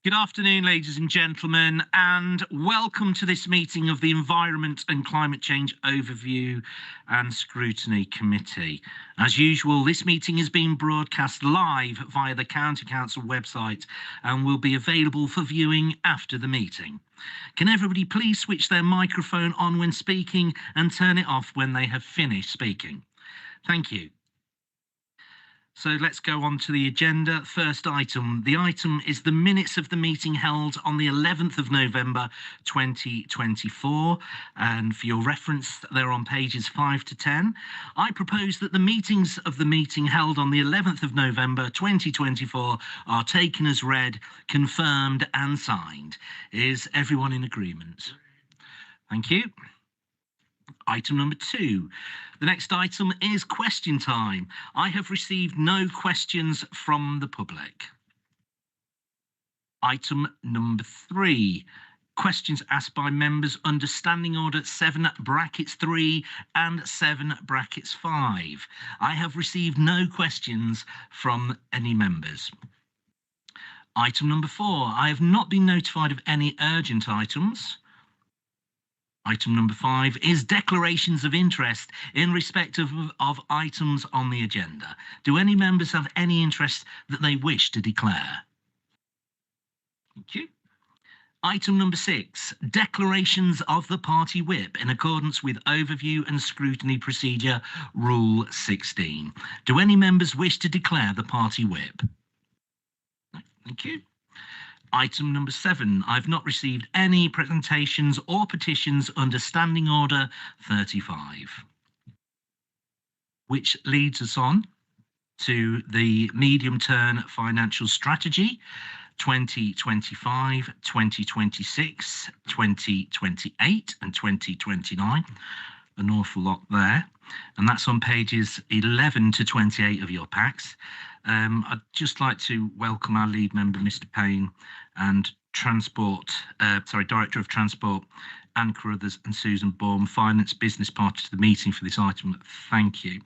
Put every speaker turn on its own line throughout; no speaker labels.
Good afternoon, ladies and gentlemen, and welcome to this meeting of the Environment and Climate Change Overview and Scrutiny Committee. As usual, this meeting is being broadcast live via the County Council website and will be available for viewing after the meeting. Can everybody please switch their microphone on when speaking and turn it off when they have finished speaking? Thank you. So let's go on to the agenda. First item. The item is the minutes of the meeting held on the 11th of November 2024. And for your reference, they're on pages 5 to 10. I propose that the meetings of the meeting held on the 11th of November 2024 are taken as read, confirmed and signed. Is everyone in agreement? Thank you. Item number 2. The next item is question time. I have received no questions from the public. Item number 3. Questions asked by members under Standing Order 7(3) and 7(5). I have received no questions from any members. Item number 4. I have not been notified of any urgent items. Item number 5 is declarations of interest in respect of items on the agenda. Do any members have any interest that they wish to declare? Thank you. Item number 6, declarations of the party whip in accordance with Overview and Scrutiny Procedure Rule 16. Do any members wish to declare the party whip? Thank you. Item number 7, I've not received any presentations or petitions under Standing Order 35. Which leads us on to the medium-term financial strategy 2025, 2026, 2028 and 2029. An awful lot there. And that's on pages 11 to 28 of your packs. I'd just like to welcome our lead member, Mr. Payne, and Director of Transport, Anne Carruthers and Susan Baum, Finance Business Partner to the meeting for this item. Thank you.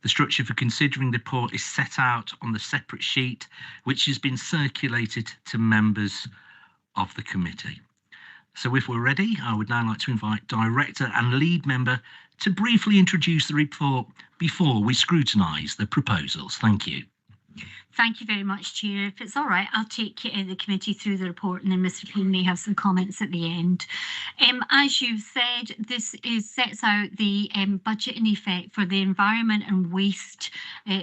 The structure for considering the report is set out on the separate sheet, which has been circulated to members of the committee. So if we're ready, I would now like to invite Director and Lead Member to briefly introduce the report before we scrutinise the proposals. Thank you.
Thank you very much, Chair. If it's all right, I'll take the committee through the report and then Mr. Payne may have some comments at the end. As you've said, this sets out the budget in effect for the environment and waste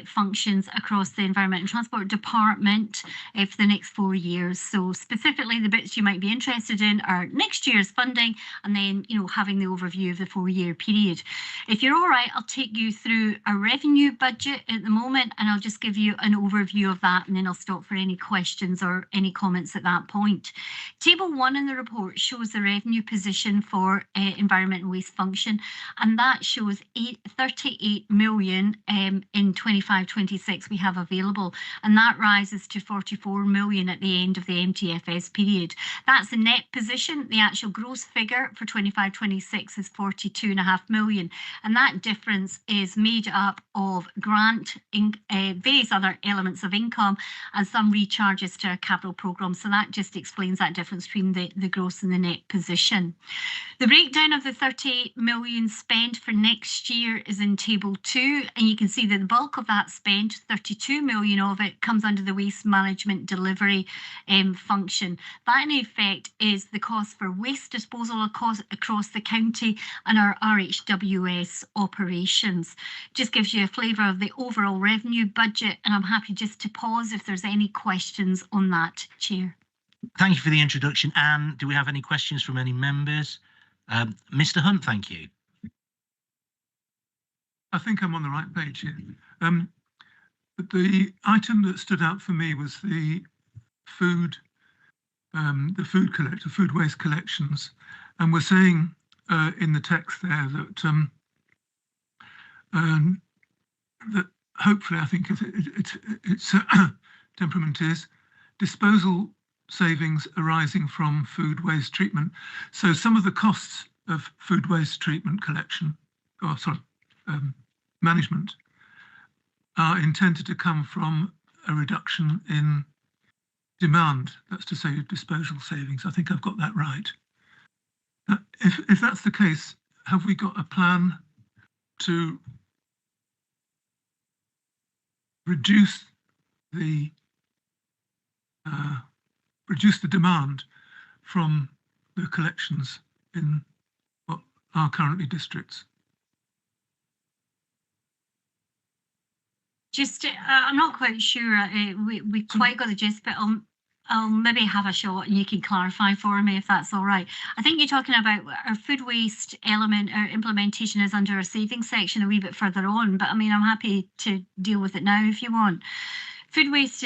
functions across the Environment and Transport Department for the next 4 years. So specifically the bits you might be interested in are next year's funding and then, having the overview of the 4-year period. If you're all right, I'll take you through a revenue budget at the moment and I'll just give you an overview of that and then I'll stop for any questions or any comments at that point. Table 1 in the report shows the revenue position for environment and waste function, and that shows 38 million in 25-26 we have available, and that rises to 44 million at the end of the MTFS period. That's the net position. The actual gross figure for 25-26 is 42.5 million, and that difference is made up of grant, various other elements of income and some recharges to our capital programme. So that just explains that difference between the gross and the net position. The breakdown of the 38 million spent for next year is in table 2, and you can see that the bulk of that spent, 32 million of it, comes under the waste management delivery function. That in effect is the cost for waste disposal across the county and our RHWS operations. Just gives you a flavour of the overall revenue budget, and I'm happy just to pause if there's any questions on that, Chair.
Thank you for the introduction. Anne, do we have any questions from any members? Mr. Hunt, thank you.
I think I'm on the right page here. But the item that stood out for me was the food waste collections, and we're saying in the text there that that hopefully, I think its temperament is disposal savings arising from food waste treatment. So some of the costs of food waste treatment collection, management, are intended to come from a reduction in demand, that's to say disposal savings. I think I've got that right. If that's the case, have we got a plan to reduce the demand from the collections in what are currently districts?
Just, I'm not quite sure. We quite got the gist, but I'll maybe have a shot and you can clarify for me if that's all right. I think you're talking about our food waste element, our implementation is under a savings section a wee bit further on, but I mean, I'm happy to deal with it now if you want. Food waste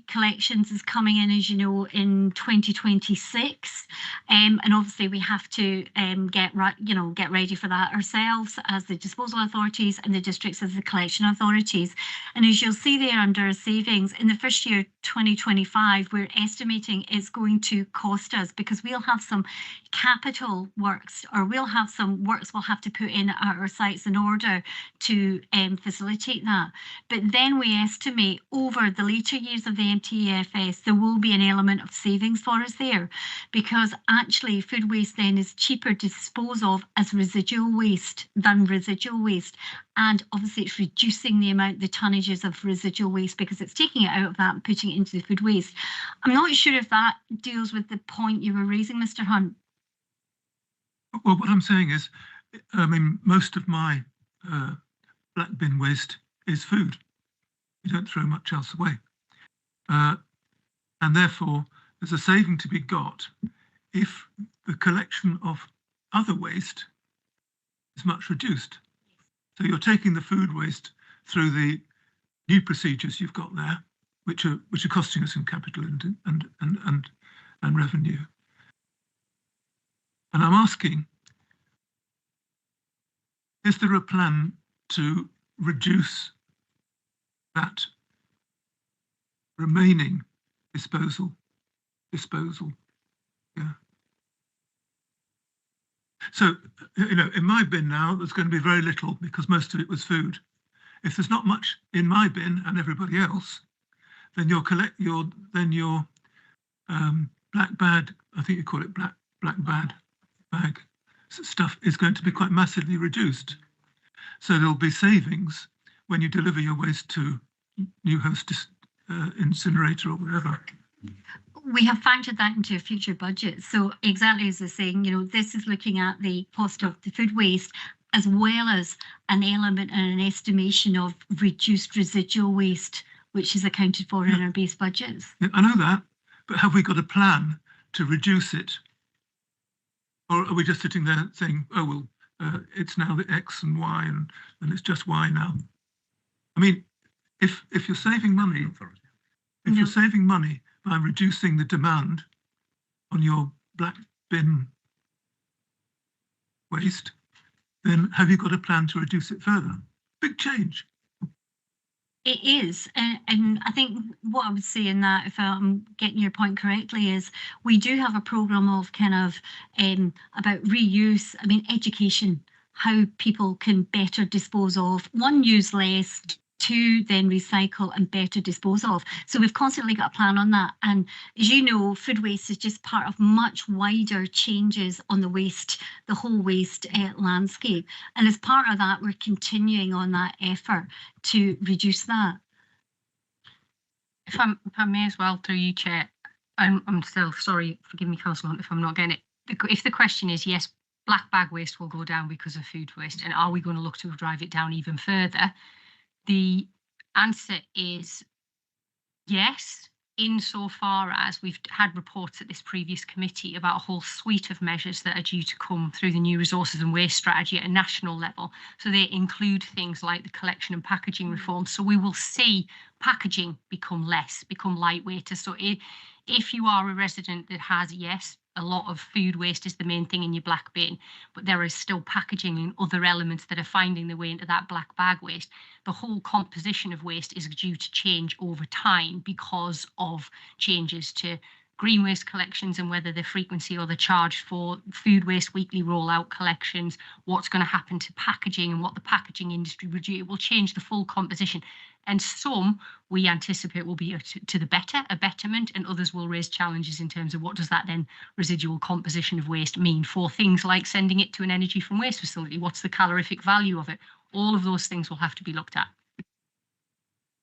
collections is coming in, as you know, in 2026, and obviously we have to get ready for that ourselves as the disposal authorities and the districts as the collection authorities. And as you'll see there under savings, in the first year 2025, we're estimating it's going to cost us, because we'll have some capital works, or we'll have some works we'll have to put in at our sites in order to facilitate that. But then we estimate over the later years of the MTEFS, there will be an element of savings for us there, because actually food waste then is cheaper to dispose of as residual waste than residual waste. And obviously it's reducing the tonnages of residual waste, because it's taking it out of that and putting it into the food waste. I'm not sure if that deals with the point you were raising, Mr. Hunt.
Well, what I'm saying is, I mean, most of my black bin waste is food. You don't throw much else away. And therefore, there's a saving to be got if the collection of other waste is much reduced. So you're taking the food waste through the new procedures you've got there, which are costing us in capital and revenue. And I'm asking, is there a plan to reduce that remaining disposal? Yeah. So, in my bin now, there's going to be very little, because most of it was food. If there's not much in my bin and everybody else, then your black bag, I think you call it black bag stuff, is going to be quite massively reduced. So there'll be savings when you deliver your waste to Newhouse incinerator or whatever.
We have factored that into a future budget. So exactly as I was saying, this is looking at the cost of the food waste, as well as an element and an estimation of reduced residual waste, which is accounted for in our base budgets.
Yeah, I know that, but have we got a plan to reduce it? Or are we just sitting there saying, oh, well, it's now the X and Y and it's just Y now? I mean, if you're saving money, you're saving money by reducing the demand on your black bin waste, then have you got a plan to reduce it further? Big change.
It is, and I think what I would say in that, if I'm getting your point correctly, is we do have a programme of kind of about reuse, education, how people can better dispose of, one, use less, two, then recycle and better dispose of. So we've constantly got a plan on that. And as you know, food waste is just part of much wider changes on the whole waste landscape. And as part of that, we're continuing on that effort to reduce that.
If I may as well, through you, Chair, I'm still sorry, forgive me, Councillor Hunt, if I'm not getting it. If the question is yes, black bag waste will go down because of food waste, and are we going to look to drive it down even further? The answer is yes, insofar as we've had reports at this previous committee about a whole suite of measures that are due to come through the new resources and waste strategy at a national level. So they include things like the collection and packaging reform. So we will see packaging become lightweighter. So if you are a resident that has, yes, a lot of food waste is the main thing in your black bin, but there is still packaging and other elements that are finding their way into that black bag waste. The whole composition of waste is due to change over time because of changes to green waste collections and whether the frequency or the charge for food waste weekly rollout collections, what's going to happen to packaging and what the packaging industry will do. It will change the full composition. And some we anticipate will be to the better, a betterment, and others will raise challenges in terms of what does that then residual composition of waste mean for things like sending it to an energy from waste facility? What's the calorific value of it? All of those things will have to be looked at.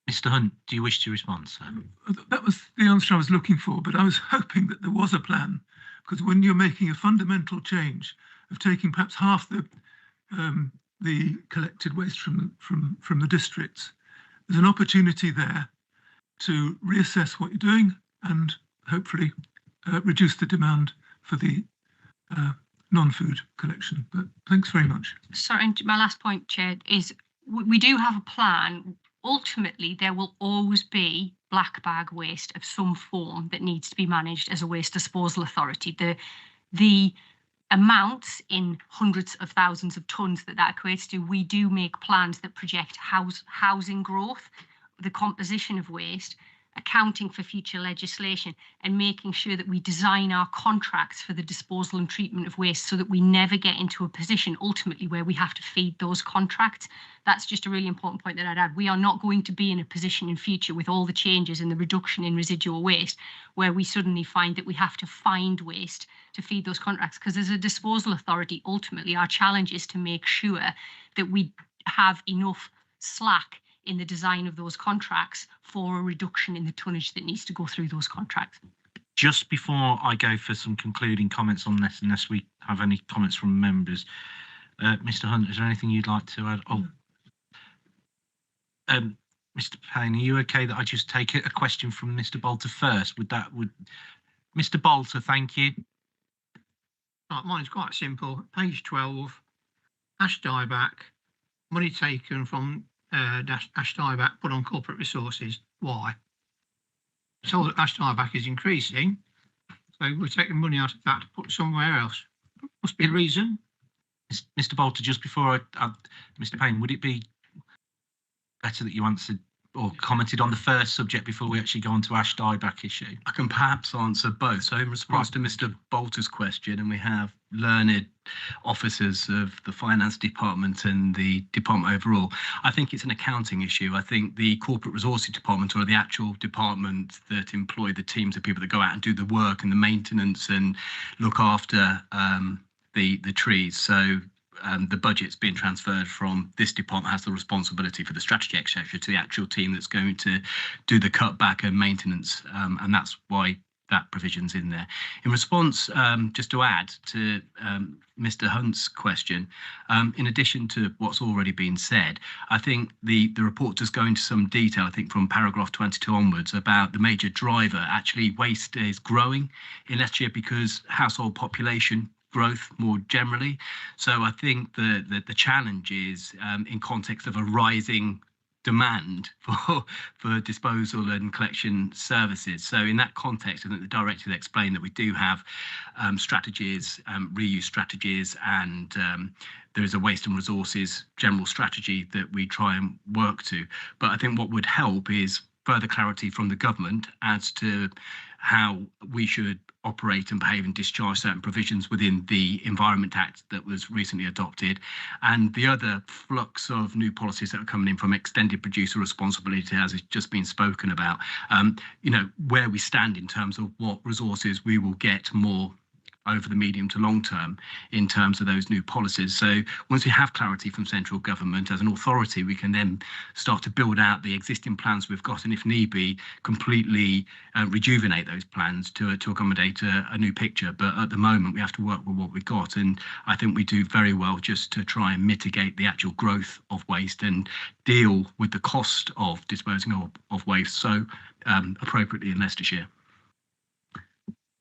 Mr. Hunt, do you wish to respond, sir?
That was the answer I was looking for, but I was hoping that there was a plan, because when you're making a fundamental change of taking perhaps half the collected waste from the districts, there's an opportunity there to reassess what you're doing and hopefully reduce the demand for the non-food collection. But thanks very much.
Sorry, and my last point, Chair, is we do have a plan. Ultimately, there will always be black bag waste of some form that needs to be managed as a waste disposal authority. The amounts in hundreds of thousands of tonnes that equates to, we do make plans that project housing growth, the composition of waste, accounting for future legislation, and making sure that we design our contracts for the disposal and treatment of waste so that we never get into a position ultimately where we have to feed those contracts. That's just a really important point that I'd add. We are not going to be in a position in future with all the changes and the reduction in residual waste where we suddenly find that we have to find waste to feed those contracts, because as a disposal authority, ultimately our challenge is to make sure that we have enough slack in the design of those contracts for a reduction in the tonnage that needs to go through those contracts.
Just before I go for some concluding comments on this, unless we have any comments from members, Mr. Hunt, is there anything you'd like to add? Oh, Mr. Payne, are you okay that I just take a question from Mr. Bolter first? Would Mr. Bolter, thank you.
Right, mine's quite simple. Page 12, ash dieback, money taken from ash dieback put on corporate resources. Why? So that ash dieback is increasing, so we're taking money out of that to put somewhere else. Must be a reason.
Mr. Bolter, just before Mr. Payne, would it be better that you answered or commented on the first subject before we actually go on to ash dieback issue?
I can perhaps answer both. So in response to Mr. Bolter's question, and we have learned officers of the finance department and the department overall, I think it's an accounting issue. I think the corporate resources department, or the actual department that employ the teams of people that go out and do the work and the maintenance and look after the trees. So the budget's being transferred from this department, has the responsibility for the strategy exchequer, to the actual team that's going to do the cutback and maintenance, and that's why that provision's in there. In response, just to add to Mr. Hunt's question, in addition to what's already been said, I think the report does go into some detail, I think from paragraph 22 onwards, about the major driver. Actually, waste is growing in Leicestershire because household population growth more generally. So I think the challenge is in context of a rising demand for disposal and collection services. So in that context, I think the director explained that we do have strategies, reuse strategies, and there is a waste and resources general strategy that we try and work to. But I think what would help is further clarity from the government as to how we should operate and behave and discharge certain provisions within the Environment Act that was recently adopted, and the other flux of new policies that are coming in from extended producer responsibility, as has just been spoken about. Where we stand in terms of what resources we will get more over the medium to long term in terms of those new policies. So once we have clarity from central government as an authority, we can then start to build out the existing plans we've got, and if need be, completely rejuvenate those plans to accommodate a new picture. But at the moment, we have to work with what we've got, and I think we do very well just to try and mitigate the actual growth of waste and deal with the cost of disposing of waste so appropriately in Leicestershire.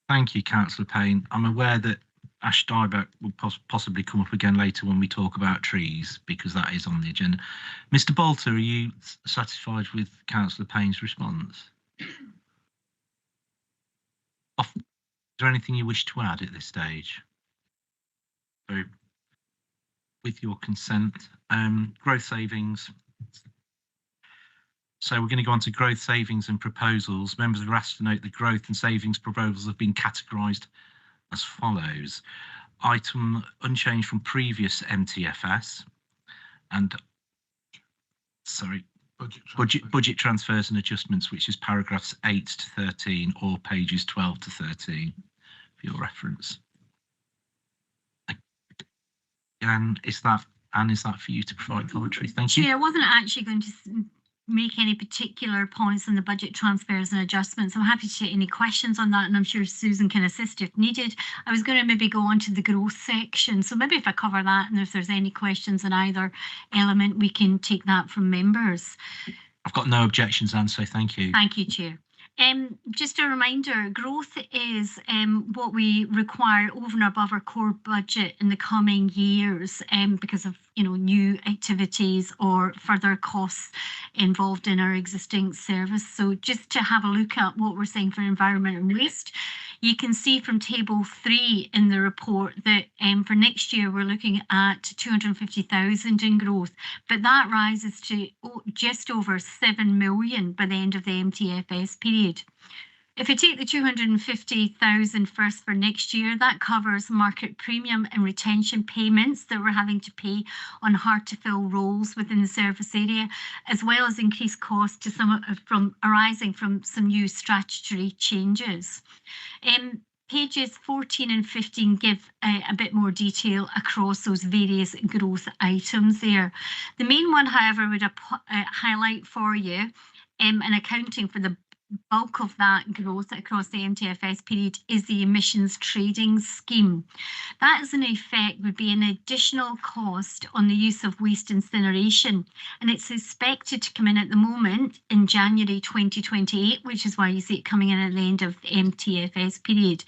Thank you, Councillor Payne. I'm aware that ash dieback will possibly come up again later when we talk about trees, because that is on the agenda. Mr. Bolter, are you satisfied with Councillor Payne's response? Is there anything you wish to add at this stage? So, with your consent, growth savings. So we're going to go on to growth, savings and proposals. Members are asked to note the growth and savings proposals have been categorised as follows. Item unchanged from previous MTFS and, sorry, budget transfers and adjustments, which is paragraphs 8 to 13 or pages 12 to 13 for your reference. And is that for you to provide commentary? Thank you.
Chair, I wasn't actually going to make any particular points on the budget transfers and adjustments. I'm happy to take any questions on that, and I'm sure Susan can assist if needed. I was going to maybe go on to the growth section, so maybe if I cover that, and if there's any questions on either element, we can take that from members.
I've got no objections, Anne, so thank you.
Thank you, Chair. Just a reminder, growth is what we require over and above our core budget in the coming years because of new activities or further costs involved in our existing service. So just to have a look at what we're saying for environment and waste, you can see from table 3 in the report that for next year we're looking at 250,000 in growth, but that rises to just over 7 million by the end of the MTFS period. If you take the 250,000 first for next year, that covers market premium and retention payments that we're having to pay on hard to fill roles within the service area, as well as increased costs to arising from some new statutory changes. Pages 14 and 15 give a bit more detail across those various growth items there. The main one, however, I would highlight for you in accounting for the bulk of that growth across the MTFS period is the emissions trading scheme. That is in effect would be an additional cost on the use of waste incineration, and it's expected to come in at the moment in January 2028, which is why you see it coming in at the end of the MTFS period.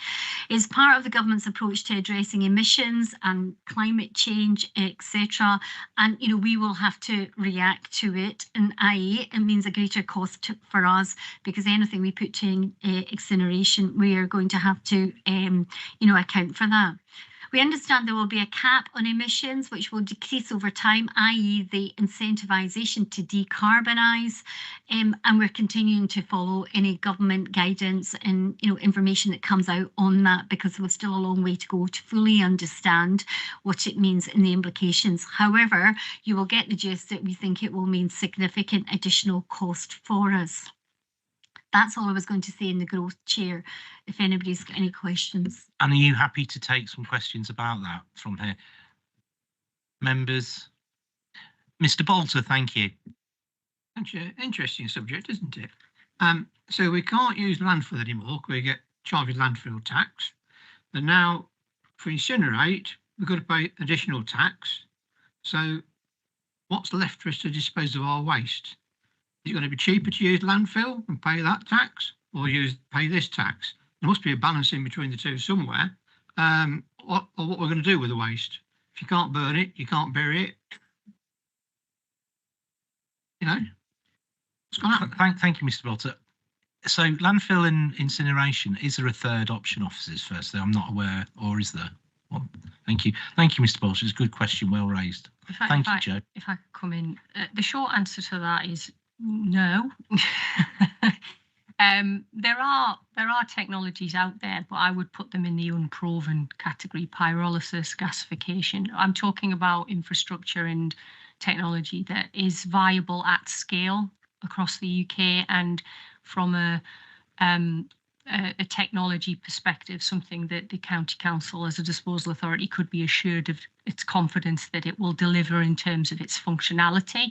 It's part of the government's approach to addressing emissions and climate change, etc. And we will have to react to it, and i.e. it means a greater cost for us because anything we put to incineration, we are going to have to, account for that. We understand there will be a cap on emissions, which will decrease over time, i.e. the incentivisation to decarbonise, and we're continuing to follow any government guidance and information that comes out on that because there's still a long way to go to fully understand what it means and the implications. However, you will get the gist that we think it will mean significant additional cost for us. That's all I was going to say in the growth, Chair, if anybody's got any questions.
And are you happy to take some questions about that from here? Members? Mr. Bolter, thank you.
Actually, interesting subject, isn't it? So we can't use landfill anymore because we get charged with landfill tax. And now, for incinerate, we've got to pay additional tax. So what's left for us to dispose of our waste? Is it going to be cheaper to use landfill and pay that tax, or pay this tax? There must be a balance in between the two somewhere. What we're going to do with the waste? If you can't burn it, you can't bury it. What's going to happen?
Thank you, Mr. Bolter. So landfill and incineration, is there a third option, officers? Firstly, I'm not aware, or is there? Well, thank you, Mr. Bolter. It's a good question, well raised. Thank you, Joe.
If I could come in, the short answer to that is no. There are technologies out there, but I would put them in the unproven category: pyrolysis, gasification. I'm talking about infrastructure and technology that is viable at scale across the UK, and from a technology perspective, something that the County Council as a disposal authority could be assured of its confidence that it will deliver in terms of its functionality.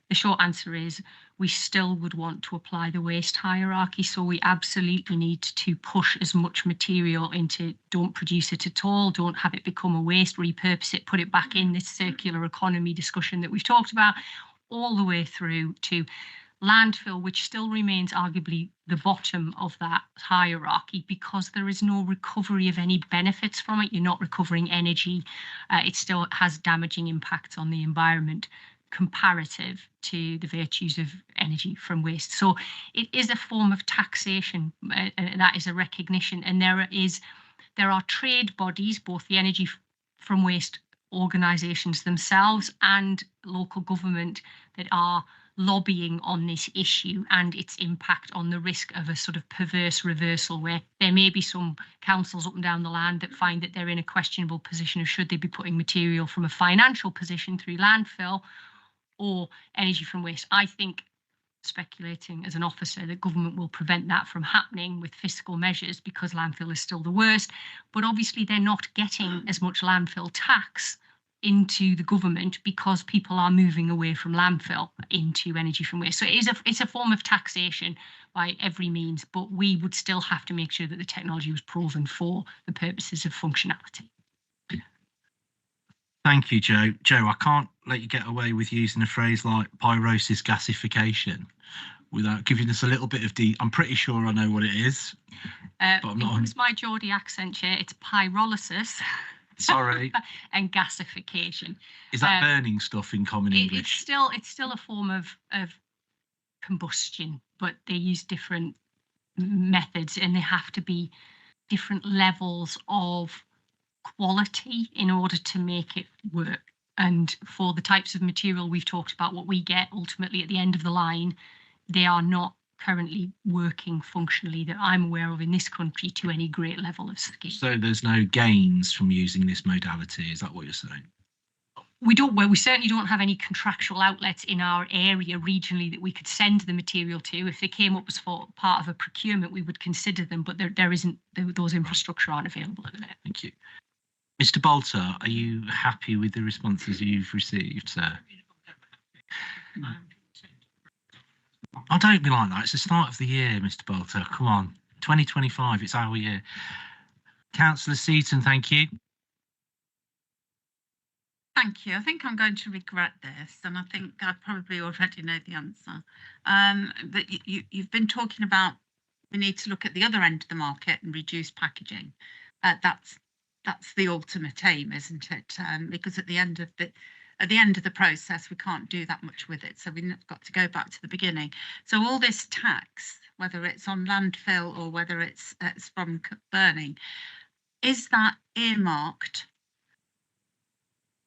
The short answer is we still would want to apply the waste hierarchy. So we absolutely need to push as much material into don't produce it at all, don't have it become a waste, repurpose it, put it back in this circular economy discussion that we've talked about, all the way through to landfill, which still remains arguably the bottom of that hierarchy because there is no recovery of any benefits from it. You're not recovering energy. It still has damaging impacts on the environment comparative to the virtues of energy from waste. So it is a form of taxation, and that is a recognition. And there are trade bodies, both the energy from waste organisations themselves and local government, that are lobbying on this issue and its impact on the risk of a sort of perverse reversal, where there may be some councils up and down the land that find that they're in a questionable position of should they be putting material from a financial position through landfill or energy from waste. I think, speculating as an officer, that government will prevent that from happening with fiscal measures because landfill is still the worst. But obviously they're not getting as much landfill tax into the government because people are moving away from landfill into energy from waste. So it's a form of taxation by every means, but we would still have to make sure that the technology was proven for the purposes of functionality.
Thank you, Joe. Joe, I can't let you get away with using a phrase like pyrosis gasification without giving us a little bit of I'm pretty sure I know what it is. But I'm not.
It's my Geordie accent, Chair. It's pyrolysis.
Sorry.
And gasification.
Is that burning stuff in common English?
It's still a form of combustion, but they use different methods and they have to be different levels of quality in order to make it work. And for the types of material we've talked about, what we get ultimately at the end of the line, they are not currently working functionally that I'm aware of in this country to any great level of scale.
So there's no gains from using this modality, is that what you're saying?
We certainly don't have any contractual outlets in our area regionally that we could send the material to. If they came up as for part of a procurement, we would consider them, but there isn't, those infrastructure aren't available at the minute.
Thank you. Mr. Bolter, are you happy with the responses you've received, sir? I don't be like that. It's the start of the year, Mr. Bolter. Come on. 2025, it's our year. Councillor Seaton, thank you.
Thank you. I think I'm going to regret this, and I think I probably already know the answer. But you've been talking about we need to look at the other end of the market and reduce packaging. That's the ultimate aim, isn't it? Because at the end of the process, we can't do that much with it. So we've got to go back to the beginning. So all this tax, whether it's on landfill or whether it's from burning, is that earmarked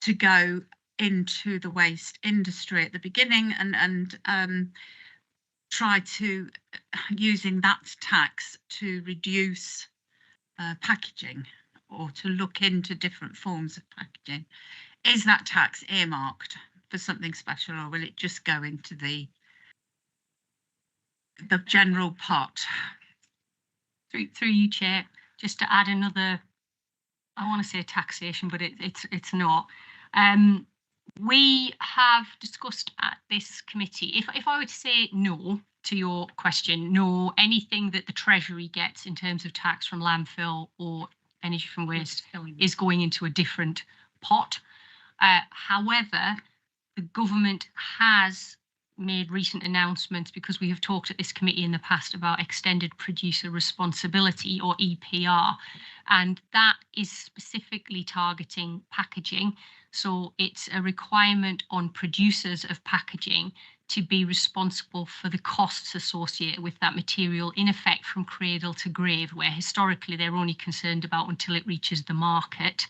to go into the waste industry at the beginning and try to using that tax to reduce packaging or to look into different forms of packaging? Is that tax earmarked for something special, or will it just go into the general pot?
Through you, Chair, just to add another, I want to say taxation, but it's not. We have discussed at this committee, if I were to say no to your question, no, anything that the Treasury gets in terms of tax from landfill or energy from waste is going into a different pot. However, the government has made recent announcements, because we have talked at this committee in the past about extended producer responsibility, or EPR, and that is specifically targeting packaging. So it's a requirement on producers of packaging to be responsible for the costs associated with that material, in effect from cradle to grave, where historically they're only concerned about until it reaches the market,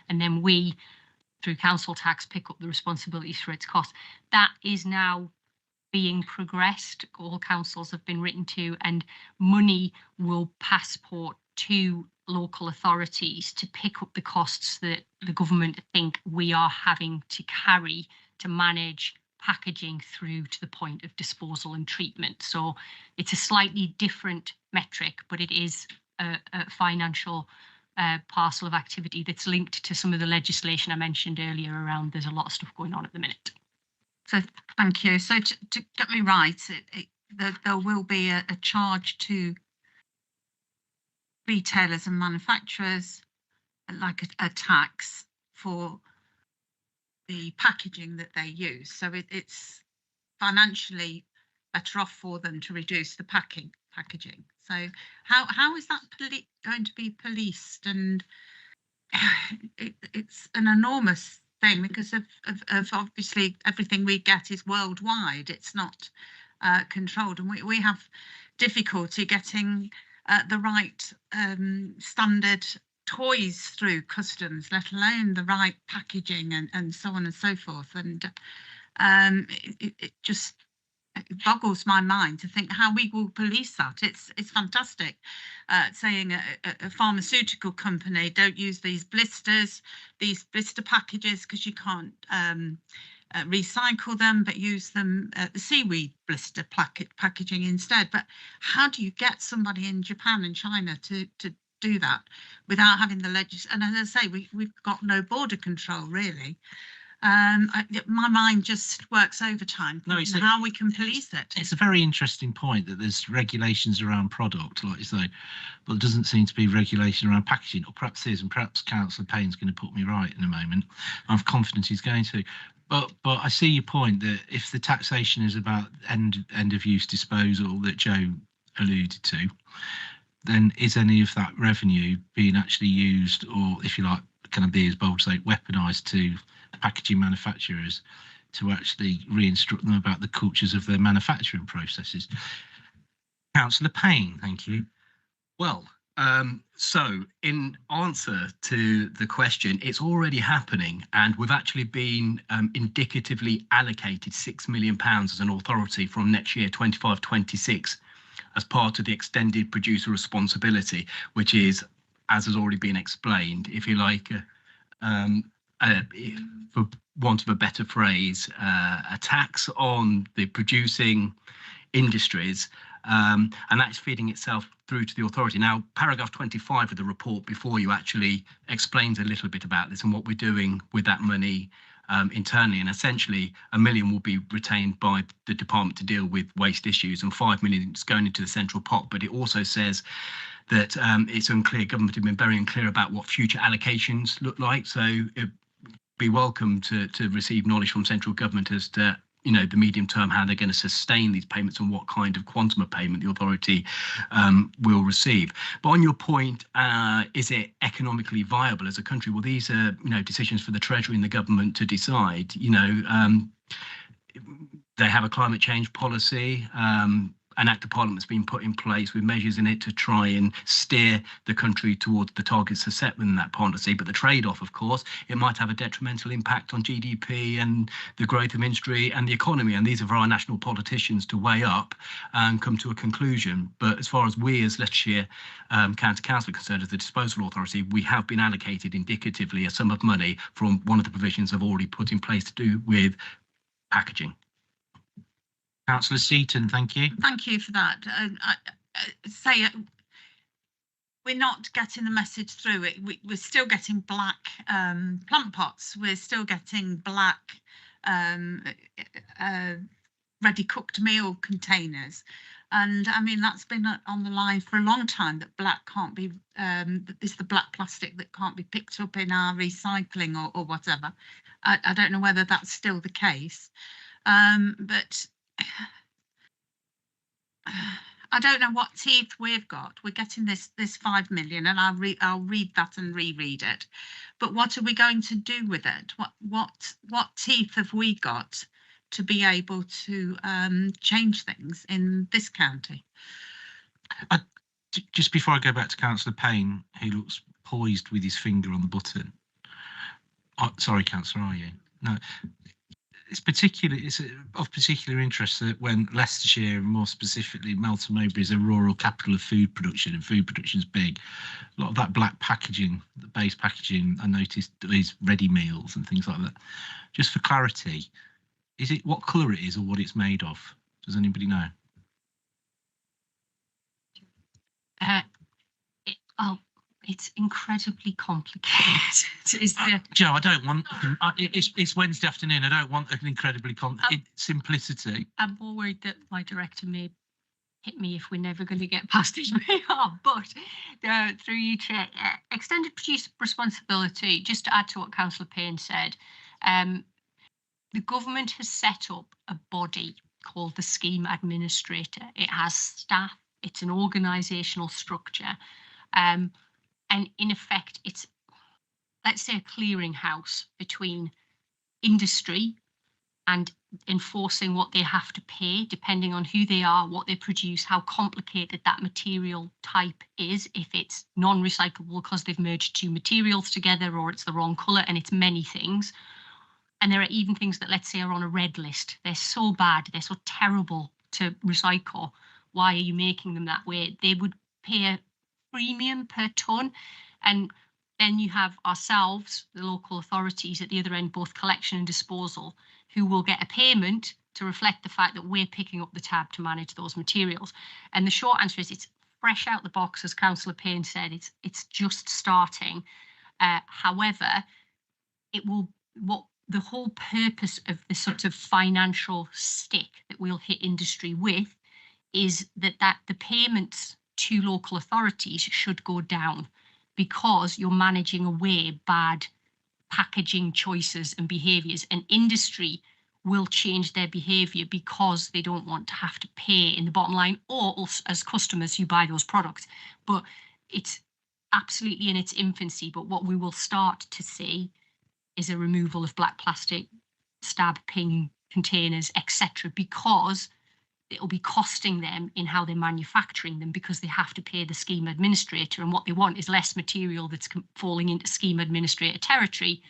and then we, through council tax, pick up the responsibilities for its costs. That is now being progressed. All councils have been written to, and money will passport to local authorities to pick up the costs that the government think we are having to carry to manage packaging through to the point of disposal and treatment. So it's a slightly different metric, but it is a financial parcel of activity that's linked to some of the legislation I mentioned earlier around. There's a lot of stuff going on at the minute.
So thank you. So to get me right, there will be a charge to retailers and manufacturers, like a tax for the packaging that they use. So it's financially better off for them to reduce the packaging. So how is that going to be policed? And it's an enormous thing, because of obviously everything we get is worldwide. It's not controlled, and we have difficulty getting the right standard toys through customs, let alone the right packaging and so on and so forth. And it just it boggles my mind to think how we will police that. It's fantastic, saying a pharmaceutical company don't use these blister packages because you can't recycle them, but use them the seaweed blister packaging instead. But how do you get somebody in Japan and China to do that without having the legislation? And as I say, we've got no border control really. My mind just works overtime.
No, it's
how we can police it.
It's a very interesting point that there's regulations around product, like you say, but there doesn't seem to be regulation around packaging, or perhaps is, and perhaps Councillor Payne's going to put me right in a moment. I'm confident he's going to. But I see your point that if the taxation is about end of use disposal that Joe alluded to, then is any of that revenue being actually used, or if you like, can I be as bold to say, weaponised to packaging manufacturers to actually re-instruct them about the cultures of their manufacturing processes? Councillor Payne, thank you.
Well, so in answer to the question, it's already happening, and we've actually been indicatively allocated £6 million as an authority from next year, 25-26, as part of the extended producer responsibility, which is, as has already been explained, if you like, for want of a better phrase, a tax on the producing industries, and that's feeding itself through to the authority. Now, paragraph 25 of the report before you actually explains a little bit about this and what we're doing with that money internally, and essentially £1 million will be retained by the department to deal with waste issues, and £5 million is going into the central pot. But it also says that it's unclear, government have been very unclear about what future allocations look like, so it'd be welcome to receive knowledge from central government as to, you know, the medium term, how they're going to sustain these payments and what kind of quantum of payment the authority will receive. But on your point, is it economically viable as a country? Well, these are, you know, decisions for the Treasury and the government to decide. You know, they have a climate change policy. An Act of Parliament's been put in place with measures in it to try and steer the country towards the targets set within that policy. But the trade-off, of course, it might have a detrimental impact on GDP and the growth of industry and the economy. And these are for our national politicians to weigh up and come to a conclusion. But as far as we as Leicestershire County Council are concerned, as the disposal authority, we have been allocated indicatively a sum of money from one of the provisions I've already put in place to do with packaging.
Councillor Seaton, thank you.
Thank you for that. We're not getting the message through. We're still getting black plant pots. We're still getting black ready cooked meal containers. And I mean, that's been on the line for a long time, that black can't be, it's the black plastic that can't be picked up in our recycling or whatever. I don't know whether that's still the case. But I don't know what teeth we've got. We're getting this 5 million, and I'll read that and reread it. But what are we going to do with it? What teeth have we got to be able to change things in this county?
Just before I go back to Councillor Payne, who looks poised with his finger on the button. Sorry, Councillor, are you? No. It's of particular interest that when Leicestershire, more specifically Melton Mowbray, is a rural capital of food production, and food production is big, a lot of that black packaging, the base packaging, I noticed is ready meals and things like that. Just for clarity, is it what colour it is or what it's made of? Does anybody know?
It's incredibly complicated.
Joe, I don't want. It's Wednesday afternoon. I don't want an incredibly simplicity.
I'm more worried that my director may hit me if we're never going to get past his PR. But through you, Chair, extended producer responsibility. Just to add to what Councillor Payne said, the government has set up a body called the Scheme Administrator. It has staff. It's an organisational structure. And in effect, it's, let's say, a clearinghouse between industry and enforcing what they have to pay, depending on who they are, what they produce, how complicated that material type is, if it's non-recyclable because they've merged two materials together, or it's the wrong colour, and it's many things. And there are even things that, let's say, are on a red list. They're so bad, they're so terrible to recycle. Why are you making them that way? They would pay a premium per tonne. And then you have ourselves, the local authorities at the other end, both collection and disposal, who will get a payment to reflect the fact that we're picking up the tab to manage those materials. And the short answer is it's fresh out the box, as Councillor Payne said. It's just starting. However, it will, what the whole purpose of the sort of financial stick that we'll hit industry with is that the payments to local authorities should go down, because you're managing away bad packaging choices and behaviours, and industry will change their behaviour because they don't want to have to pay in the bottom line, or us as customers who buy those products. But it's absolutely in its infancy. But what we will start to see is a removal of black plastic, stab, ping containers, etc., because it'll be costing them in how they're manufacturing them, because they have to pay the scheme administrator, and what they want is less material that's falling into scheme administrator territory,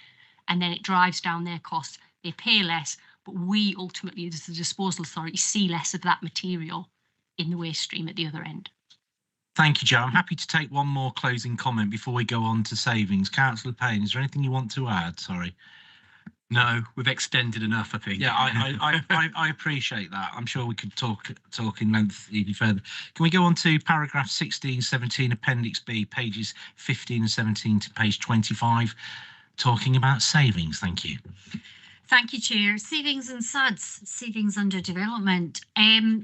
and then it drives down their costs. They pay less, but we ultimately, as the disposal authority, see less of that material in the waste stream at the other end.
Thank you, Joe. I'm happy to take one more closing comment before we go on to savings. Councillor Payne, is there anything you want to add? Sorry.
No, we've extended enough, I think.
Yeah, I appreciate that. I'm sure we could talk in length even further. Can we go on to paragraph 16, 17, Appendix B, pages 15 and 17 to page 25, talking about savings? Thank you.
Thank you, Chair. Savings and SUDS, savings under development.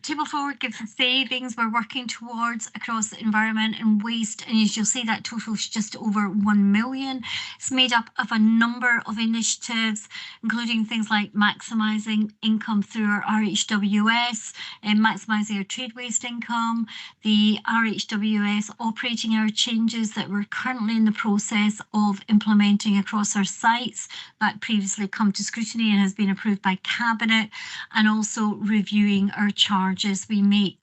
Table forward gives the savings we're working towards across the environment and waste, and as you'll see, that total is just over 1 million. It's made up of a number of initiatives, including things like maximising income through our RHWS and maximising our trade waste income, the RHWS operating hour changes that we're currently in the process of implementing across our sites that previously come to scrutiny and has been approved by Cabinet, and also reviewing our charges we make.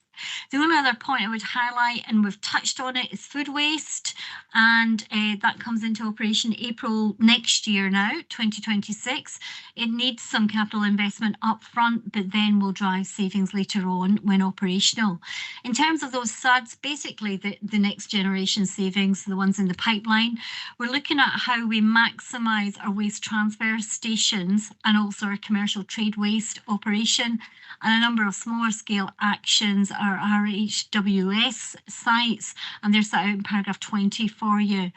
The only other point I would highlight, and we've touched on it, is food waste, and that comes into operation April next year now, 2026. It needs some capital investment up front, but then will drive savings later on when operational. In terms of those SUDs, basically the next generation savings, the ones in the pipeline, we're looking at how we maximise our waste transfer stations and also our commercial trade waste operation, and a number of smaller scale actions are RHWS sites, and they're set out in paragraph 20 for you.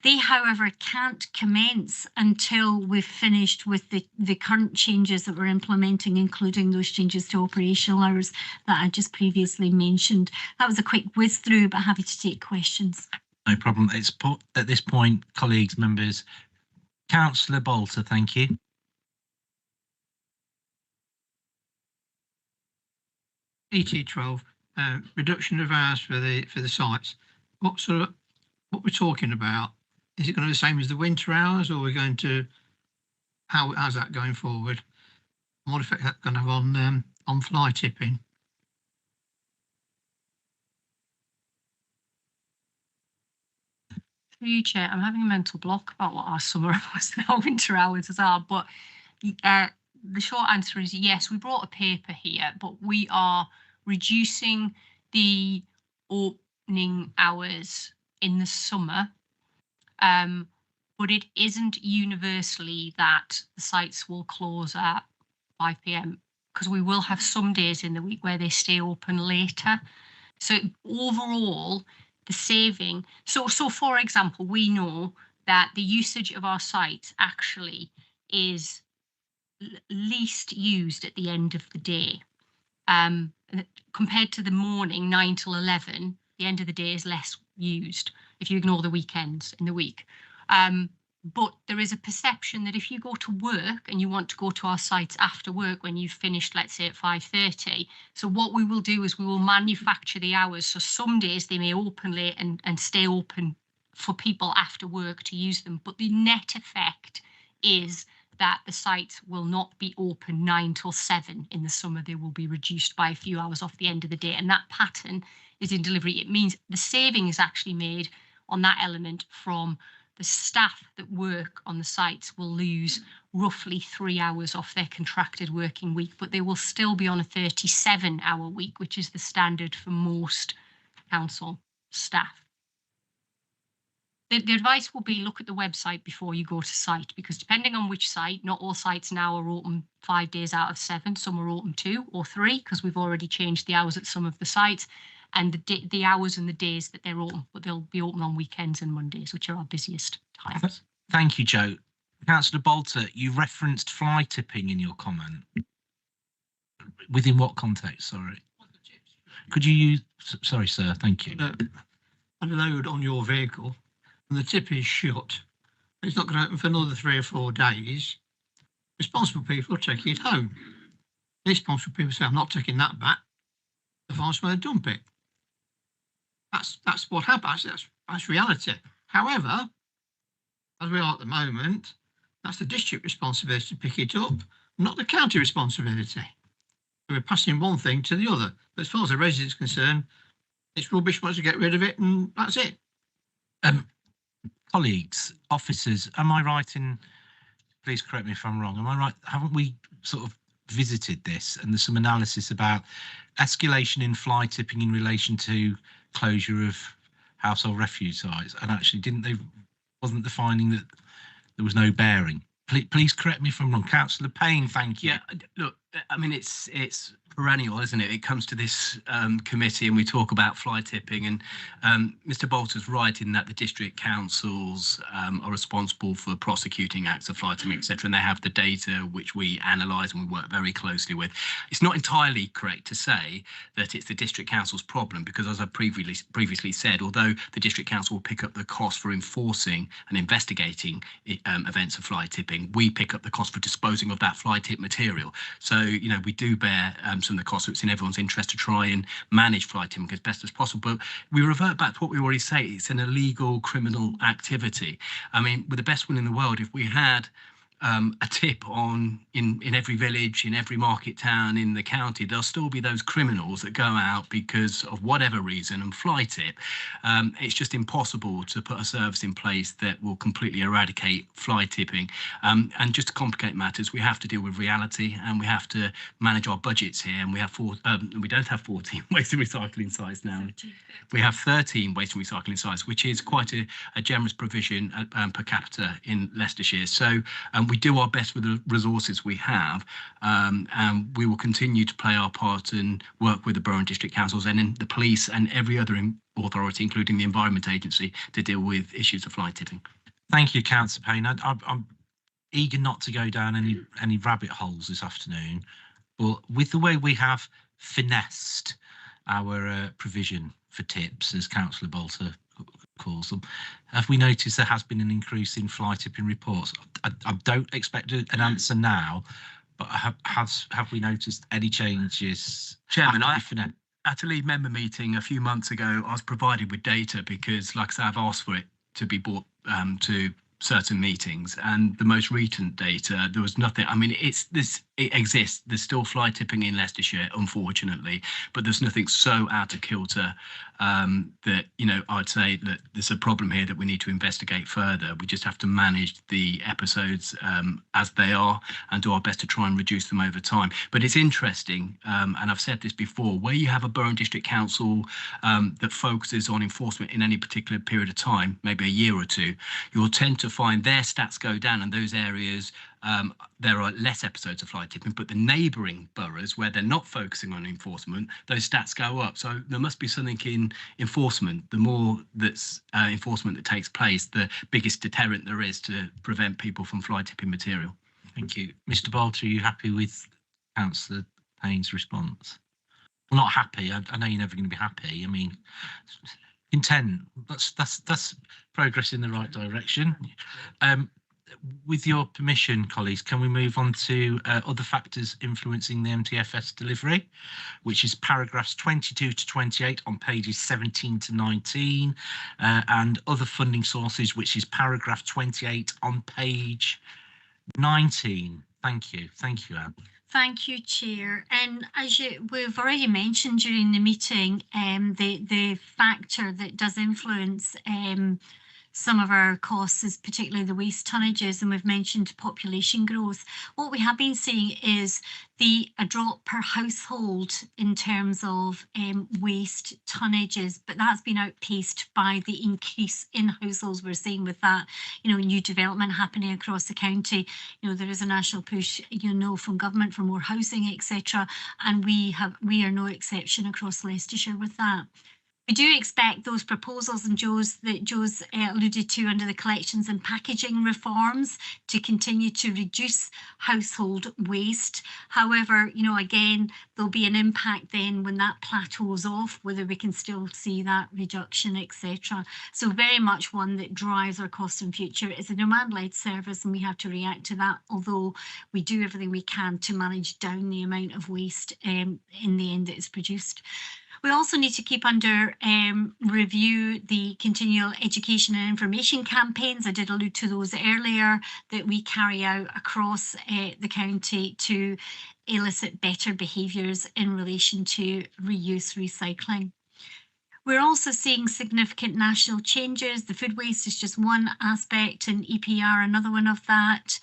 They, however, can't commence until we've finished with the current changes that we're implementing, including those changes to operational hours that I just previously mentioned. That was a quick whiz through, but happy to take questions.
No problem. It's at this point, colleagues, members, Councillor Bolter, thank you.
ET12, reduction of hours for the sites. What we're talking about? Is it going to be the same as the winter hours, or we're going to how's that going forward? And what effect that's going to have on fly tipping?
Through you, Chair, I'm having a mental block about what our summer hours and our winter hours are, but the short answer is yes. We brought a paper here, but we are reducing the opening hours in the summer, but it isn't universally that the sites will close at 5 p.m, because we will have some days in the week where they stay open later. So overall, the saving, so for example, we know that the usage of our sites actually is least used at the end of the day. Compared to the morning 9 till 11, the end of the day is less used if you ignore the weekends in the week. But there is a perception that if you go to work and you want to go to our sites after work when you've finished, let's say at 5:30, so what we will do is we will manufacture the hours. So some days they may open late and stay open for people after work to use them. But the net effect is that the sites will not be open 9 till 7 in the summer. They will be reduced by a few hours off the end of the day. And that pattern is in delivery. It means the saving is actually made on that element from the staff that work on the sites will lose roughly 3 hours off their contracted working week, but they will still be on a 37-hour week, which is the standard for most council staff. The advice will be look at the website before you go to site, because depending on which site, not all sites now are open 5 days out of 7. Some are open 2 or 3 because we've already changed the hours at some of the sites, and the hours and the days that they're open, but they'll be open on weekends and Mondays, which are our busiest times.
Thank you, Joe. Councillor Bolter, you referenced fly tipping in your comment. Within what context? Sorry. Could you use? Sorry, sir. Thank you.
A load on your vehicle, and the tip is shut. It's not going to open for another 3 or 4 days. Responsible people are taking it home. Irresponsible people say, "I'm not taking that back." The find somewhere to dump it. That's what happens. That's reality. However, as we are at the moment, that's the district responsibility to pick it up, not the county responsibility. We're passing one thing to the other. But as far as the residents are concerned, it's rubbish, once to get rid of it, and that's it.
Colleagues, officers, am I right in, please correct me if I'm wrong, am I right, haven't we sort of visited this, and there's some analysis about escalation in fly tipping in relation to closure of household refuse sites, and actually wasn't the finding that there was no bearing? Please correct me if I'm wrong. Councillor Payne, thank you.
Yeah, look, I mean, it's perennial, isn't it? It comes to this committee and we talk about fly tipping, and Mr. Bolter's right in that the district councils are responsible for prosecuting acts of fly tipping, etc., and they have the data which we analyse and we work very closely with. It's not entirely correct to say that it's the district council's problem, because as I previously said, although the district council will pick up the cost for enforcing and investigating events of fly tipping, we pick up the cost for disposing of that fly tip material. So, you know, we do bear some of the costs, so it's in everyone's interest to try and manage fly tipping as best as possible. But we revert back to what we already say, it's an illegal criminal activity. I mean, with the best will in the world, if we had a tip in every village, in every market town in the county, there'll still be those criminals that go out because of whatever reason and fly tip. It's just impossible to put a service in place that will completely eradicate fly tipping. And just to complicate matters, we have to deal with reality and we have to manage our budgets here. And we have we don't have 14 waste and recycling sites now. We have 13 waste and recycling sites, which is quite a generous provision per capita in Leicestershire. So we do our best with the resources we have, and we will continue to play our part and work with the borough and district councils and in the police and every other authority, including the Environment Agency, to deal with issues of fly tipping.
Thank you, Councillor Payne. I'm eager not to go down any rabbit holes this afternoon, but with the way we have finessed our provision for tips, as Councillor Bolter calls them, have we noticed there has been an increase in fly tipping reports? I don't expect an answer now, but have we noticed any changes?
Chairman, at a lead member meeting a few months ago, I was provided with data because, like I said, I've asked for it to be brought to certain meetings, and the most recent data, there was nothing. I mean, it exists. There's still fly tipping in Leicestershire, unfortunately, but there's nothing so out of kilter that, you know, I'd say that there's a problem here that we need to investigate further. We just have to manage the episodes as they are and do our best to try and reduce them over time. But it's interesting, and I've said this before, where you have a borough and district council that focuses on enforcement in any particular period of time, maybe a year or two, you'll tend to find their stats go down in those areas. There are less episodes of fly tipping, but the neighbouring boroughs where they're not focusing on enforcement, those stats go up. So there must be something in enforcement. The more that's enforcement that takes place, the biggest deterrent there is to prevent people from fly tipping material.
Thank you. Mr. Bolter, are you happy with Councillor Payne's response? Well, not happy. I know you're never going to be happy. I mean, intent, that's progress in the right direction. With your permission, colleagues, can we move on to other factors influencing the MTFS delivery, which is paragraphs 22 to 28 on pages 17 to 19, and other funding sources, which is paragraph 28 on page 19. Thank you, Anne.
Thank you, Chair. And as we've already mentioned during the meeting, the factor that does influence some of our costs is particularly the waste tonnages, and we've mentioned population growth. What we have been seeing is a drop per household in terms of waste tonnages, but that's been outpaced by the increase in households we're seeing with that, new development happening across the county. There is a national push, from government for more housing, etc. And we are no exception across Leicestershire with that. We do expect those proposals and Joe's alluded to under the collections and packaging reforms to continue to reduce household waste. However, again, there'll be an impact then when that plateaus off, whether we can still see that reduction, etc. So very much one that drives our cost in future. It's a demand-led service and we have to react to that, although we do everything we can to manage down the amount of waste in the end that is produced. We also need to keep under review the continual education and information campaigns. I did allude to those earlier that we carry out across the county to elicit better behaviours in relation to reuse recycling. We're also seeing significant national changes. The food waste is just one aspect and EPR another one of that.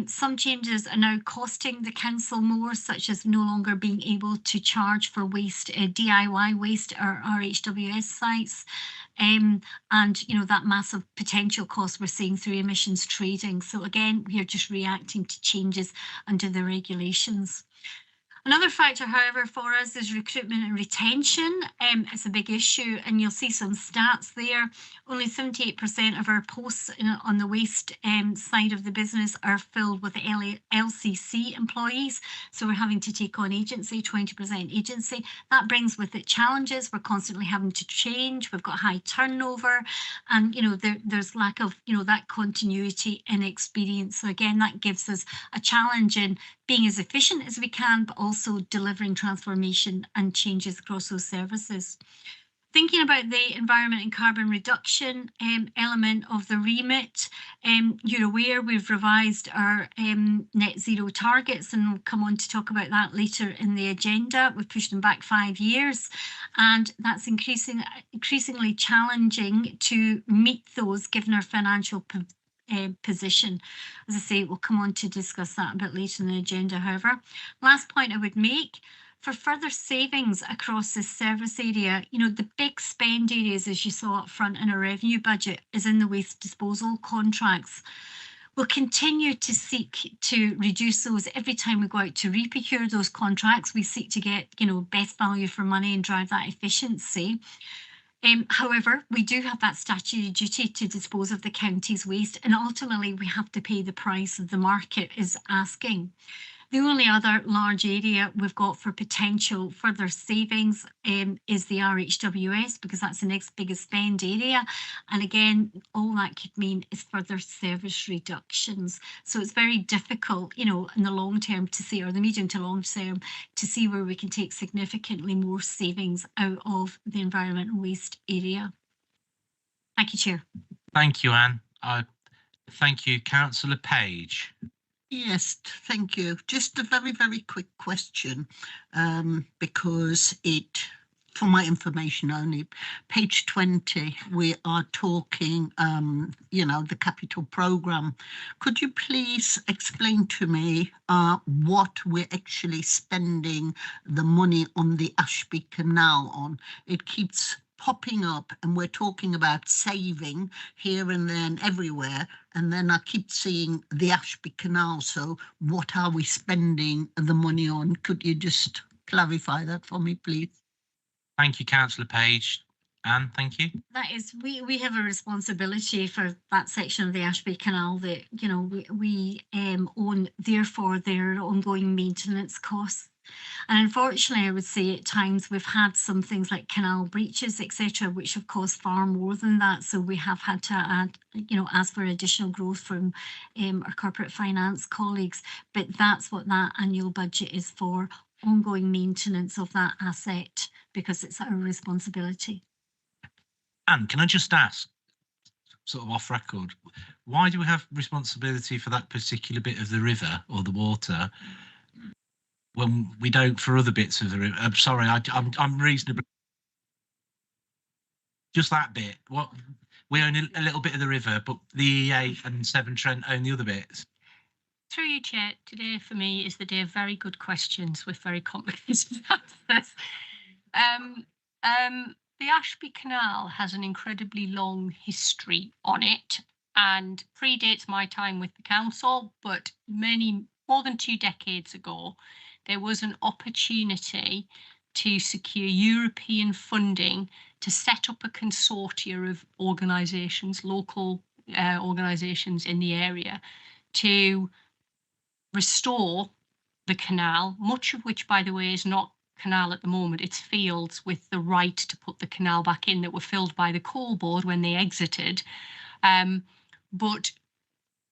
Some changes are now costing the council more, such as no longer being able to charge for waste, DIY waste or RHWS sites. And that massive potential cost we're seeing through emissions trading. So again, we are just reacting to changes under the regulations. Another factor, however, for us is recruitment and retention. It's a big issue, and you'll see some stats there. Only 78% of our posts on the waste side of the business are filled with LCC employees. So we're having to take on agency, 20% agency. That brings with it challenges. We're constantly having to change. We've got high turnover, and there's lack of that continuity in experience. So again, that gives us a challenge in being as efficient as we can, but also delivering transformation and changes across those services. Thinking about the environment and carbon reduction element of the remit, you're aware we've revised our net zero targets, and we'll come on to talk about that later in the agenda. We've pushed them back 5 years, and that's increasingly challenging to meet those given our financial position. As I say, we'll come on to discuss that a bit later in the agenda. However, last point I would make, for further savings across this service area, the big spend areas, as you saw up front in our revenue budget, is in the waste disposal contracts. We'll continue to seek to reduce those every time we go out to reprocure those contracts. We seek to get best value for money and drive that efficiency. However, we do have that statutory duty to dispose of the county's waste, and ultimately we have to pay the price the market is asking. The only other large area we've got for potential further savings is the RHWS, because that's the next biggest spend area. And again, all that could mean is further service reductions. So it's very difficult, in the long term to see, or the medium to long term, to see where we can take significantly more savings out of the environment and waste area. Thank you, Chair.
Thank you, Anne. Thank you, Councillor Page.
Yes, thank you. Just a very, very quick question, because for my information only, page 20, we are talking, the capital programme. Could you please explain to me what we're actually spending the money on the Ashby Canal on? It keeps popping up and we're talking about saving here and there and everywhere, and then I keep seeing the Ashby Canal. So what are we spending the money on? Could you just clarify that for me, please?
Thank you, Councillor Page. Anne, thank you.
That is, we have a responsibility for that section of the Ashby Canal that we own, therefore there are ongoing maintenance costs. And unfortunately, I would say at times we've had some things like canal breaches, etc., which have cost far more than that. So we have had to add, ask for additional growth from our corporate finance colleagues. But that's what that annual budget is for, ongoing maintenance of that asset, because it's our responsibility.
Anne, can I just ask, sort of off record, why do we have responsibility for that particular bit of the river or the water when we don't for other bits of the river? I'm sorry, I'm reasonably. Just that bit. What? We own a little bit of the river, but the EA and Severn Trent own the other bits.
Through you, Chair, today for me is the day of very good questions with very complicated answers. The Ashby Canal has an incredibly long history on it and predates my time with the council, but more than 2 decades ago, there was an opportunity to secure European funding to set up a consortia of organisations, local organisations in the area, to restore the canal, much of which, by the way, is not canal at the moment. It's fields with the right to put the canal back in that were filled by the coal board when they exited. But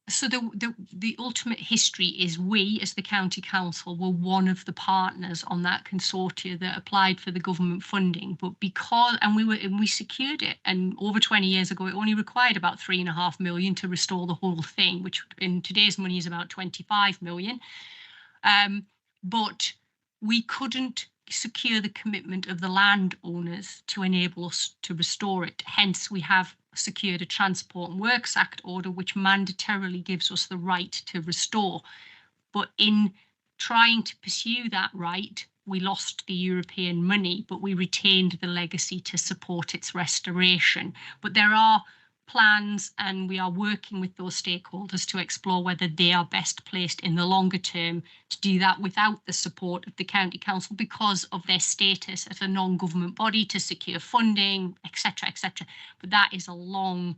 so the ultimate history is we, as the county council, were one of the partners on that consortia that applied for the government funding. But we secured it, and over 20 years ago, it only required about 3.5 million to restore the whole thing, which in today's money is about 25 million. But we couldn't secure the commitment of the landowners to enable us to restore it. Hence, we have secured a Transport and Works Act order, which mandatorily gives us the right to restore. But in trying to pursue that right, we lost the European money, but we retained the legacy to support its restoration. But there are plans, and we are working with those stakeholders to explore whether they are best placed in the longer term to do that without the support of the county council because of their status as a non-government body to secure funding, etc., etc. But that is a long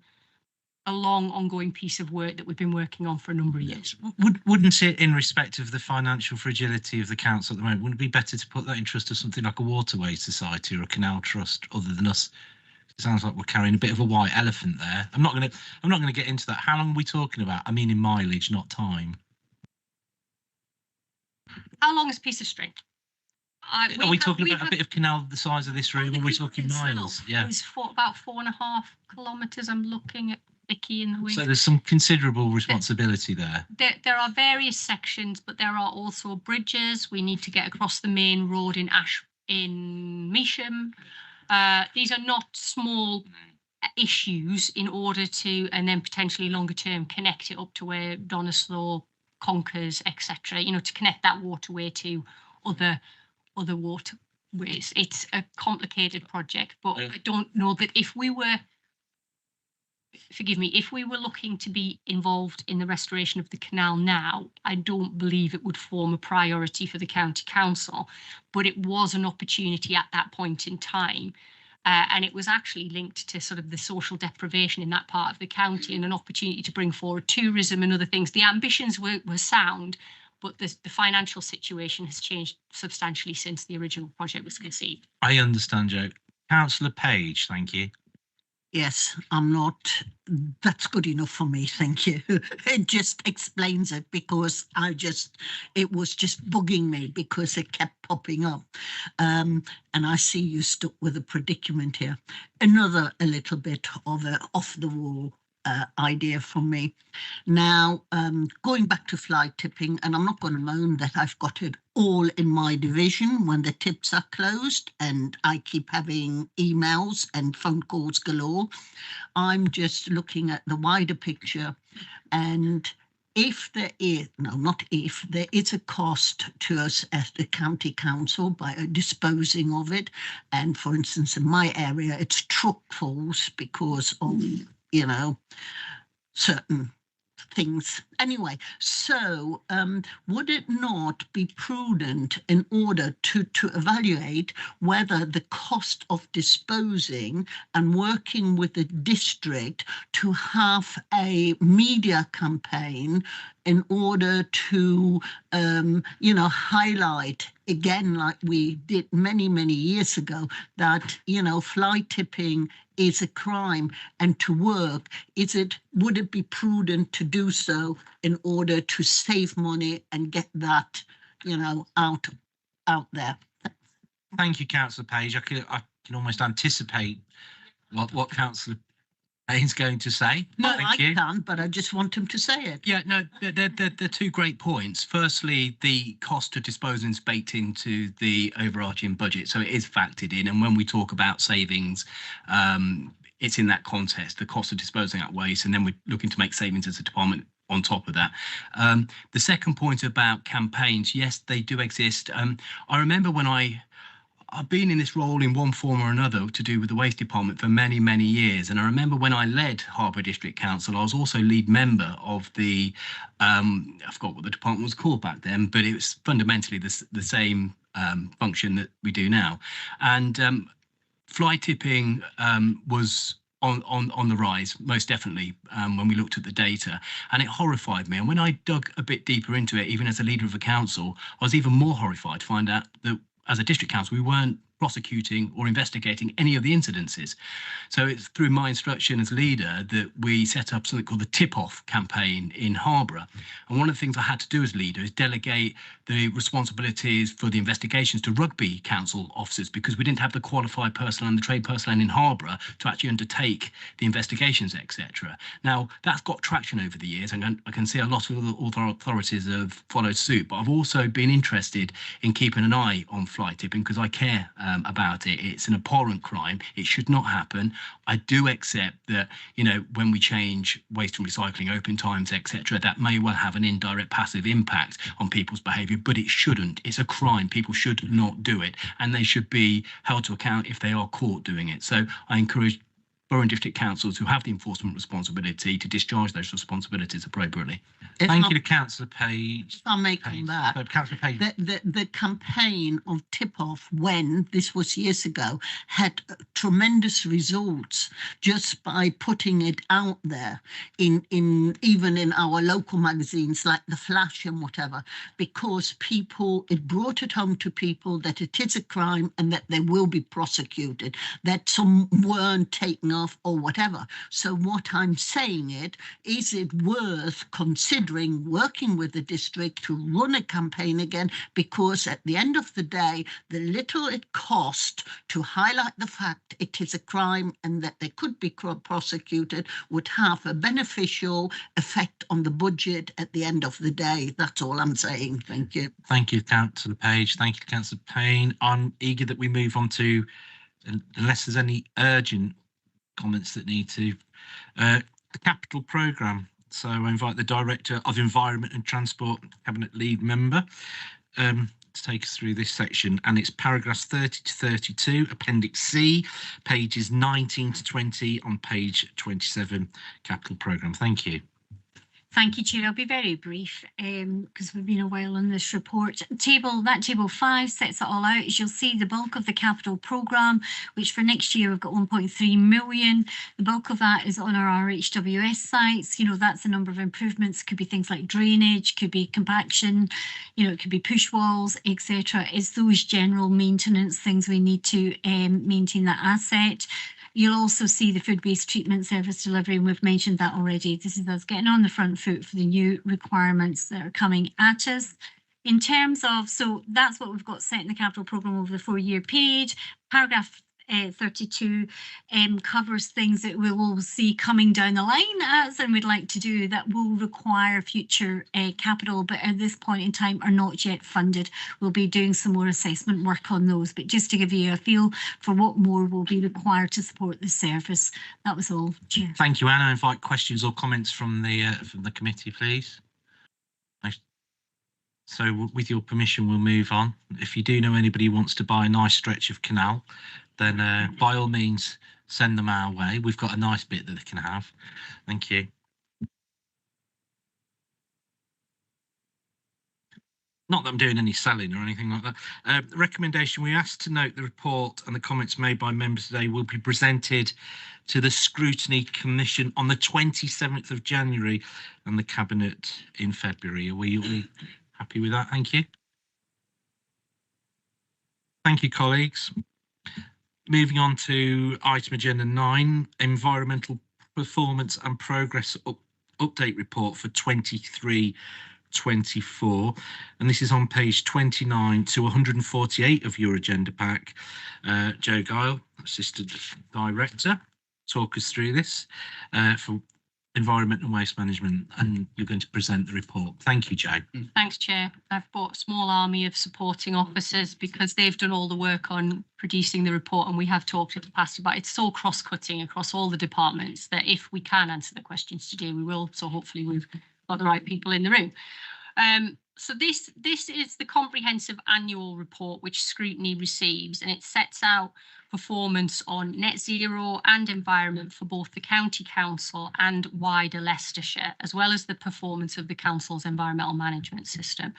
ongoing piece of work that we've been working on for a number of years.
Wouldn't it, in respect of the financial fragility of the council at the moment, wouldn't it be better to put that in trust of something like a waterway society or a canal trust other than us? It sounds like we're carrying a bit of a white elephant there. I'm not going to get into that. How long are we talking about? I mean, in mileage, not time.
How long is a piece of string?
Are we talking about a bit of canal the size of this room? Or are we talking miles? Yeah.
It's about 4.5 kilometres. I'm looking at Vicky in the wing.
So there's some considerable responsibility there.
There are various sections, but there are also bridges. We need to get across the main road in Measham. These are not small issues in order to, and then potentially longer term, connect it up to where Donisthorpe, Conkers, etc. You know, to connect that waterway to other waterways. It's a complicated project, but I don't know that if we were looking to be involved in the restoration of the canal now, I don't believe it would form a priority for the county council, but it was an opportunity at that point in time. And it was actually linked to sort of the social deprivation in that part of the county and an opportunity to bring forward tourism and other things. The ambitions were sound, but the financial situation has changed substantially since the original project was conceived.
I understand, Joe. Councillor Page, thank you.
Yes, I'm not. That's good enough for me. Thank you. It just explains it because it was just bugging me because it kept popping up. And I see you stuck with a predicament here. Another a little bit of a off the wall idea from me. Now, going back to fly tipping, and I'm not going to moan that I've got it all in my division when the tips are closed and I keep having emails and phone calls galore. I'm just looking at the wider picture, and if there is, no, not if, there is a cost to us as the county council by disposing of it. And for instance, in my area, it's truckfuls because of, you know, certain things. Anyway, so would it not be prudent in order to evaluate whether the cost of disposing and working with the district to have a media campaign in order to, you know, highlight again, like we did many, many years ago, that, you know, fly tipping is a crime, and to work, would it be prudent to do so in order to save money and get that, you know, out there?
Thank you, Councillor Page. I can almost anticipate what Councillor Payne's going to say.
No, I can't, but I just want him to say it.
Yeah, no, they're two great points. Firstly, the cost of disposing is baked into the overarching budget, so it is factored in. And when we talk about savings, it's in that context, the cost of disposing of waste, and then we're looking to make savings as a department on top of that. The second point about campaigns, yes, they do exist. I remember when I've been in this role in one form or another to do with the waste department for many, many years. And I remember when I led Harbour District Council, I was also lead member of the, I forgot what the department was called back then, but it was fundamentally the same function that we do now. And fly tipping was on the rise, most definitely, when we looked at the data, and it horrified me. And when I dug a bit deeper into it, even as a leader of a council, I was even more horrified to find out that as a district council, we weren't prosecuting or investigating any of the incidences. So it's through my instruction as leader that we set up something called the tip-off campaign in Harborough. And one of the things I had to do as leader is delegate the responsibilities for the investigations to rugby council officers, because we didn't have the qualified personnel and the trained personnel in Harborough to actually undertake the investigations, etc. Now, that's got traction over the years, and I can see a lot of other authorities have followed suit, but I've also been interested in keeping an eye on fly tipping because I care about it. It's an abhorrent crime. It should not happen. I do accept that, you know, when we change waste and recycling, open times, etc., that may well have an indirect passive impact on people's behaviour, but it shouldn't. It's a crime. People should not do it, and they should be held to account if they are caught doing it. So I encourage borough and district councils who have the enforcement responsibility to discharge those responsibilities appropriately.
Thank you to Councillor Page.
If I may come back,
Councillor Page.
the campaign of tip-off, when this was years ago, had tremendous results just by putting it out there in even in our local magazines like The Flash and whatever, because it brought it home to people that it is a crime and that they will be prosecuted, that some weren't taken off or whatever. So what I'm saying is it worth considering working with the district to run a campaign again, because at the end of the day, the little it cost to highlight the fact it is a crime and that they could be prosecuted would have a beneficial effect on the budget at the end of the day. That's all I'm saying. Thank you.
Thank you, Councillor Page. Thank you, Councillor Payne. I'm eager that we move on to, unless there's any urgent comments that need to, the capital programme. So I invite the Director of Environment and Transport, Cabinet Lead Member, to take us through this section. And it's paragraphs 30 to 32, Appendix C, pages 19 to 20 on page 27, capital programme. Thank you.
Thank you, Chair. I'll be very brief because we've been a while on this report. Table 5 sets it all out. As you'll see, the bulk of the capital programme, which for next year we've got 1.3 million. The bulk of that is on our RHWS sites. You know, that's a number of improvements. Could be things like drainage, could be compaction, you know, it could be push walls, etc. It's those general maintenance things we need to maintain that asset. You'll also see the food waste treatment service delivery, and we've mentioned that already. This is us getting on the front foot for the new requirements that are coming at us. In terms of, so that's what we've got set in the capital programme over the 4-year period. Paragraph 32 covers things that we will see coming down the line as and we'd like to do that will require future capital, but at this point in time are not yet funded. We'll be doing some more assessment work on those, but just to give you a feel for what more will be required to support the service. That was all, Chair.
Thank you, Anna. I invite questions or comments from the committee, please. So with your permission, we'll move on. If you do know anybody who wants to buy a nice stretch of canal, then by all means, send them our way. We've got a nice bit that they can have. Thank you. Not that I'm doing any selling or anything like that. Recommendation, we asked to note the report and the comments made by members today will be presented to the Scrutiny Commission on the 27th of January and the Cabinet in February. Are we all happy with that? Thank you. Thank you, colleagues. Moving on to item agenda 9, Environmental Performance and Progress Update Report for 23-24. And this is on page 29 to 148 of your agenda pack. Joe Guile, Assistant Director, talk us through this for Environment and Waste Management, and you're going to present the report. Thank you, Jo.
Thanks, Chair. I've brought a small army of supporting officers because they've done all the work on producing the report, and we have talked in the past about it's so cross-cutting across all the departments that if we can answer the questions today, we will. So hopefully we've got the right people in the room. So this is the comprehensive annual report which Scrutiny receives, and it sets out performance on net zero and environment for both the County Council and wider Leicestershire, as well as the performance of the Council's environmental management system.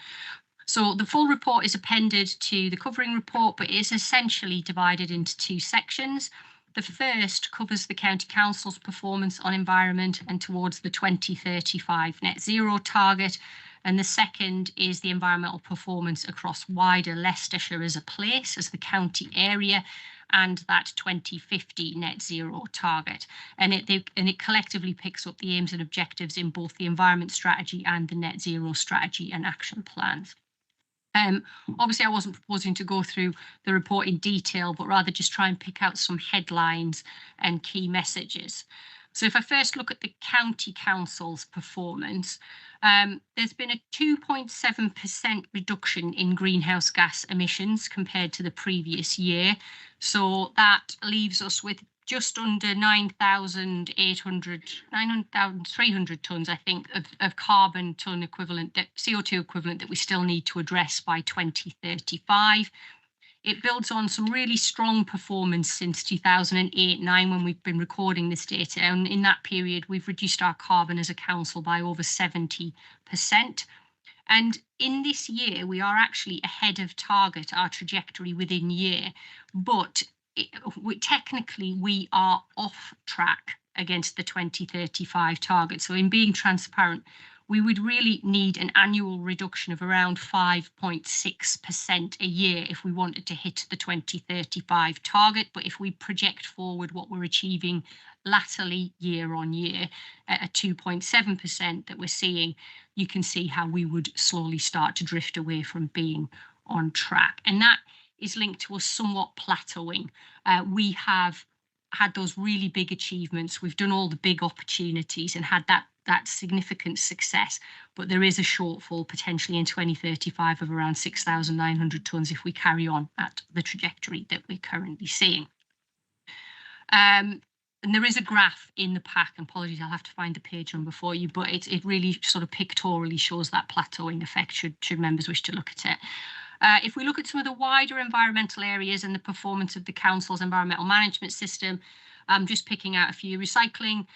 So the full report is appended to the covering report, but is essentially divided into two sections. The first covers the County Council's performance on environment and towards the 2035 net zero target. And the second is the environmental performance across wider Leicestershire as a place, as the county area, and that 2050 net zero target. And it collectively picks up the aims and objectives in both the environment strategy and the net zero strategy and action plans. Obviously, I wasn't proposing to go through the report in detail, but rather just try and pick out some headlines and key messages. So if I first look at the County Council's performance, there's been a 2.7% reduction in greenhouse gas emissions compared to the previous year. So that leaves us with just under 9,300 tonnes, I think, of carbon tonne equivalent, CO2 equivalent that we still need to address by 2035. It builds on some really strong performance since 2008-9 when we've been recording this data. And in that period, we've reduced our carbon as a council by over 70%. And in this year, we are actually ahead of target, our trajectory within year. But technically, we are off track against the 2035 target. So in being transparent, we would really need an annual reduction of around 5.6% a year if we wanted to hit the 2035 target. But if we project forward what we're achieving latterly year on year at a 2.7% that we're seeing, you can see how we would slowly start to drift away from being on track. And that is linked to us somewhat plateauing. We have had those really big achievements. We've done all the big opportunities and had that significant success, but there is a shortfall potentially in 2035 of around 6,900 tonnes if we carry on at the trajectory that we're currently seeing. And there is a graph in the pack, and apologies, I'll have to find the page number for you, but it really sort of pictorially shows that plateauing effect should members wish to look at it. If we look at some of the wider environmental areas and the performance of the Council's environmental management system, just picking out a few. Recycling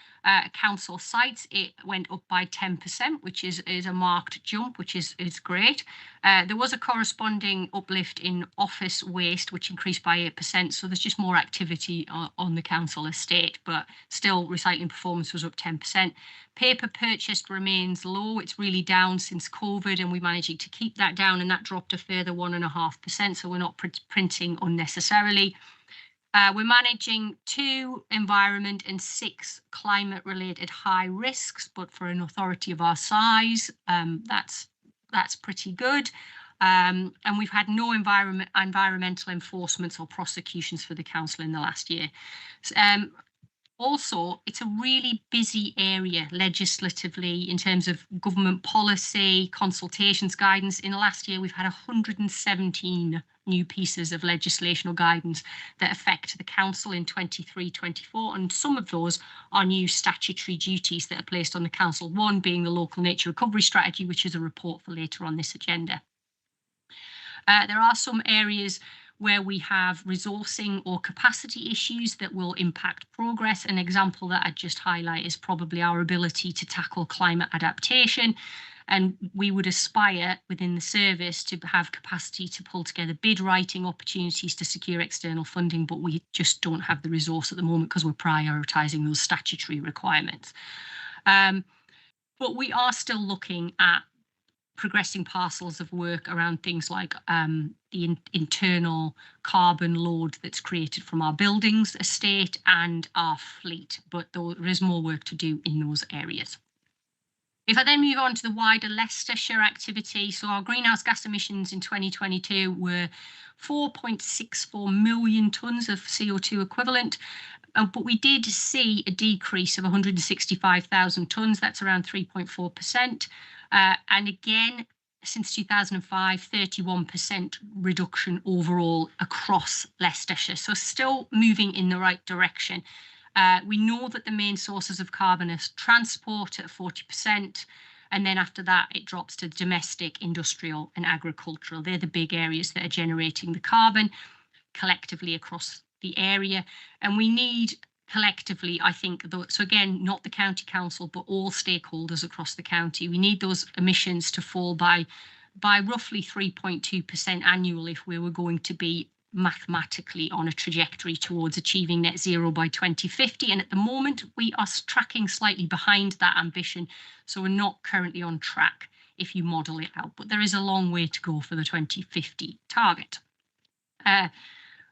council sites, it went up by 10%, which is a marked jump, which is great. There was a corresponding uplift in office waste, which increased by 8%. So there's just more activity on the council estate, but still recycling performance was up 10%. Paper purchased remains low. It's really down since COVID, and we're managing to keep that down, and that dropped a further 1.5%. So we're not printing unnecessarily. We're managing 2 environment and 6 climate-related high risks, but for an authority of our size, that's pretty good. And we've had no environmental enforcements or prosecutions for the council in the last year. Also, it's a really busy area legislatively in terms of government policy, consultations, guidance. In the last year, we've had 117 new pieces of legislation or guidance that affect the council in 23-24, and some of those are new statutory duties that are placed on the council, one being the local nature recovery strategy, which is a report for later on this agenda. There are some areas where we have resourcing or capacity issues that will impact progress. An example that I'd just highlight is probably our ability to tackle climate adaptation. And we would aspire within the service to have capacity to pull together bid writing opportunities to secure external funding, but we just don't have the resource at the moment because we're prioritising those statutory requirements. But we are still looking at progressing parcels of work around things like the internal carbon load that's created from our buildings estate and our fleet, but there is more work to do in those areas. If I then move on to the wider Leicestershire activity, so our greenhouse gas emissions in 2022 were 4.64 million tonnes of CO2 equivalent, but we did see a decrease of 165,000 tonnes, that's around 3.4%. And again, since 2005, 31% reduction overall across Leicestershire. So still moving in the right direction. We know that the main sources of carbon are transport at 40%, and then after that it drops to domestic, industrial and agricultural. They're the big areas that are generating the carbon collectively across the area. And we need collectively, I think, so again, not the county council, but all stakeholders across the county, we need those emissions to fall by roughly 3.2% annually if we were going to be mathematically on a trajectory towards achieving net zero by 2050. And at the moment, we are tracking slightly behind that ambition. So we're not currently on track if you model it out, but there is a long way to go for the 2050 target.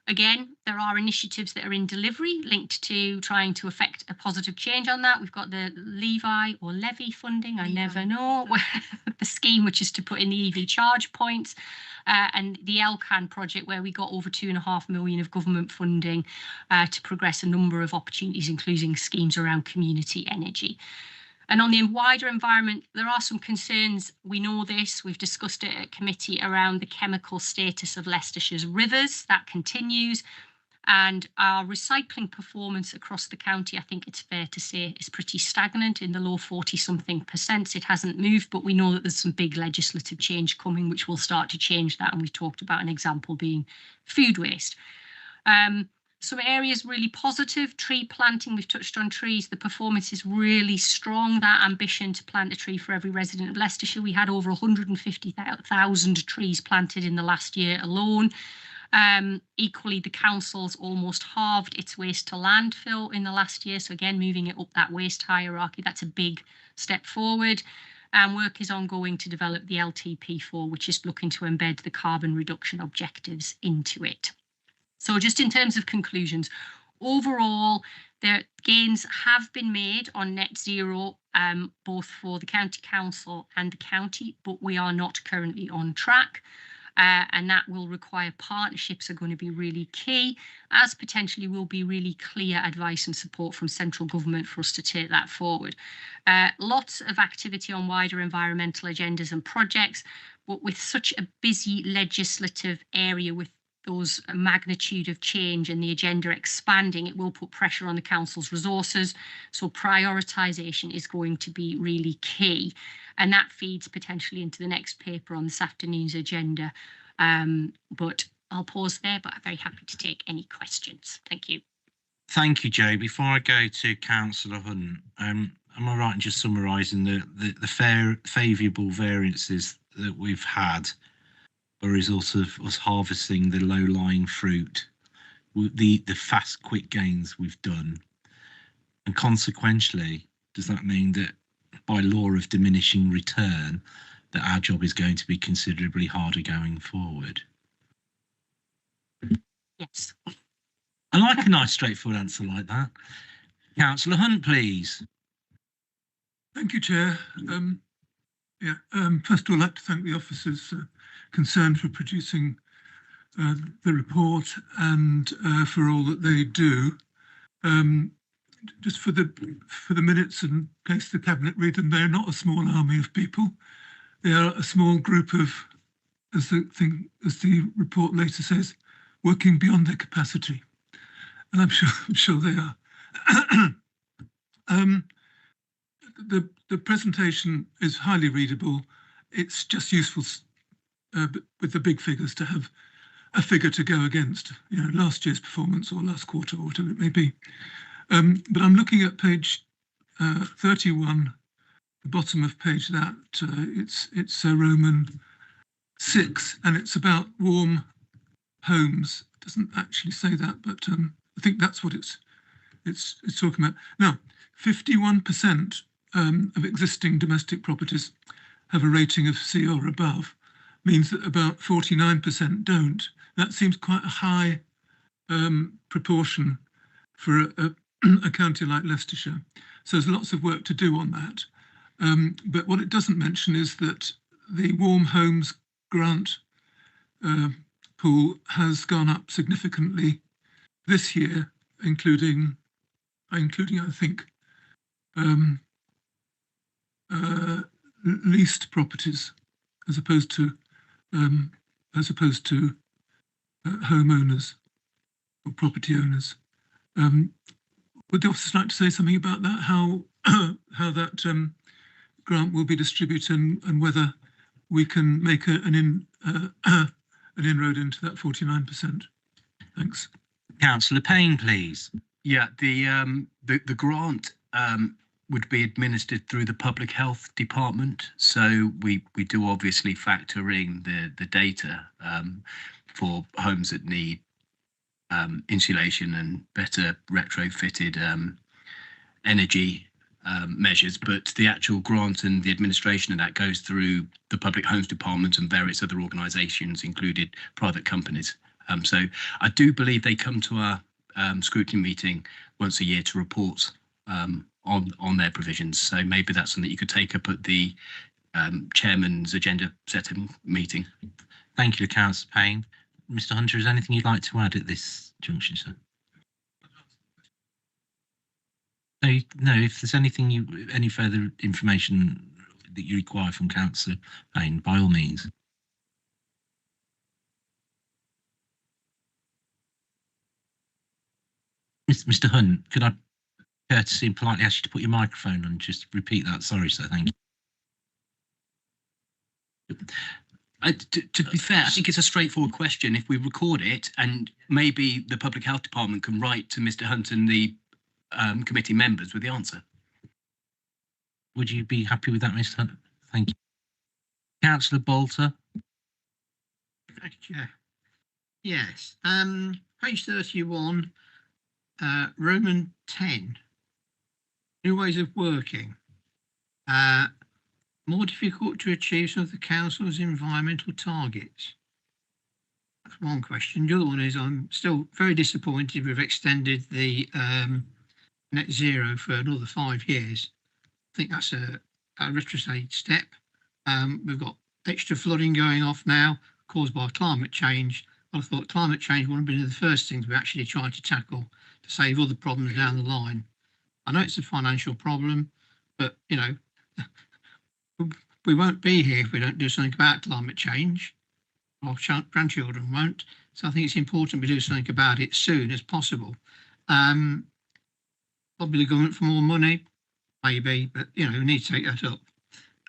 Again, there are initiatives that are in delivery linked to trying to affect a positive change on that. We've got the levy funding, I never know, the scheme which is to put in the EV charge points, and the LCAN project where we got over 2.5 million of government funding to progress a number of opportunities, including schemes around community energy. And on the wider environment, there are some concerns. We know this, we've discussed it at committee around the chemical status of Leicestershire's rivers. That continues. And our recycling performance across the county, I think it's fair to say, is pretty stagnant in the low 40-something%. It hasn't moved, but we know that there's some big legislative change coming, which will start to change that. And we talked about an example being food waste. Some areas really positive, tree planting, we've touched on trees, the performance is really strong, that ambition to plant a tree for every resident of Leicestershire. We had over 150,000 trees planted in the last year alone. Equally, the council's almost halved its waste to landfill in the last year. So again, moving it up that waste hierarchy, that's a big step forward. And work is ongoing to develop the LTP4, which is looking to embed the carbon reduction objectives into it. So just in terms of conclusions, overall, the gains have been made on net zero, both for the county council and the county, but we are not currently on track. And that will require partnerships are going to be really key, as potentially will be really clear advice and support from central government for us to take that forward. Lots of activity on wider environmental agendas and projects, but with such a busy legislative area with those magnitude of change and the agenda expanding, it will put pressure on the council's resources. So prioritisation is going to be really key. And that feeds potentially into the next paper on this afternoon's agenda. But I'll pause there, but I'm very happy to take any questions. Thank you.
Thank you, Jo. Before I go to Councillor Hunt, am I right in just summarising the favourable variances that we've had, a result of us harvesting the low-lying fruit, the fast, quick gains we've done, and consequently, does that mean that by law of diminishing return, that our job is going to be considerably harder going forward?
Yes.
I like a nice straightforward answer like that. Councillor Hunt, please.
Thank you, Chair. First of all, I'd like to thank the officers concerned for producing the report and for all that they do. Just for the minutes, in case the Cabinet read them, they're not a small army of people. They are a small group of, as the report later says, working beyond their capacity, and I'm sure they are. The presentation is highly readable. It's just useful with the big figures to have a figure to go against, last year's performance or last quarter or whatever it may be. But I'm looking at page 31, the bottom of page that. It's Roman 6, and it's about warm homes. It doesn't actually say that, but I think that's what it's talking about. Now, 51% of existing domestic properties have a rating of C or above, means that about 49% don't. That seems quite a high proportion for a county like Leicestershire. So there's lots of work to do on that. But what it doesn't mention is that the Warm Homes grant pool has gone up significantly this year, including I think leased properties as opposed to homeowners or property owners. Would the officers like to say something about that? How that grant will be distributed and whether we can make an inroad into that 49%? Thanks.
Councillor Payne, please.
Yeah, the grant would be administered through the Public Health Department. So we do obviously factor in the data for homes that need insulation and better retrofitted energy measures, but the actual grant and the administration of that goes through the Public Homes Department and various other organisations, included private companies. So I do believe they come to our scrutiny meeting once a year to report on their provisions. So maybe that's something you could take up at the chairman's agenda setting meeting.
Thank you, Councillor Payne. Mr. Hunter, is there anything you'd like to add at this junction, sir? No, if there's any further information that you require from Councillor Payne, by all means. Mr. Hunt, could I courtesy and politely ask you to put your microphone on? Just repeat that. Sorry, sir. Thank you.
To be fair, I think it's a straightforward question. If we record it, and maybe the Public Health Department can write to Mr. Hunt and the committee members with the answer.
Would you be happy with that, Mr. Hunt? Thank you. Councillor Bolter.
Thank you, Chair. Yes. Page 31, Roman 10. New ways of working. More difficult to achieve some of the council's environmental targets. That's one question. The other one is I'm still very disappointed we've extended the net zero for another 5 years. I think that's a retrograde step. We've got extra flooding going off now caused by climate change. I thought climate change would have been the first things we actually tried to tackle to save other problems down the line. I know it's a financial problem, but you know, we won't be here if we don't do something about climate change. Our grandchildren won't. So I think it's important we do something about it as soon as possible. Probably the government for more money, maybe, but you know, we need to take that up.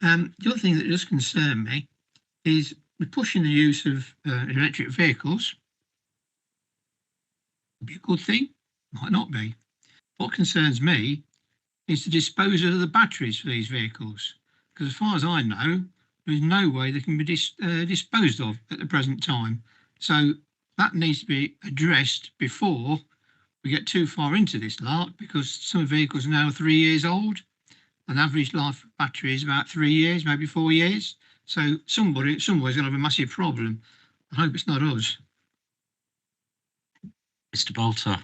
The other thing that does concern me is we're pushing the use of electric vehicles. Could be a good thing, might not be. What concerns me is the disposal of the batteries for these vehicles. Because as far as I know, there's no way they can be disposed of at the present time. So that needs to be addressed before we get too far into this lark, because some vehicles are now 3 years old. An average life of battery is about 3 years, maybe 4 years. So somebody's going to have a massive problem. I hope it's not us.
Mr. Bolter,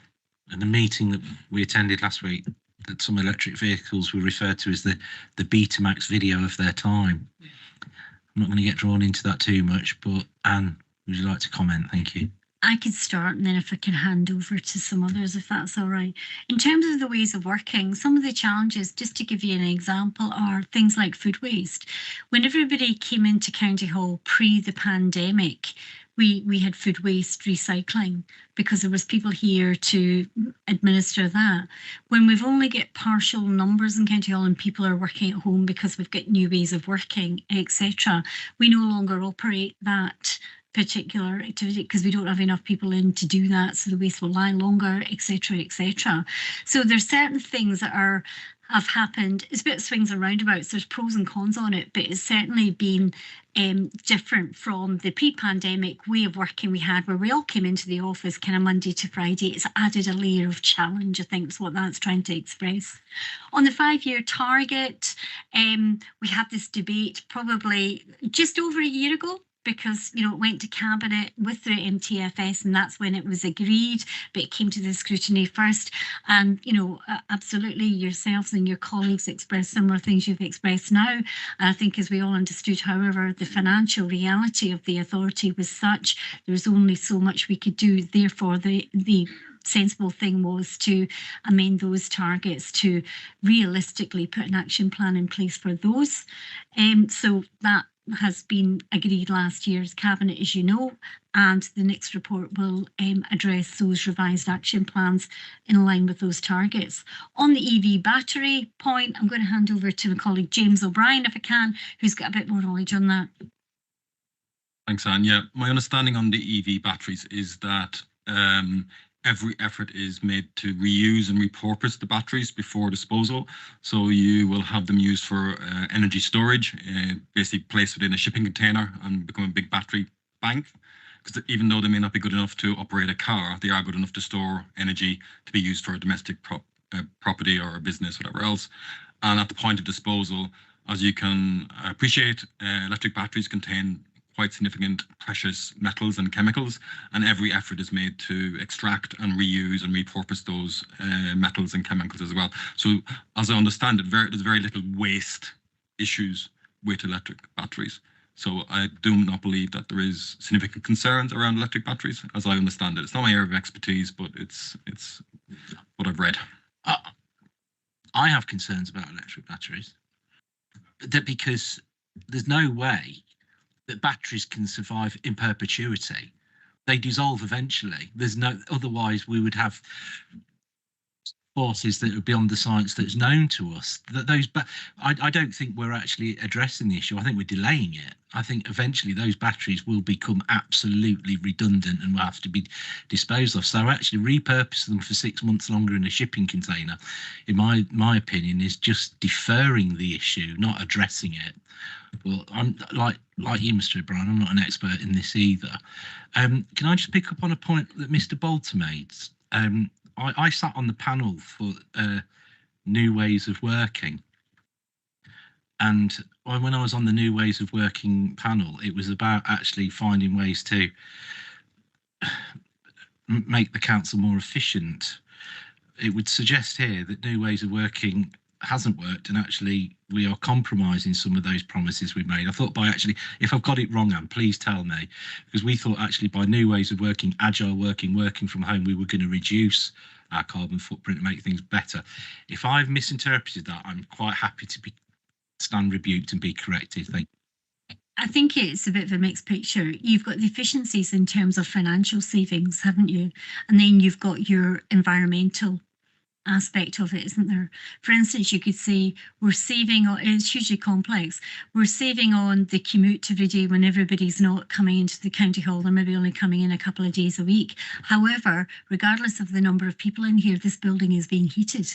at the meeting that we attended last week, that some electric vehicles were referred to as the Betamax video of their time. Yeah. I'm not going to get drawn into that too much, but Anne, would you like to comment? Thank you.
I could start, and then if I can hand over to some others, if that's all right. In terms of the ways of working, some of the challenges, just to give you an example, are things like food waste. When everybody came into County Hall pre the pandemic, we had food waste recycling because there was people here to administer that. When we've only got partial numbers in County Hall and people are working at home because we've got new ways of working, etc., we no longer operate that particular activity because we don't have enough people in to do that, so the waste will lie longer, etc., etc. So there's certain things that have happened. It's a bit of swings and roundabouts. There's pros and cons on it, but it's certainly been different from the pre-pandemic way of working we had, where we all came into the office kind of Monday to Friday. It's added a layer of challenge, I think is what that's trying to express. On the 5-year target, we had this debate probably just over a year ago. because, you know, it went to Cabinet with the MTFS, and that's when it was agreed, but it came to the scrutiny first. And, you know, absolutely, yourselves and your colleagues expressed similar things you've expressed now. And I think, as we all understood, however, the financial reality of the authority was such, there was only so much we could do. Therefore, the sensible thing was to amend those targets to realistically put an action plan in place for those. So that has been agreed last year's Cabinet, as you know, and the next report will address those revised action plans in line with those targets. On the EV battery point, I'm going to hand over to my colleague James O'Brien, if I can, who's got a bit more knowledge on that.
Thanks, Anne. Yeah, my understanding on the EV batteries is that every effort is made to reuse and repurpose the batteries before disposal. So you will have them used for energy storage, basically placed within a shipping container and become a big battery bank. Because even though they may not be good enough to operate a car, they are good enough to store energy to be used for a domestic property or a business, whatever else. And at the point of disposal, as you can appreciate, electric batteries contain quite significant precious metals and chemicals, and every effort is made to extract and reuse and repurpose those metals and chemicals as well. So as I understand it, there's very little waste issues with electric batteries. So I do not believe that there is significant concerns around electric batteries, as I understand it. It's not my area of expertise, but it's what I've read.
I have concerns about electric batteries, because there's no way that batteries can survive in perpetuity. They dissolve eventually. There's no, otherwise we would have forces that are beyond the science that's known to us. That those, but I don't think we're actually addressing the issue. I think we're delaying it. I think eventually those batteries will become absolutely redundant and will have to be disposed of. So actually repurpose them for 6 months longer in a shipping container, in my opinion, is just deferring the issue, not addressing it. Well, I'm like you, Mr. O'Brien, I'm not an expert in this either. Can I just pick up on a point that Mr. Bolter made? I sat on the panel for New Ways of Working. And when I was on the New Ways of Working panel, it was about actually finding ways to make the council more efficient. It would suggest here that New Ways of Working hasn't worked, and actually we are compromising some of those promises we made. I thought by actually, if I've got it wrong, Anne, please tell me, because we thought actually by New Ways of Working, agile working, working from home, we were going to reduce our carbon footprint and make things better. If I've misinterpreted that, I'm quite happy to stand rebuked and be corrected. Thank you.
I think it's a bit of a mixed picture. You've got the efficiencies in terms of financial savings, haven't you? And then you've got your environmental aspect of it, isn't there? For instance, you could say we're saving on, it's hugely complex, we're saving on the commute every day when everybody's not coming into the county hall, they're maybe only coming in a couple of days a week. However, regardless of the number of people in here, this building is being heated,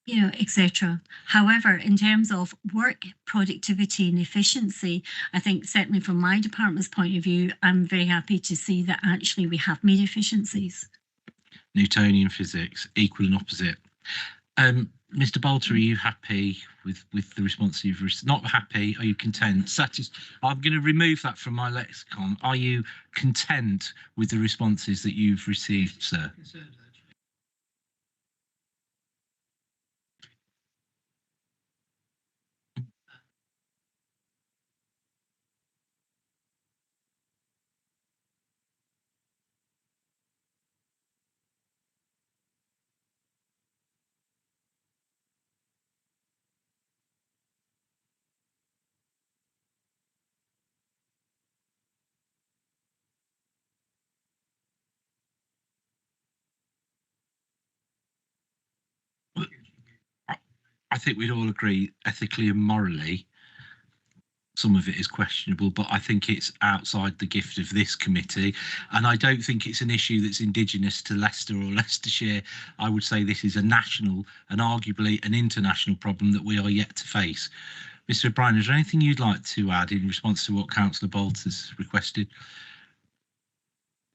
you know, etc. However, in terms of work productivity and efficiency, I think certainly from my department's point of view, I'm very happy to see that actually we have made efficiencies.
Newtonian physics, equal and opposite. Mr. Bolter, are you happy with the response you've received? Not happy, are you content? I'm going to remove that from my lexicon. Are you content with the responses that you've received, sir? I think we'd all agree, ethically and morally, some of it is questionable, but I think it's outside the gift of this committee. And I don't think it's an issue that's indigenous to Leicester or Leicestershire. I would say this is a national and arguably an international problem that we are yet to face. Mr. O'Brien, is there anything you'd like to add in response to what Councillor Bolt has requested?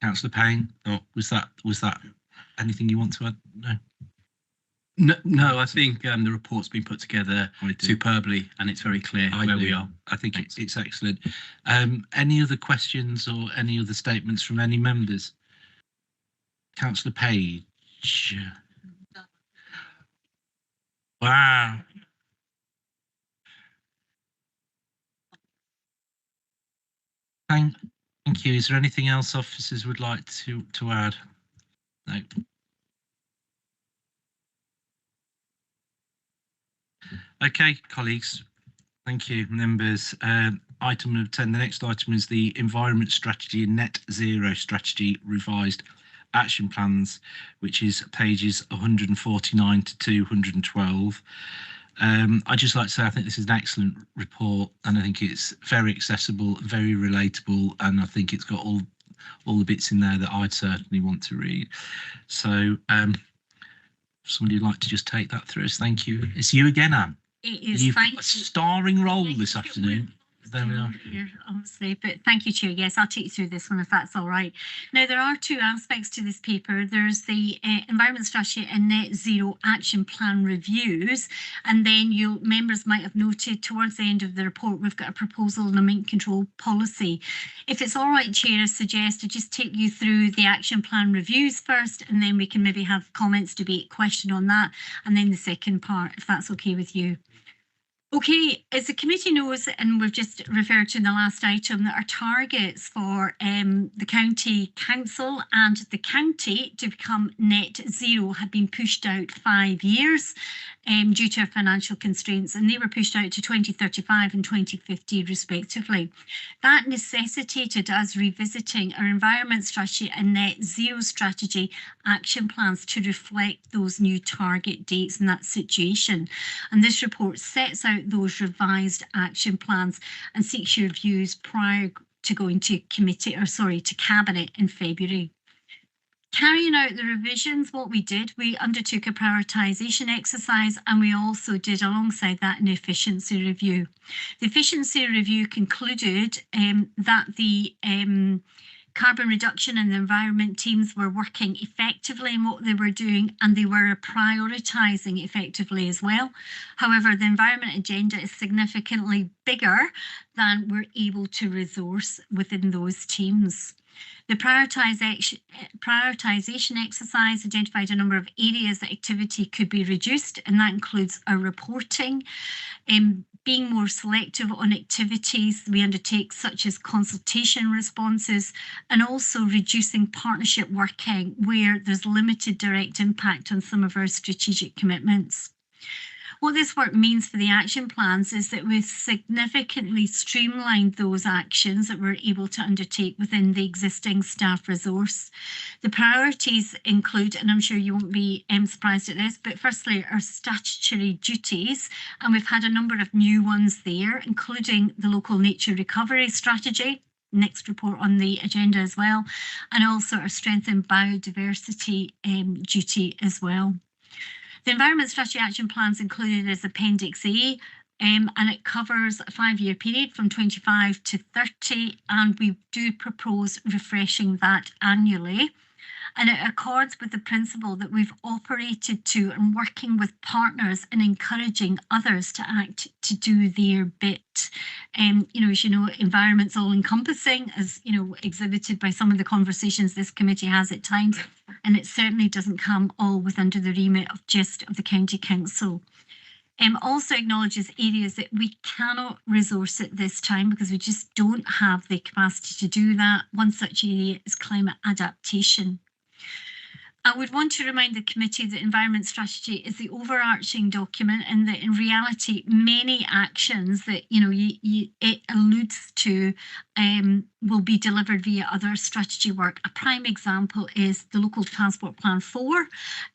Councillor Payne, or was that anything you want to add? No.
No, I think the report's been put together
I do.
superbly, and it's very clear
I
where
do.
we are.
I think it's excellent. Any other questions or any other statements from any members? Councillor Page. Wow. Thank you. Is there anything else officers would like to add? No. Okay, colleagues. Thank you, members. Item of 10. The next item is the Environment Strategy and Net Zero Strategy Revised Action Plans, which is pages 149 to 212. I'd just like to say I think this is an excellent report, and I think it's very accessible, very relatable, and I think it's got all the bits in there that I'd certainly want to read. So somebody would like to just take that through us. Thank you. It's you again, Anne.
It is.
You've got a starring role this afternoon. There we are.
Here, honestly, but thank you, Chair. Yes, I'll take you through this one if that's all right. Now, there are two aspects to this paper. There's the Environment Strategy and Net Zero Action Plan reviews, and then members might have noted towards the end of the report we've got a proposal on a mint control policy. If it's all right, Chair, I suggest I just take you through the action plan reviews first, and then we can maybe have comments, debate, question on that, and then the second part, if that's okay with you. Okay, as the committee knows, and we've just referred to in the last item, that our targets for the county council and the county to become net zero had been pushed out 5 years due to our financial constraints, and they were pushed out to 2035 and 2050 respectively. That necessitated us revisiting our environment strategy and net zero strategy action plans to reflect those new target dates in that situation. And this report sets out those revised action plans and seeks your views prior to going to to Cabinet in February. Carrying out the revisions, what we did, we undertook a prioritisation exercise, and we also did alongside that an efficiency review. The efficiency review concluded that the carbon reduction and the environment teams were working effectively in what they were doing, and they were prioritising effectively as well. However, the environment agenda is significantly bigger than we're able to resource within those teams. The prioritisation exercise identified a number of areas that activity could be reduced, and that includes our reporting, being more selective on activities we undertake, such as consultation responses, and also reducing partnership working where there's limited direct impact on some of our strategic commitments. What this work means for the action plans is that we've significantly streamlined those actions that we're able to undertake within the existing staff resource. The priorities include, and I'm sure you won't be surprised at this, but firstly, our statutory duties, and we've had a number of new ones there, including the local nature recovery strategy, next report on the agenda as well, and also our strengthened biodiversity duty as well. The Environment Strategy Action Plans included as Appendix A, and it covers a 5-year period from 25 to 30, and we do propose refreshing that annually. And it accords with the principle that we've operated to and working with partners and encouraging others to act to do their bit. As you know, environment's all encompassing, as you know, exhibited by some of the conversations this committee has at times, and it certainly doesn't come all under the remit of just of the county council. Also acknowledges areas that we cannot resource at this time because we just don't have the capacity to do that. One such area is climate adaptation. I would want to remind the committee that Environment Strategy is the overarching document, and that in reality, many actions that it alludes to will be delivered via other strategy work. A prime example is the Local Transport Plan 4.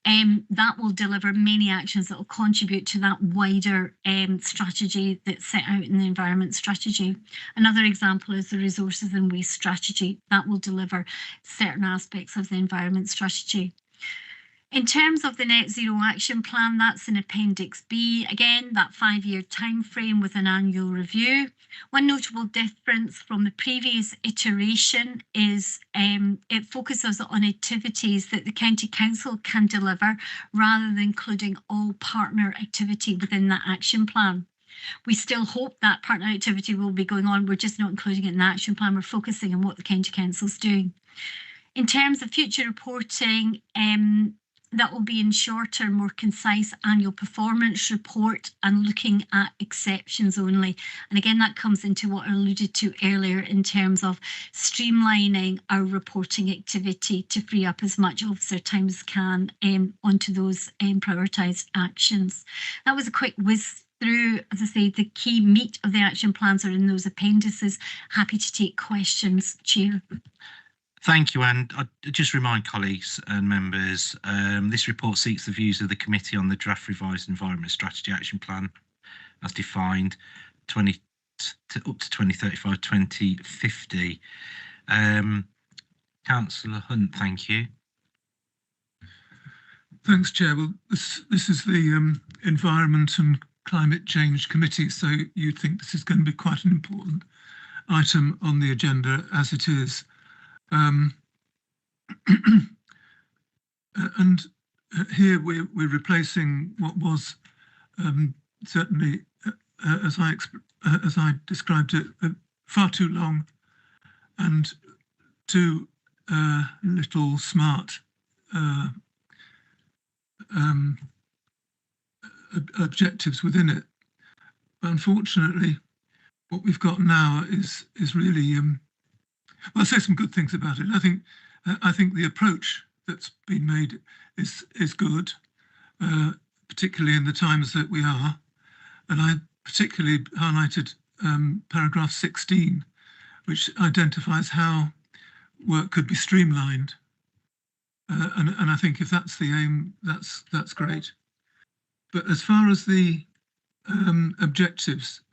That will deliver many actions that will contribute to that wider strategy that's set out in the Environment Strategy. Another example is the Resources and Waste Strategy. That will deliver certain aspects of the Environment Strategy. In terms of the Net Zero Action Plan, that's in Appendix B. Again, that 5-year time frame with an annual review. One notable difference from the previous iteration is it focuses on activities that the County Council can deliver rather than including all partner activity within that action plan. We still hope that partner activity will be going on. We're just not including it in the action plan. We're focusing on what the County Council's doing. In terms of future reporting, that will be in shorter, more concise annual performance report and looking at exceptions only. And again, that comes into what I alluded to earlier in terms of streamlining our reporting activity to free up as much officer time as can onto those prioritised actions. That was a quick whiz through. As I say, the key meat of the action plans are in those appendices. Happy to take questions, Chair.
Thank you, and I just remind colleagues and members, this report seeks the views of the committee on the draft revised environment strategy action plan as defined up to 2035-2050. Councillor Hunt, thank you.
Thanks, Chair. Well, this is the Environment and Climate Change Committee, so you'd think this is going to be quite an important item on the agenda as it is. And here we're replacing what was certainly, as I described it, far too long and too little smart objectives within it. Unfortunately, what we've got now is really well, I'll say some good things about it. I think the approach that's been made is good, particularly in the times that we are. And I particularly highlighted paragraph 16, which identifies how work could be streamlined. And I think if that's the aim, that's great. But as far as the objectives,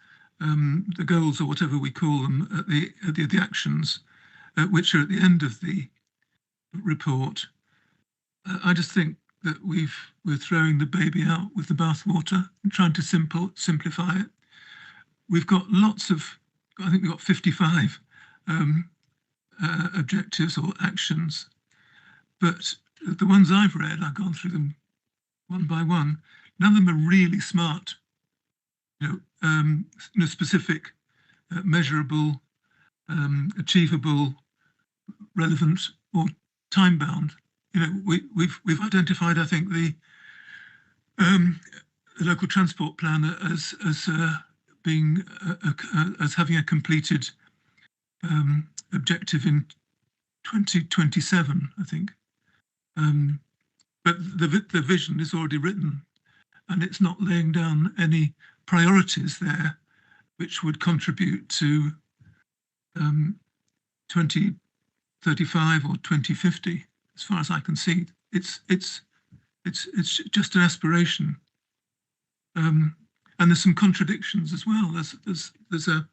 the goals or whatever we call them, the actions, which are at the end of the report, I just think that we're throwing the baby out with the bathwater and trying to simplify it. We've got lots of, I think we've got 55 objectives or actions, but the ones I've read, I've gone through them one by one, none of them are really smart, specific, measurable, achievable, relevant, or time bound. We've identified, I think, the local transport plan as being as having a completed objective in 2027, I think. But the vision is already written, and it's not laying down any priorities there which would contribute to 2035 or 2050, as far as I can see. It's just an aspiration, and there's some contradictions as well. There's a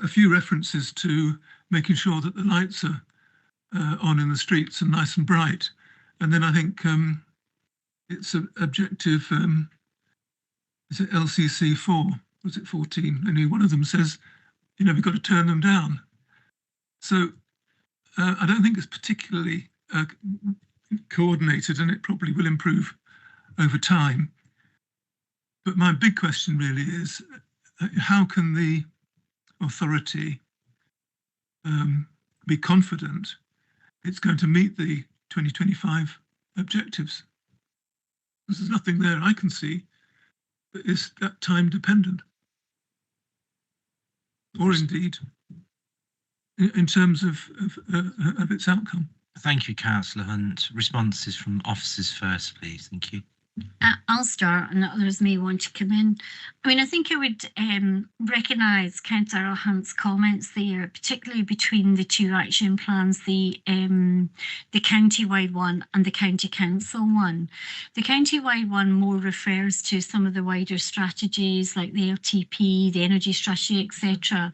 few references to making sure that the lights are on in the streets and nice and bright, and then I think it's an objective. Is it LCC 4? Was it 14? Only one of them says, we've got to turn them down. So I don't think it's particularly coordinated, and it probably will improve over time. But my big question really is, how can the authority be confident it's going to meet the 2025 objectives? Because there's nothing there I can see that is that time dependent, or indeed in terms of its outcome.
Thank you, Councillor Hunt. Responses from officers first, please. Thank you.
I'll start, and others may want to come in. I mean, I think I would recognise Councillor Hunt's comments there, particularly between the two action plans, the county-wide one and the county council one. The county-wide one more refers to some of the wider strategies like the LTP, the energy strategy, etc.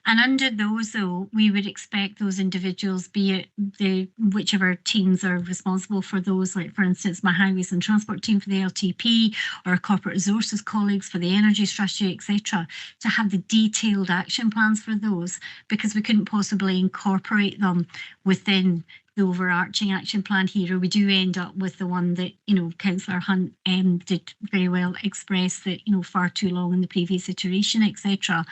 And under those, though, we would expect those individuals, be it whichever teams are responsible for those, like for instance, my highways and transport team for the LTP, or corporate resources colleagues for the energy strategy, etc., to have the detailed action plans for those, because we couldn't possibly incorporate them within the overarching action plan here, or we do end up with the one that, Councillor Hunt did very well express, that, far too long in the previous iteration, etc.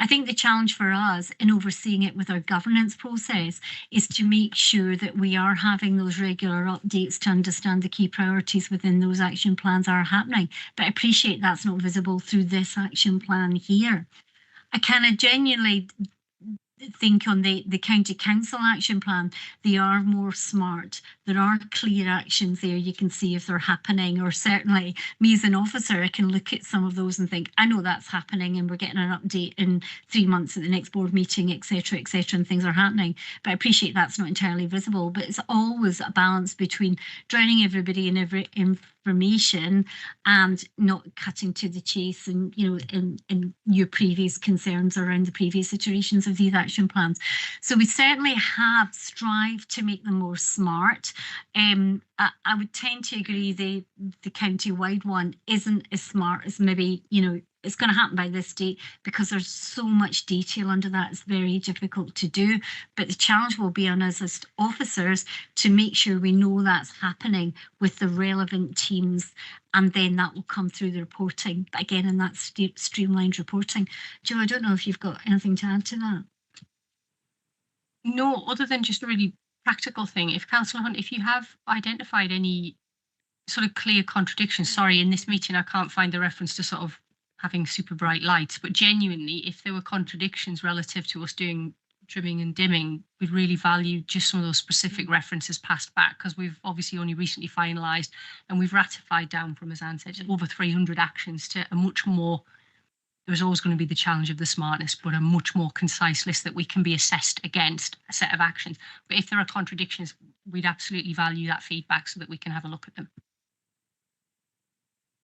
I think the challenge for us in overseeing it with our governance process is to make sure that we are having those regular updates to understand the key priorities within those action plans are happening. But I appreciate that's not visible through this action plan here. I kind of genuinely think on the county council action plan, they are more smart. There are clear actions there. You can see if they're happening, or certainly me as an officer, I can look at some of those and think, I know that's happening, and we're getting an update in 3 months at the next board meeting, etc., and things are happening. But I appreciate that's not entirely visible, but it's always a balance between drowning everybody in every information and not cutting to the chase, and in your previous concerns around the previous iterations of these action plans. So we certainly have strived to make them more smart. I would tend to agree the county-wide one isn't as smart as maybe, it's going to happen by this date, because there's so much detail under that. It's very difficult to do. But the challenge will be on us as officers to make sure we know that's happening with the relevant teams, and then that will come through the reporting. But again, in that streamlined reporting. Joe, I don't know if you've got anything to add to that.
No, other than just a really practical thing. If Councillor Hunt, if you have identified any sort of clear contradictions, sorry, in this meeting I can't find the reference to sort of having super bright lights, but genuinely, if there were contradictions relative to us doing trimming and dimming, we'd really value just some of those specific references passed back, because we've obviously only recently finalised and we've ratified down from, as Anne said, over 300 actions to a much more, there's always going to be the challenge of the smartness, but a much more concise list that we can be assessed against a set of actions. But if there are contradictions, we'd absolutely value that feedback so that we can have a look at them.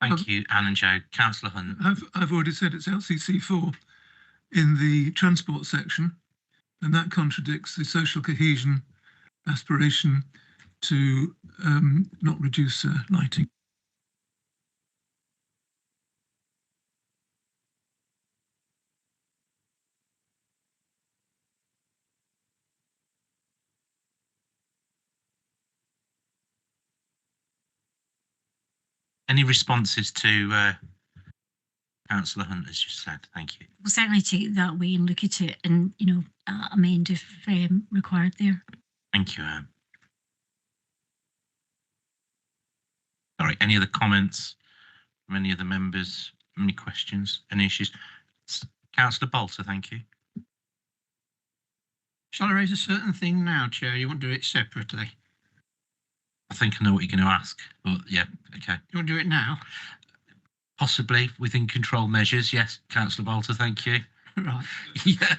Thank you, Anne and Joe. Councillor Hunt.
I've already said it's LCC4 in the transport section, and that contradicts the social cohesion aspiration to not reduce lighting.
Any responses to Councillor Hunt has just said? Thank you.
We'll certainly take it that way and look at it and, amend if required there.
Thank you, Anne. Sorry, any other comments from any other members? Any questions? Any issues? Councillor Bolter, thank you.
Shall I raise a certain thing now, Chair? You want to do it separately?
I think I know what you're going to ask, but yeah, okay.
You want to do it now?
Possibly within control measures, yes, Councillor Bolter, thank you.
Right.
Yeah.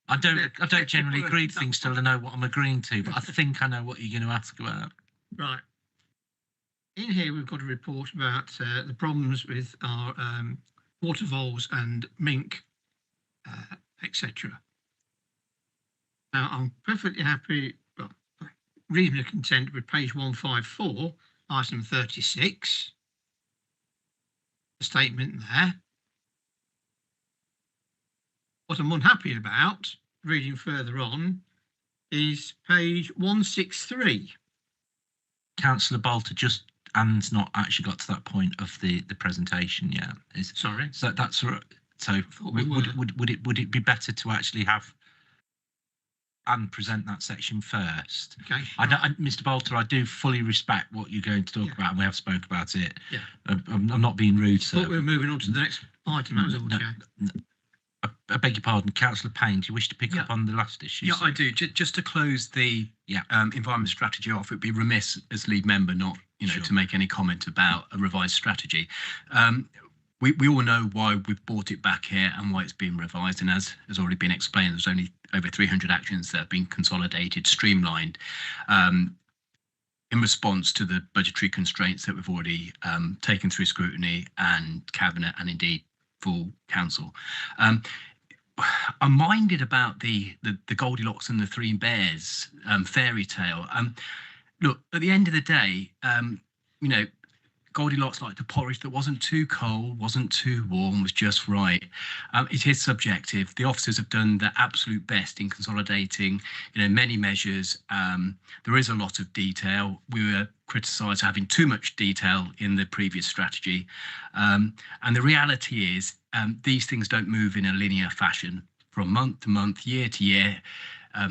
I don't generally agree to things till I know what I'm agreeing to, but I think I know what you're going to ask about.
Right. In here, we've got a report about the problems with our water voles and mink, etc. Now, I'm perfectly happy, well, reasonably content with page 154, item 36. The statement there. What I'm unhappy about, reading further on, is page 163.
Councillor Bolter, just Anne's not actually got to that point of the presentation yet.
Sorry.
So that's right. So would it be better to actually have Anne present that section first?
Okay.
Mr. Bolter, I do fully respect what you're going to talk about, and we have spoke about it.
Yeah.
I'm not being rude, sir.
But we're moving on to the next item.
I beg your pardon, Councillor Payne, do you wish to pick up on the last issue?
Yeah, I do. Just to close the environment strategy off, it'd be remiss as lead member not, to make any comment about a revised strategy. We all know why we've brought it back here and why it's been revised. And as has already been explained, there's only over 300 actions that have been consolidated, streamlined in response to the budgetary constraints that we've already taken through scrutiny and cabinet and indeed full council. I'm minded about the Goldilocks and the Three Bears fairy tale. Look, at the end of the day, you know, Goldilocks liked a porridge that wasn't too cold, wasn't too warm, was just right. It is subjective. The officers have done their absolute best in consolidating, you know, many measures. There is a lot of detail. We were criticised for having too much detail in the previous strategy. And the reality is these things don't move in a linear fashion from month to month, year to year.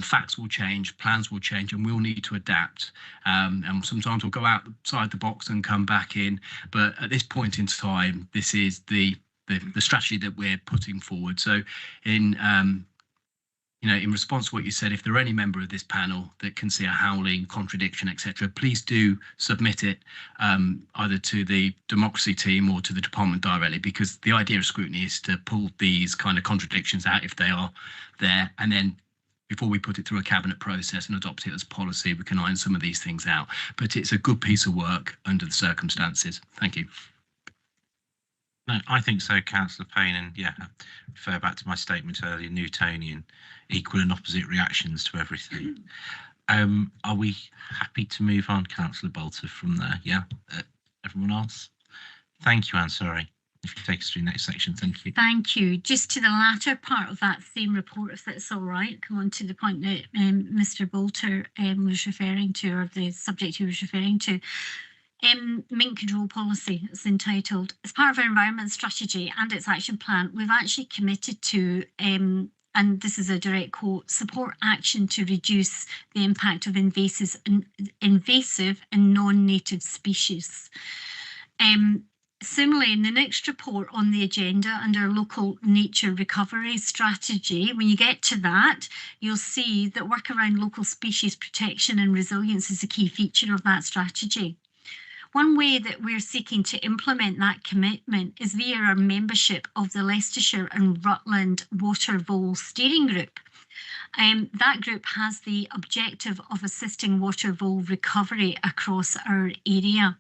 Facts will change, plans will change, and we'll need to adapt. And sometimes we'll go outside the box and come back in. But at this point in time, this is the strategy that we're putting forward. So, in in response to what you said, if there are any member of this panel that can see a howling contradiction, etc., please do submit it either to the democracy team or to the department directly, because the idea of scrutiny is to pull these kind of contradictions out if they are there, and then before we put it through a cabinet process and adopt it as policy, we can iron some of these things out. But it's a good piece of work under the circumstances. Thank you.
No, I think so, Councillor Payne, and yeah, refer back to my statement earlier, Newtonian, equal and opposite reactions to everything. Are we happy to move on, Councillor Bolter, from there? Yeah, everyone else? Thank you, Anne, sorry. If you take us through the next section, thank you.
Thank you. Just to the latter part of that same report, if that's all right, come on to the point that Mr. Bolter was referring to, or the subject he was referring to. Mink control policy, it's entitled. As part of our environment strategy and its action plan, we've actually committed to, and this is a direct quote, support action to reduce the impact of invasive and non-native species. Similarly, in the next report on the agenda under local nature recovery strategy, when you get to that, you'll see that work around local species protection and resilience is a key feature of that strategy. One way that we're seeking to implement that commitment is via our membership of the Leicestershire and Rutland Water Vole Steering Group. That group has the objective of assisting water vole recovery across our area.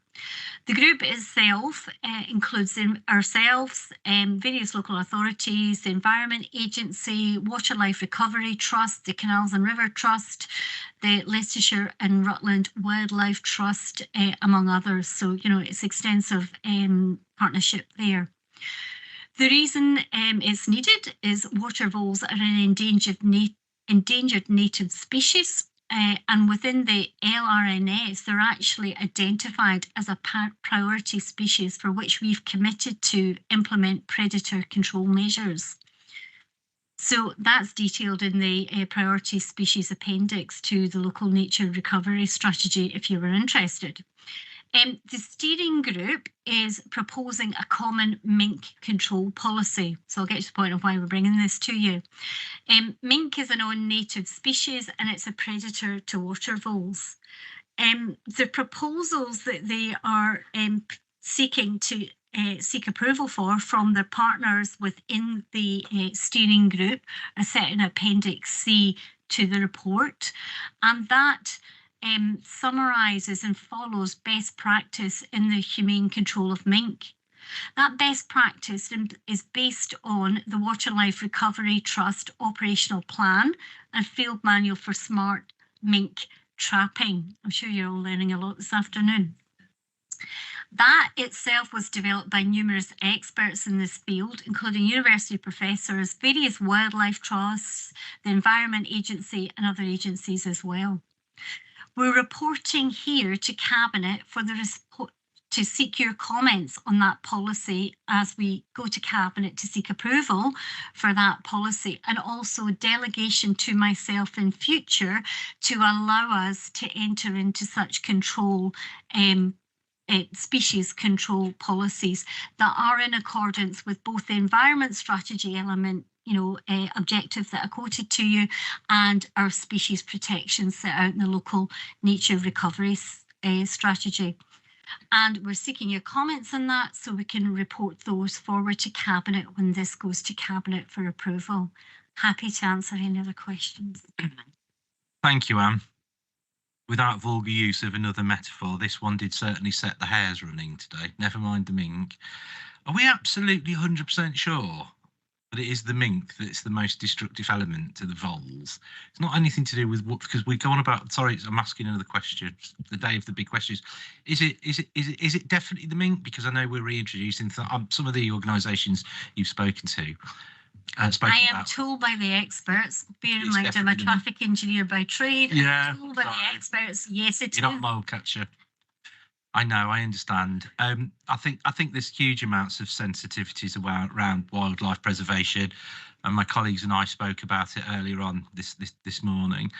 The group itself includes ourselves, various local authorities, the Environment Agency, Water Life Recovery Trust, the Canals and River Trust, the Leicestershire and Rutland Wildlife Trust, among others. So, you know, it's extensive partnership there. The reason it's needed is water voles are an endangered native species. And within the LRNS, they're actually identified as a priority species for which we've committed to implement predator control measures. So that's detailed in the priority species appendix to the local nature recovery strategy, if you were interested. The steering group is proposing a common mink control policy. So I'll get to the point of why we're bringing this to you. Mink is a non-native species and it's a predator to water voles. The proposals that they are seeking to seek approval for from their partners within the steering group are set in Appendix C to the report, and that summarises and follows best practice in the humane control of mink. That best practice is based on the Water Life Recovery Trust operational plan and field manual for smart mink trapping. I'm sure you're all learning a lot this afternoon. That itself was developed by numerous experts in this field, including university professors, various wildlife trusts, the Environment Agency and other agencies as well. We're reporting here to Cabinet for to seek your comments on that policy as we go to Cabinet to seek approval for that policy, and also delegation to myself in future to allow us to enter into such control species control policies that are in accordance with both the environment strategy element, objective that I quoted to you, and our species protection set out in the local nature recovery strategy. And we're seeking your comments on that so we can report those forward to Cabinet when this goes to Cabinet for approval. Happy to answer any other questions.
Thank you, Anne. Without vulgar use of another metaphor, this one did certainly set the hairs running today. Never mind the mink. Are we absolutely 100% sure but it is the mink that's the most destructive element to the voles. It's not anything to do with what, because we go on about. Sorry, I'm asking another question. The day of the big questions. Is it definitely the mink? Because I know we're reintroducing some of the organisations you've spoken to.
I am told by the experts, bear in mind I'm a traffic engineer by trade.
Yeah.
I'm told by the experts, yes, it is.
You're not mole catcher. I know, I understand. I think there's huge amounts of sensitivities around wildlife preservation, and my colleagues and I spoke about it earlier on this morning.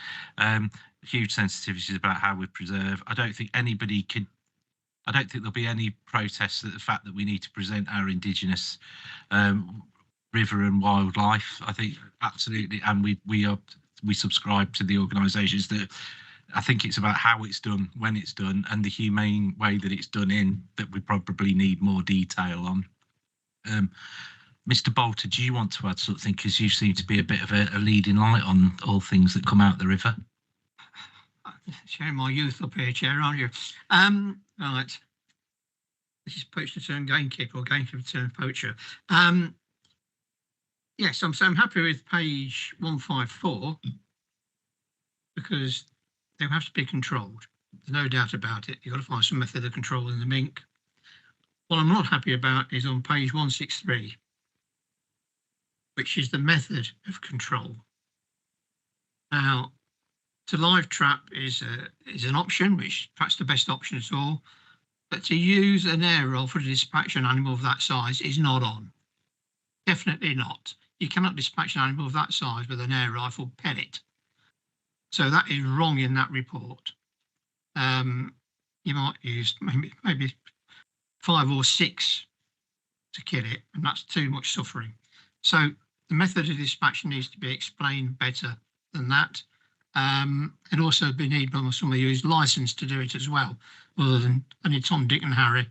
Huge sensitivities about how we preserve. I don't think there'll be any protests at the fact that we need to present our indigenous river and wildlife. I think absolutely, and we subscribe to the organisations that. I think it's about how it's done, when it's done, and the humane way that it's done in that we probably need more detail on. Mr. Bolter, do you want to add something? Because you seem to be a bit of a leading light on all things that come out the river.
Sharing my youth up here, Chair, aren't you? Right. This is poacher turn gamekeeper or gamekeeper turn poacher. Yes, I'm happy with page 154 because they have to be controlled. There's no doubt about it. You've got to find some method of controlling the mink. What I'm not happy about is on page 163, which is the method of control. Now, to live trap is an option, which perhaps the best option at all, but to use an air rifle to dispatch an animal of that size is not on. Definitely not. You cannot dispatch an animal of that size with an air rifle pellet. So that is wrong in that report. You might use maybe 5 or 6 to kill it, and that's too much suffering. So the method of dispatch needs to be explained better than that, and also be needed by somebody who's licensed to do it as well, other than only Tom, Dick, and Harry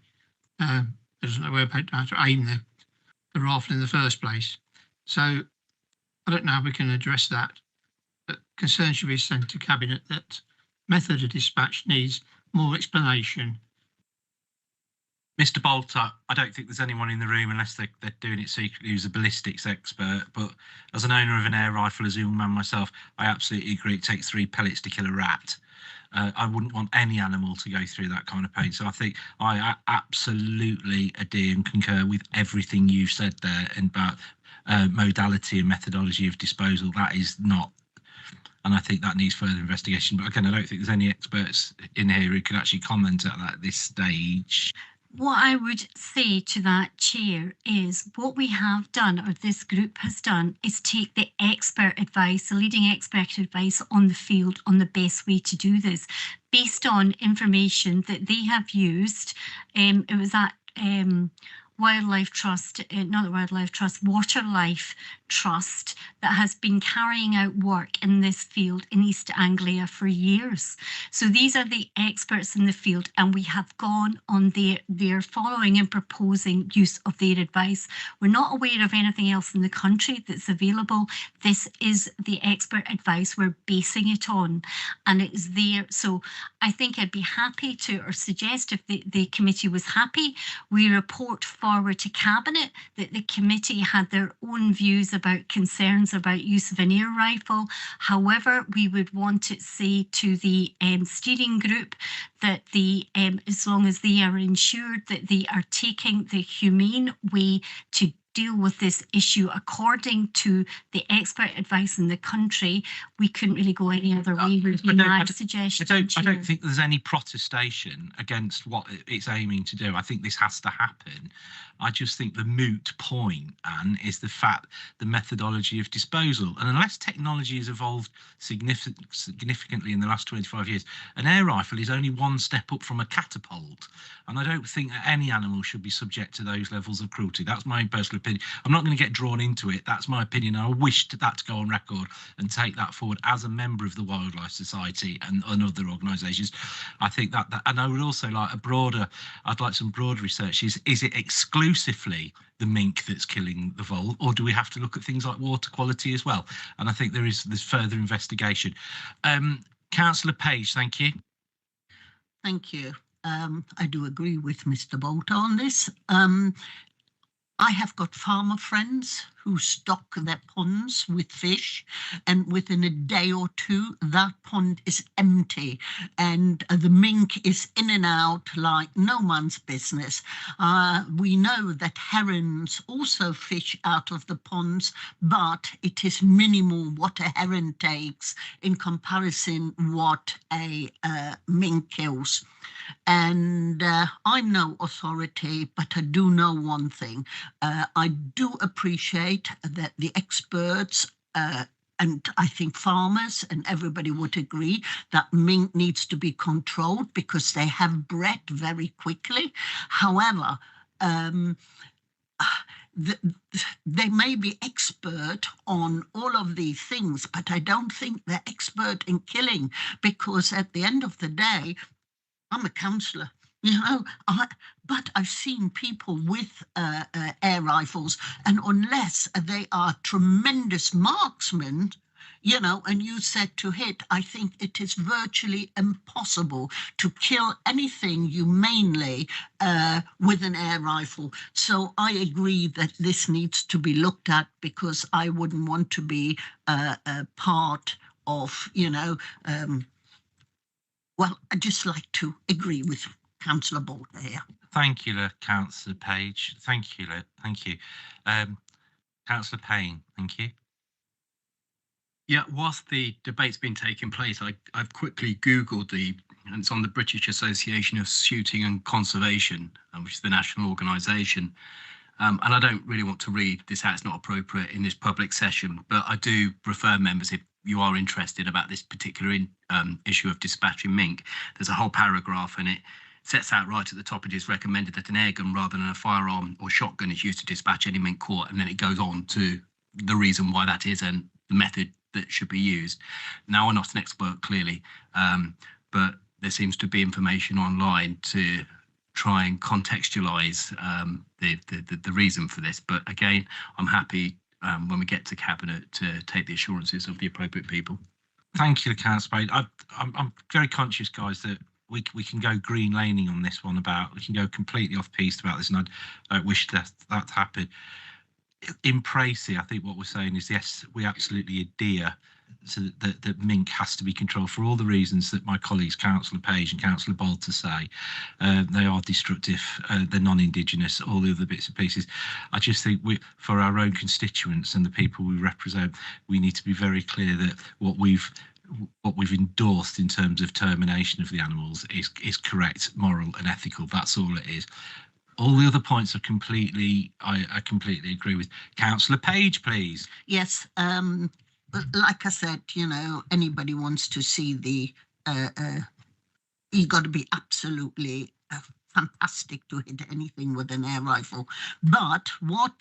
doesn't know how to aim the rifle in the first place. So I don't know how we can address that. Concern should be sent to Cabinet that method of dispatch needs more explanation.
Mr. Bolter, I don't think there's anyone in the room, unless they're doing it secretly, who's a ballistics expert. But as an owner of an air rifle, as a young man myself, I absolutely agree it takes 3 pellets to kill a rat. I wouldn't want any animal to go through that kind of pain. So I think I absolutely adhere and concur with everything you've said there about modality and methodology of disposal. That is not. And I think that needs further investigation. But again, I don't think there's any experts in here who can actually comment at that at this stage.
What I would say to that, Chair, is what we have done, or this group has done, is take the expert advice, the leading expert advice on the field on the best way to do this, based on information that they have used. It was at Wildlife Trust, not the Wildlife Trust, Waterlife Trust, that has been carrying out work in this field in East Anglia for years. So these are the experts in the field, and we have gone on their following and proposing use of their advice. We're not aware of anything else in the country that's available. This is the expert advice we're basing it on, and it is there. So I think I'd be happy to, or suggest, if the committee was happy, we report forward to Cabinet that the committee had their own views about concerns about use of an air rifle. However, we would want to say to the steering group that as long as they are ensured that they are taking the humane way to deal with this issue according to the expert advice in the country, we couldn't really go any other way. Would be my suggestion.
I don't think there's any protestation against what it's aiming to do. I think this has to happen. I just think the moot point, Anne, is the fact the methodology of disposal. And unless technology has evolved significantly in the last 25 years, an air rifle is only one step up from a catapult. And I don't think that any animal should be subject to those levels of cruelty. That's my personal opinion. I'm not going to get drawn into it. That's my opinion. I wish that to go on record and take that forward as a member of the Wildlife Society and other organisations. I think that, and I would also like I'd like some broader research. Is it exclusively the mink that's killing the vole, or do we have to look at things like water quality as well? And I think there's further investigation. Councillor Page, thank you.
Thank you. I do agree with Mr. Bolter on this. I have got farmer friends who stock their ponds with fish, and within a day or two, that pond is empty, and the mink is in and out like no man's business. We know that herons also fish out of the ponds, but it is minimal what a heron takes in comparison what a mink kills. And I'm no authority, but I do know one thing. I do appreciate that the experts and I think farmers and everybody would agree that mink needs to be controlled because they have bred very quickly. However, they may be expert on all of these things, but I don't think they're expert in killing, because at the end of the day, I'm a counsellor, but I've seen people with air rifles, and unless they are tremendous marksmen, and you said to hit, I think it is virtually impossible to kill anything humanely with an air rifle. So I agree that this needs to be looked at, because I wouldn't want to be a part of, well, I'd just like to agree with Councillor Bolt here.
Thank you, Councillor Page. Thank you. Thank you. Councillor Payne, thank you.
Yeah, whilst the debate's been taking place, I've quickly Googled and it's on the British Association of Shooting and Conservation, which is the national organisation. And I don't really want to read this out, it's not appropriate in this public session, but I do refer members, if you are interested about this particular issue of dispatching mink, there's a whole paragraph, and it sets out right at the top, it is recommended that an airgun rather than a firearm or shotgun is used to dispatch any mink caught, and then it goes on to the reason why that is and the method that should be used. Now, I'm not an expert, clearly, but there seems to be information online to try and contextualise the reason for this. But again, I'm happy when we get to Cabinet to take the assurances of the appropriate people.
Thank you, Councillor Payne. I'm very conscious, guys, that we can go green laning on this one we can go completely off piste about this, and I don't wish that to happen. In précis, I think what we're saying is, yes, we absolutely adhere to that mink has to be controlled for all the reasons that my colleagues, Councillor Page and Councillor Bolter, say. They are destructive, they're non-Indigenous, all the other bits and pieces. I just think for our own constituents and the people we represent, we need to be very clear that what we've endorsed in terms of termination of the animals is correct, moral and ethical. That's all it is. All the other points are I completely agree with. Councillor Page, please.
Yes, like I said, anybody wants to see the, you got to be absolutely fantastic to hit anything with an air rifle. But what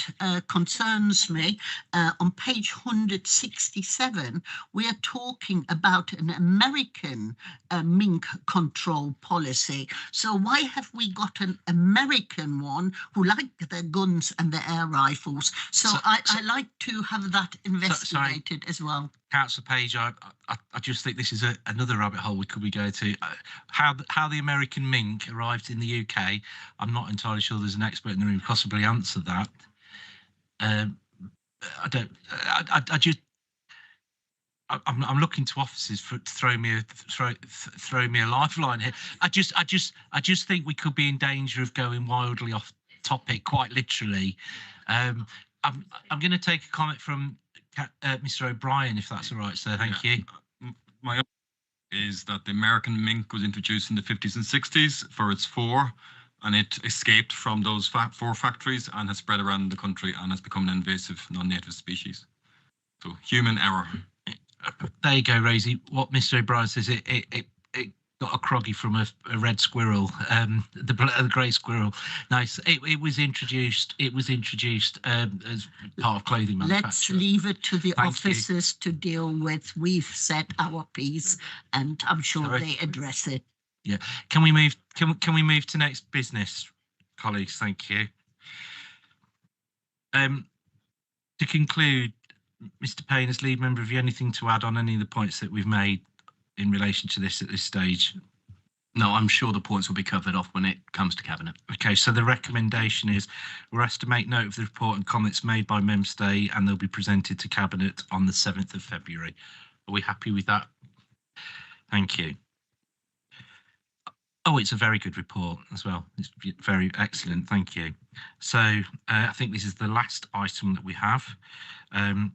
concerns me, on page 167, we are talking about an American mink control policy. So why have we got an American one who like their guns and their air rifles? So I like to have that investigated as well.
Councillor Page, I just think this is another rabbit hole we could be going to. How the American mink arrived in the UK, I'm not entirely sure there's an expert in the room who possibly answer that. I'm looking to officers to throw me a lifeline here. I just think we could be in danger of going wildly off topic, quite literally. I'm going to take a comment from Mr. O'Brien, if that's all right, sir. Thank you.
My is that the American mink was introduced in the 50s and 60s for its fur, and it escaped from those fur factories and has spread around the country and has become an invasive non-native species. So human error.
There you go, Rosie. What Mr. O'Brien says, it got a croggy from a red squirrel, the grey squirrel. Nice. It was introduced. It was introduced as part of clothing manufacture.
Let's leave it to the officers to deal with. We've said our piece, and I'm sure they address it.
Yeah. Can we move? Can we move to next business, colleagues? Thank you. To conclude, Mr. Payne, as lead member, have you anything to add on any of the points that we've made in relation to this at this stage?
No, I'm sure the points will be covered off when it comes to Cabinet.
Okay, so the recommendation is we're asked to make note of the report and comments made by Member State, and they'll be presented to Cabinet on the 7th of February. Are we happy with that? Thank you. Oh, it's a very good report as well. It's very excellent. Thank you. So I think this is the last item that we have.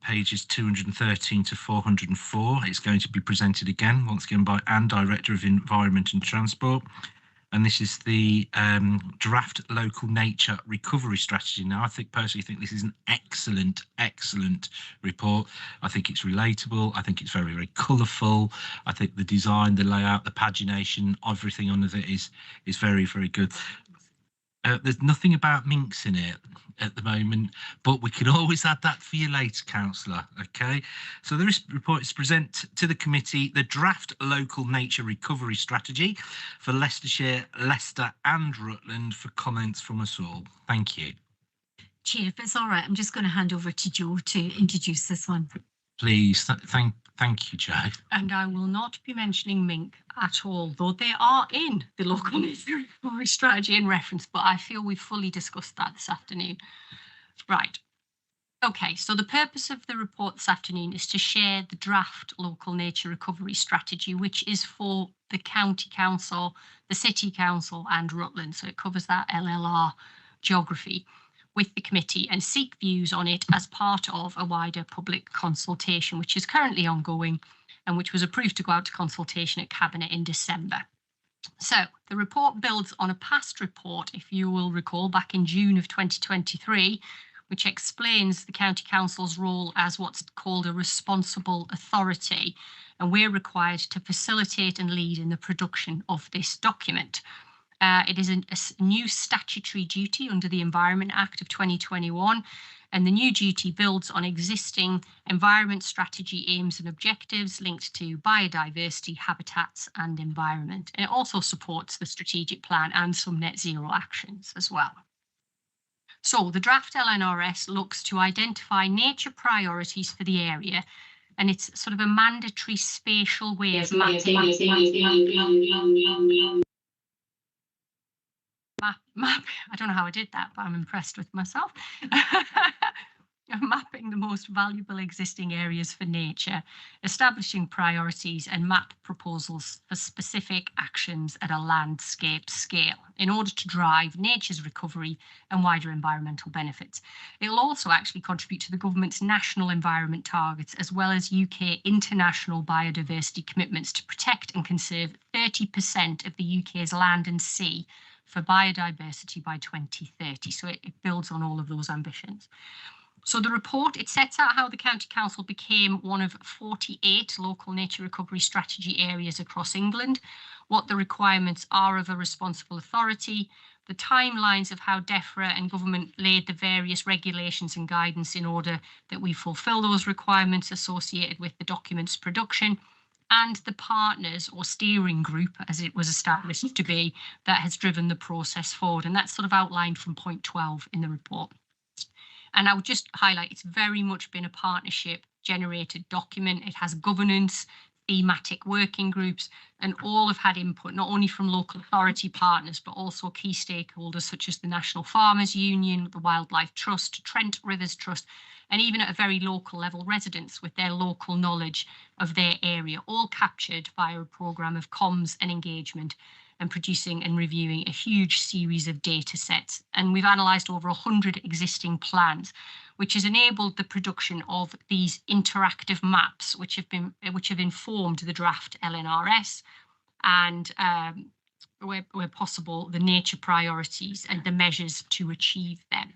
Pages 213 to 404. It's going to be presented again, once again by Anne, Director of Environment and Transport. And this is the draft local nature recovery strategy. Now, I personally think this is an excellent report. I think it's relatable. I think it's very, very colourful. I think the design, the layout, the pagination, everything under it is very, very good. There's nothing about minks in it at the moment, but we can always add that for you later, Councillor. Okay, so this report is present to the committee the draft local nature recovery strategy for Leicestershire, Leicester and Rutland for comments from us all. Thank you.
Chair, if it's all right, I'm just going to hand over to Joe to introduce this one.
Please, thank you, Joe.
And I will not be mentioning mink at all, though they are in the local nature recovery strategy in reference, but I feel we've fully discussed that this afternoon. Right. Okay, so the purpose of the report this afternoon is to share the draft local nature recovery strategy, which is for the county council, the city council and Rutland. So it covers that LLR geography with the committee and seek views on it as part of a wider public consultation, which is currently ongoing and which was approved to go out to consultation at Cabinet in December. So the report builds on a past report, if you will recall, back in June of 2023, which explains the County Council's role as what's called a responsible authority, and we're required to facilitate and lead in the production of this document. It is a new statutory duty under the Environment Act of 2021, and the new duty builds on existing environment strategy aims and objectives linked to biodiversity, habitats and environment. And it also supports the strategic plan and some net zero actions as well. So the draft LNRS looks to identify nature priorities for the area, and it's sort of a mandatory spatial way of mapping. I don't know how I did that, but I'm impressed with myself. Mapping the most valuable existing areas for nature, establishing priorities and map proposals for specific actions at a landscape scale in order to drive nature's recovery and wider environmental benefits. It will also actually contribute to the government's national environment targets as well as UK international biodiversity commitments to protect and conserve 30% of the UK's land and sea for biodiversity by 2030. So it builds on all of those ambitions. So the report, it sets out how the County Council became one of 48 local nature recovery strategy areas across England, what the requirements are of a responsible authority, the timelines of how DEFRA and government laid the various regulations and guidance in order that we fulfil those requirements associated with the document's production, and the partners or steering group, as it was established to be, that has driven the process forward. And that's sort of outlined from point 12 in the report. And I would just highlight, it's very much been a partnership generated document. It has governance, thematic working groups, and all have had input, not only from local authority partners, but also key stakeholders such as the National Farmers Union, the Wildlife Trust, Trent Rivers Trust, and even at a very local level, residents with their local knowledge of their area, all captured via a programme of comms and engagement and producing and reviewing a huge series of data sets. And we've analysed over 100 existing plans, which has enabled the production of these interactive maps, which have informed the draft LNRS and where possible, the nature priorities and the measures to achieve them.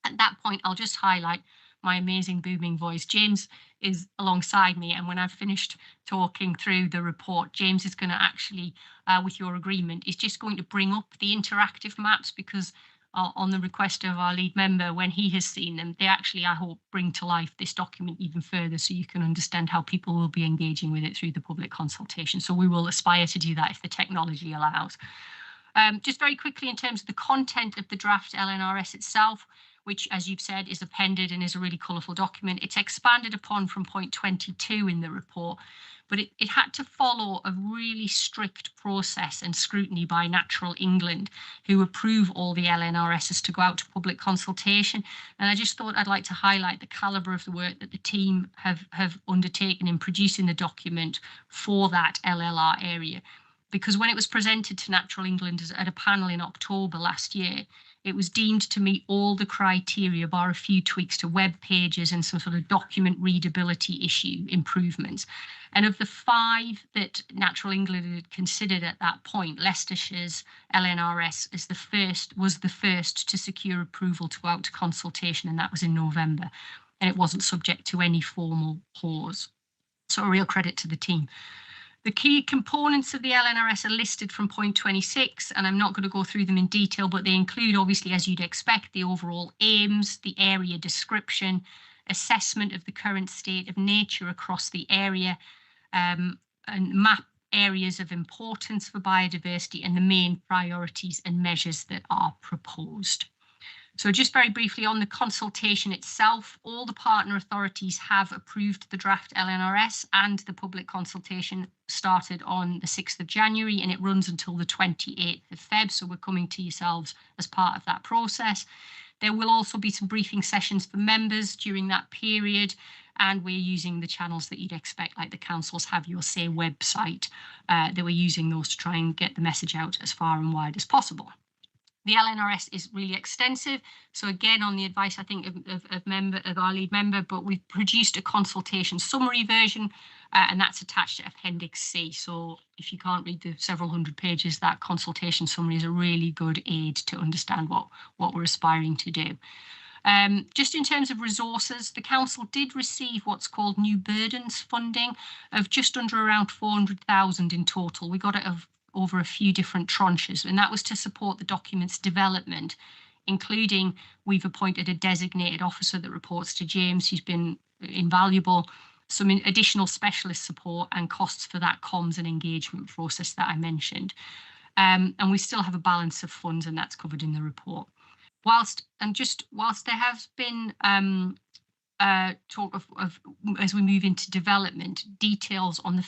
At that point, I'll just highlight my amazing booming voice. James is alongside me, and when I've finished talking through the report, James is going to actually, with your agreement, is just going to bring up the interactive maps, because on the request of our lead member, when he has seen them, they actually, I hope, bring to life this document even further, so you can understand how people will be engaging with it through the public consultation. So we will aspire to do that if the technology allows. Just very quickly, in terms of the content of the draft LNRS itself, which, as you've said, is appended and is a really colourful document. It's expanded upon from point 22 in the report, but it had to follow a really strict process and scrutiny by Natural England, who approve all the LNRSs to go out to public consultation. And I just thought I'd like to highlight the calibre of the work that the team have undertaken in producing the document for that LLR area. Because when it was presented to Natural England at a panel in October last year, it was deemed to meet all the criteria, bar a few tweaks to web pages and some sort of document readability issue improvements. And of the 5 that Natural England had considered at that point, Leicestershire's LNRS was the first to secure approval to go out to consultation, and that was in November. And it wasn't subject to any formal pause. So a real credit to the team. The key components of the LNRS are listed from point 26, and I'm not going to go through them in detail, but they include, obviously, as you'd expect, the overall aims, the area description, assessment of the current state of nature across the area, and map areas of importance for biodiversity and the main priorities and measures that are proposed. So just very briefly on the consultation itself, all the partner authorities have approved the draft LNRS, and the public consultation started on the 6th of January and it runs until the 28th of Feb. So we're coming to yourselves as part of that process. There will also be some briefing sessions for members during that period, and we're using the channels that you'd expect, like the Council's Have Your Say website, that we're using those to try and get the message out as far and wide as possible. The LNRS is really extensive. So again, on the advice, I think, of our lead member, but we've produced a consultation summary version, and that's attached to Appendix C. So if you can't read the several hundred pages, that consultation summary is a really good aid to understand what we're aspiring to do. Just in terms of resources, the council did receive what's called new burdens funding of just under around 400,000 in total. We got it over a few different tranches, and that was to support the document's development, including we've appointed a designated officer that reports to James, who's been invaluable, some additional specialist support and costs for that comms and engagement process that I mentioned. And we still have a balance of funds, and that's covered in the report. Whilst there has been talk of as we move into development, details on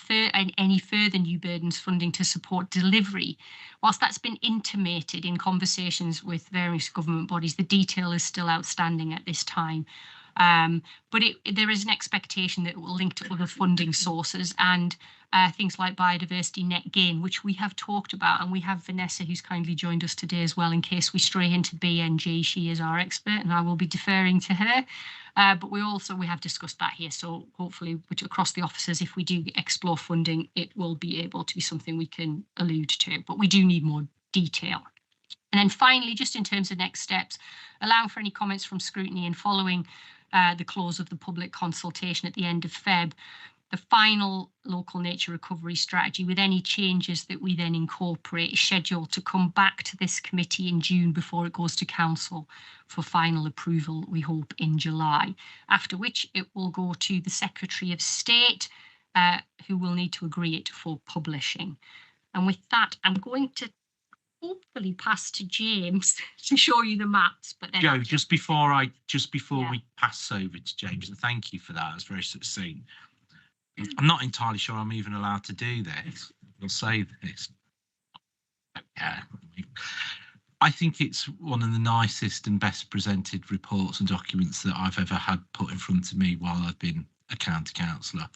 any further new burdens funding to support delivery, whilst that's been intimated in conversations with various government bodies, the detail is still outstanding at this time. But there is an expectation that it will link to other funding sources and things like biodiversity net gain, which we have talked about, and we have Vanessa, who's kindly joined us today as well, in case we stray into BNG. She is our expert and I will be deferring to her. But we have discussed that here. So hopefully across the offices, if we do explore funding, it will be able to be something we can allude to, but we do need more detail. And then finally, just in terms of next steps, allowing for any comments from scrutiny and following the close of the public consultation at the end of Feb, the final local nature recovery strategy with any changes that we then incorporate is scheduled to come back to this committee in June before it goes to council for final approval, we hope, in July, after which it will go to the Secretary of State, who will need to agree it for publishing. And with that, I'm going to hopefully pass to James to show you the maps. But then
Joe, just before we pass over to James, and thank you for that, it's very succinct. I'm not entirely sure I'm even allowed to do this. We'll say this. Yeah, I think it's one of the nicest and best presented reports and documents that I've ever had put in front of me while I've been a county councillor.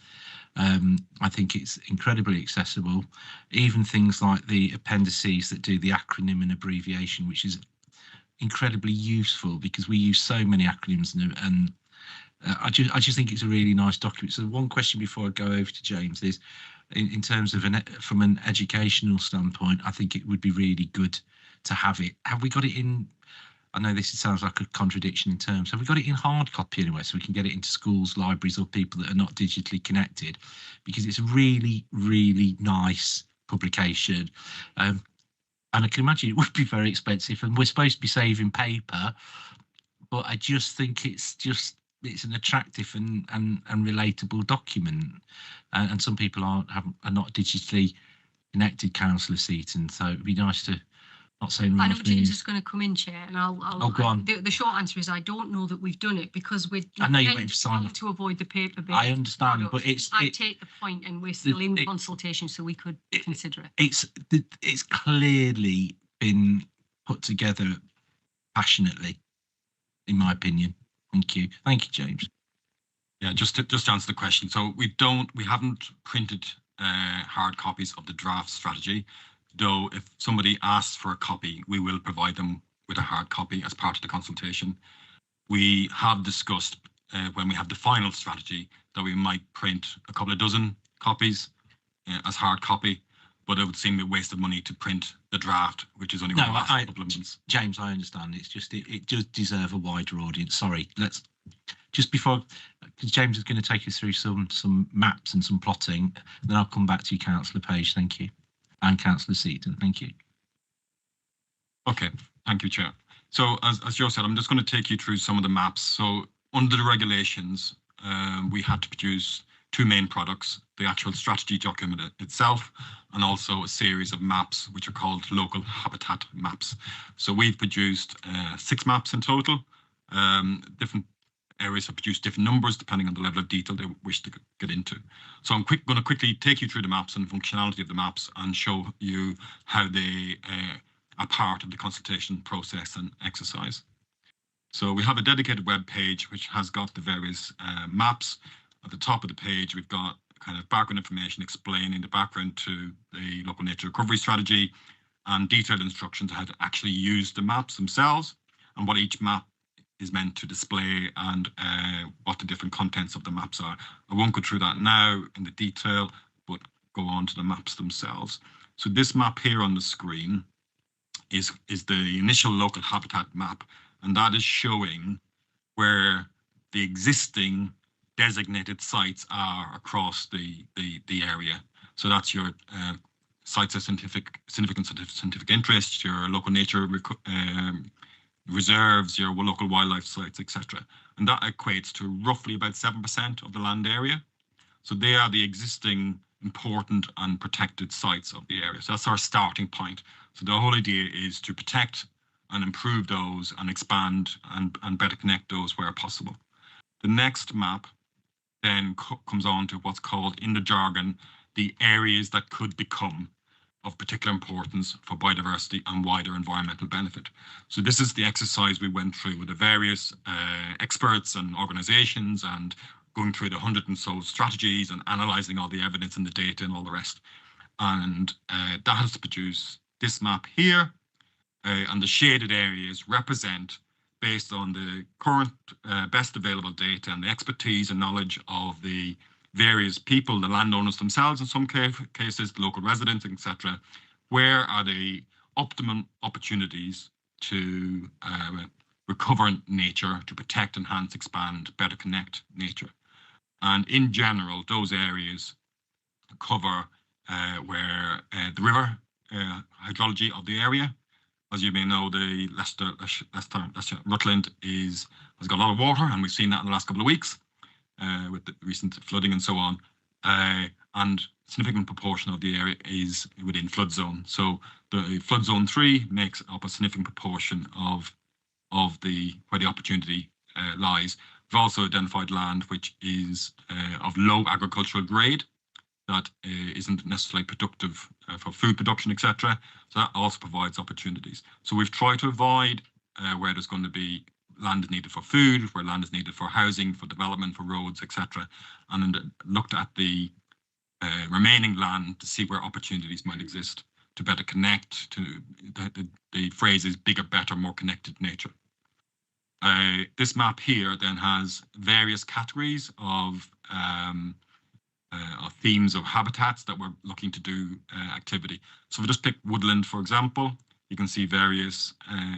I think it's incredibly accessible. Even things like the appendices that do the acronym and abbreviation, which is incredibly useful because we use so many acronyms, and I just think it's a really nice document. So one question before I go over to James is, in terms of from an educational standpoint, I think it would be really good to have it. Have we got it in? I know this sounds like a contradiction in terms. Have we got it in hard copy anyway, so we can get it into schools, libraries, or people that are not digitally connected? Because it's a really, really nice publication. And I can imagine it would be very expensive, and we're supposed to be saving paper, but I just think it's an attractive and relatable document. And some people are not digitally connected, councillor Seaton, so it'd be nice to Not saying
I
run
know
off
James
news.
is going to come in, Chair, and
Oh, go on.
The short answer is I don't know that we've done it because we're
I know you're
tend
waiting for silence.
to avoid the paper-based.
I understand, but
products. I take the point, and we're still in consultation, so we could consider it.
It's clearly been put together passionately, in my opinion. Thank you, James.
Yeah, just to answer the question. So we haven't printed hard copies of the draft strategy, though if somebody asks for a copy, we will provide them with a hard copy as part of the consultation. We have discussed when we have the final strategy that we might print a couple of dozen copies as hard copy, but it would seem a waste of money to print the draft, which is only going to last a couple of months.
James, I understand. It's just it does deserve a wider audience. Sorry, let's just before, because James is going to take us through some maps and some plotting. Then I'll come back to you, Councillor Page. Thank you, and Councillor Seaton. Thank you.
Okay, thank you, Chair. So as Joe said, I'm just going to take you through some of the maps. So under the regulations, we had to produce two main products, the actual strategy document itself, and also a series of maps, which are called local habitat maps. So we've produced 6 maps in total. Different areas have produced different numbers depending on the level of detail they wish to get into. So I'm going to quickly take you through the maps and functionality of the maps and show you how they are part of the consultation process and exercise. So we have a dedicated web page which has got the various maps. At the top of the page, we've got kind of background information explaining the background to the local nature recovery strategy and detailed instructions on how to actually use the maps themselves and what each map is meant to display and what the different contents of the maps are. I won't go through that now in the detail, but go on to the maps themselves. So this map here on the screen is the initial local habitat map, and that is showing where the existing designated sites are across the area. So that's your sites of significant scientific interest, your local nature reserves, your local wildlife sites, etc. And that equates to roughly about 7% of the land area. So they are the existing important and protected sites of the area. So that's our starting point. So the whole idea is to protect and improve those and expand and better connect those where possible. The next map then comes on to what's called, in the jargon, the areas that could become of particular importance for biodiversity and wider environmental benefit. So this is the exercise we went through with the various experts and organizations and going through the 100 and so strategies and analyzing all the evidence and the data and all the rest. And that has to produce this map here, and the shaded areas represent, based on the current best available data and the expertise and knowledge of the various people, the landowners themselves in some cases, the local residents, etc., where are the optimum opportunities to recover nature, to protect, enhance, expand, better connect nature. And in general, those areas cover where the river hydrology of the area. As you may know, the Leicester Rutland has got a lot of water, and we've seen that in the last couple of weeks with the recent flooding and so on. And a significant proportion of the area is within flood zone. So the flood zone 3 makes up a significant proportion of where the opportunity lies. We've also identified land which is of low agricultural grade, that isn't necessarily productive for food production, etc. So that also provides opportunities. So we've tried to avoid where there's going to be land is needed for food, where land is needed for housing, for development, for roads, etc. And looked at the remaining land to see where opportunities might exist to better connect to the phrase is bigger, better, more connected nature. This map here then has various categories of themes of habitats that we're looking to do activity. So if we just pick woodland, for example, you can see various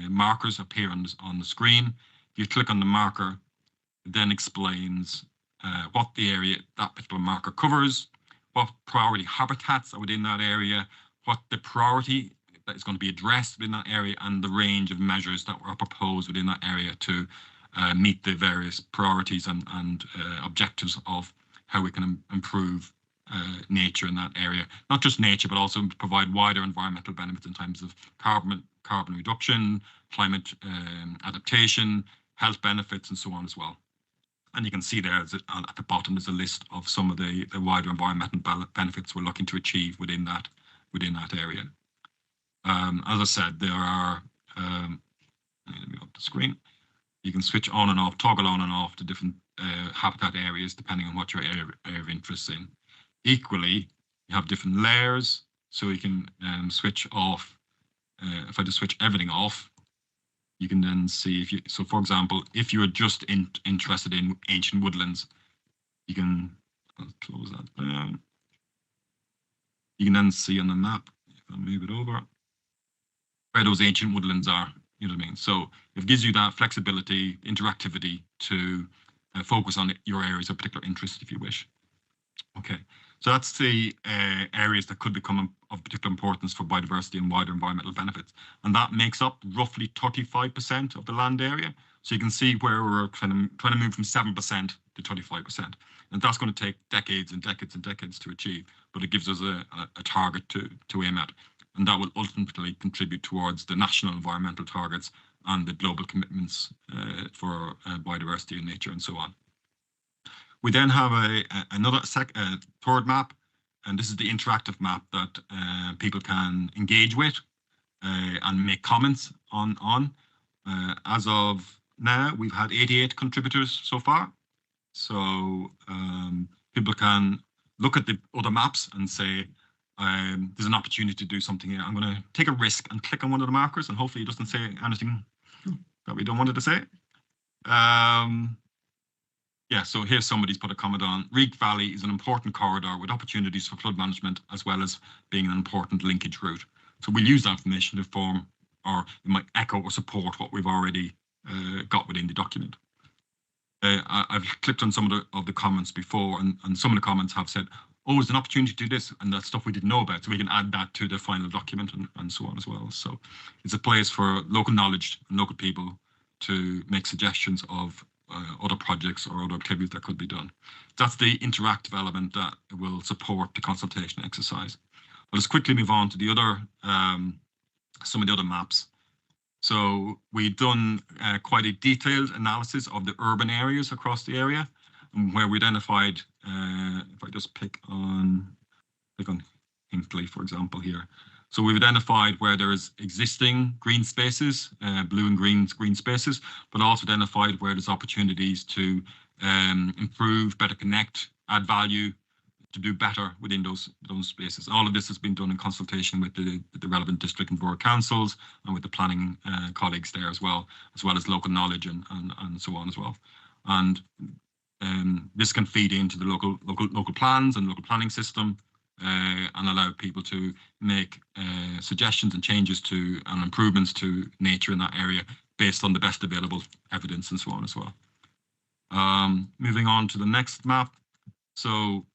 markers appear on the screen. If you click on the marker, it then explains what the area that particular marker covers, what priority habitats are within that area, what the priority that is going to be addressed within that area, and the range of measures that were proposed within that area to meet the various priorities and objectives of how we can improve carbon nature in that area. Not just nature, but also provide wider environmental benefits in terms of carbon carbon reduction, climate adaptation, health benefits, and so on as well. And you can see there at the bottom is a list of some of the wider environmental benefits we're looking to achieve within that area. As I said, there are, let me up the screen. You can switch on and off, toggle on and off the different habitat areas depending on what your area of interest in. Equally, you have different layers, so you can switch off. If I just switch everything off, you can then see if you, so for example, if you're just interested in ancient woodlands, you can close that down. You can then see on the map, if I move it over, where those ancient woodlands are, you know what I mean? So it gives you that flexibility, interactivity to focus on your areas of particular interest if you wish. Okay, so that's the areas that could become of particular importance for biodiversity and wider environmental benefits. And that makes up roughly 35% of the land area. So you can see where we're trying to move from 7% to 25%. And that's going to take decades and decades and decades to achieve, but it gives us a target to aim at. And that will ultimately contribute towards the national environmental targets and the global commitments for biodiversity and nature and so on. We then have another third map, and this is the interactive map that people can engage with and make comments on. As of now, we've had 88 contributors so far. So people can look at the other maps and say, there's an opportunity to do something here. I'm going to take a risk and click on one of the markers, and hopefully it doesn't say anything that we don't want it to say. Yeah, so here's somebody's put a comment on. Reek Valley is an important corridor with opportunities for flood management as well as being an important linkage route. So we'll use that information to form, or it might echo or support what we've already got within the document. I've clicked on some of the comments before, and some of the comments have said, oh, there's an opportunity to do this, and that's stuff we didn't know about. So we can add that to the final document and so on as well. So it's a place for local knowledge and local people to make suggestions of other projects or other activities that could be done. That's the interactive element that will support the consultation exercise. I'll just quickly move on to the other, some of the other maps. So we've done quite a detailed analysis of the urban areas across the area, and where we identified, if I just click on Hinckley, for example, here. So we've identified where there is existing green spaces, blue and green spaces, but also identified where there's opportunities to improve, better connect, add value, to do better within those spaces. All of this has been done in consultation with the relevant district and borough councils and with the planning colleagues there as well as local knowledge and so on as well. And this can feed into the local plans and local planning system, and allow people to make suggestions and changes to and improvements to nature in that area based on the best available evidence and so on as well. Moving on to the next map. So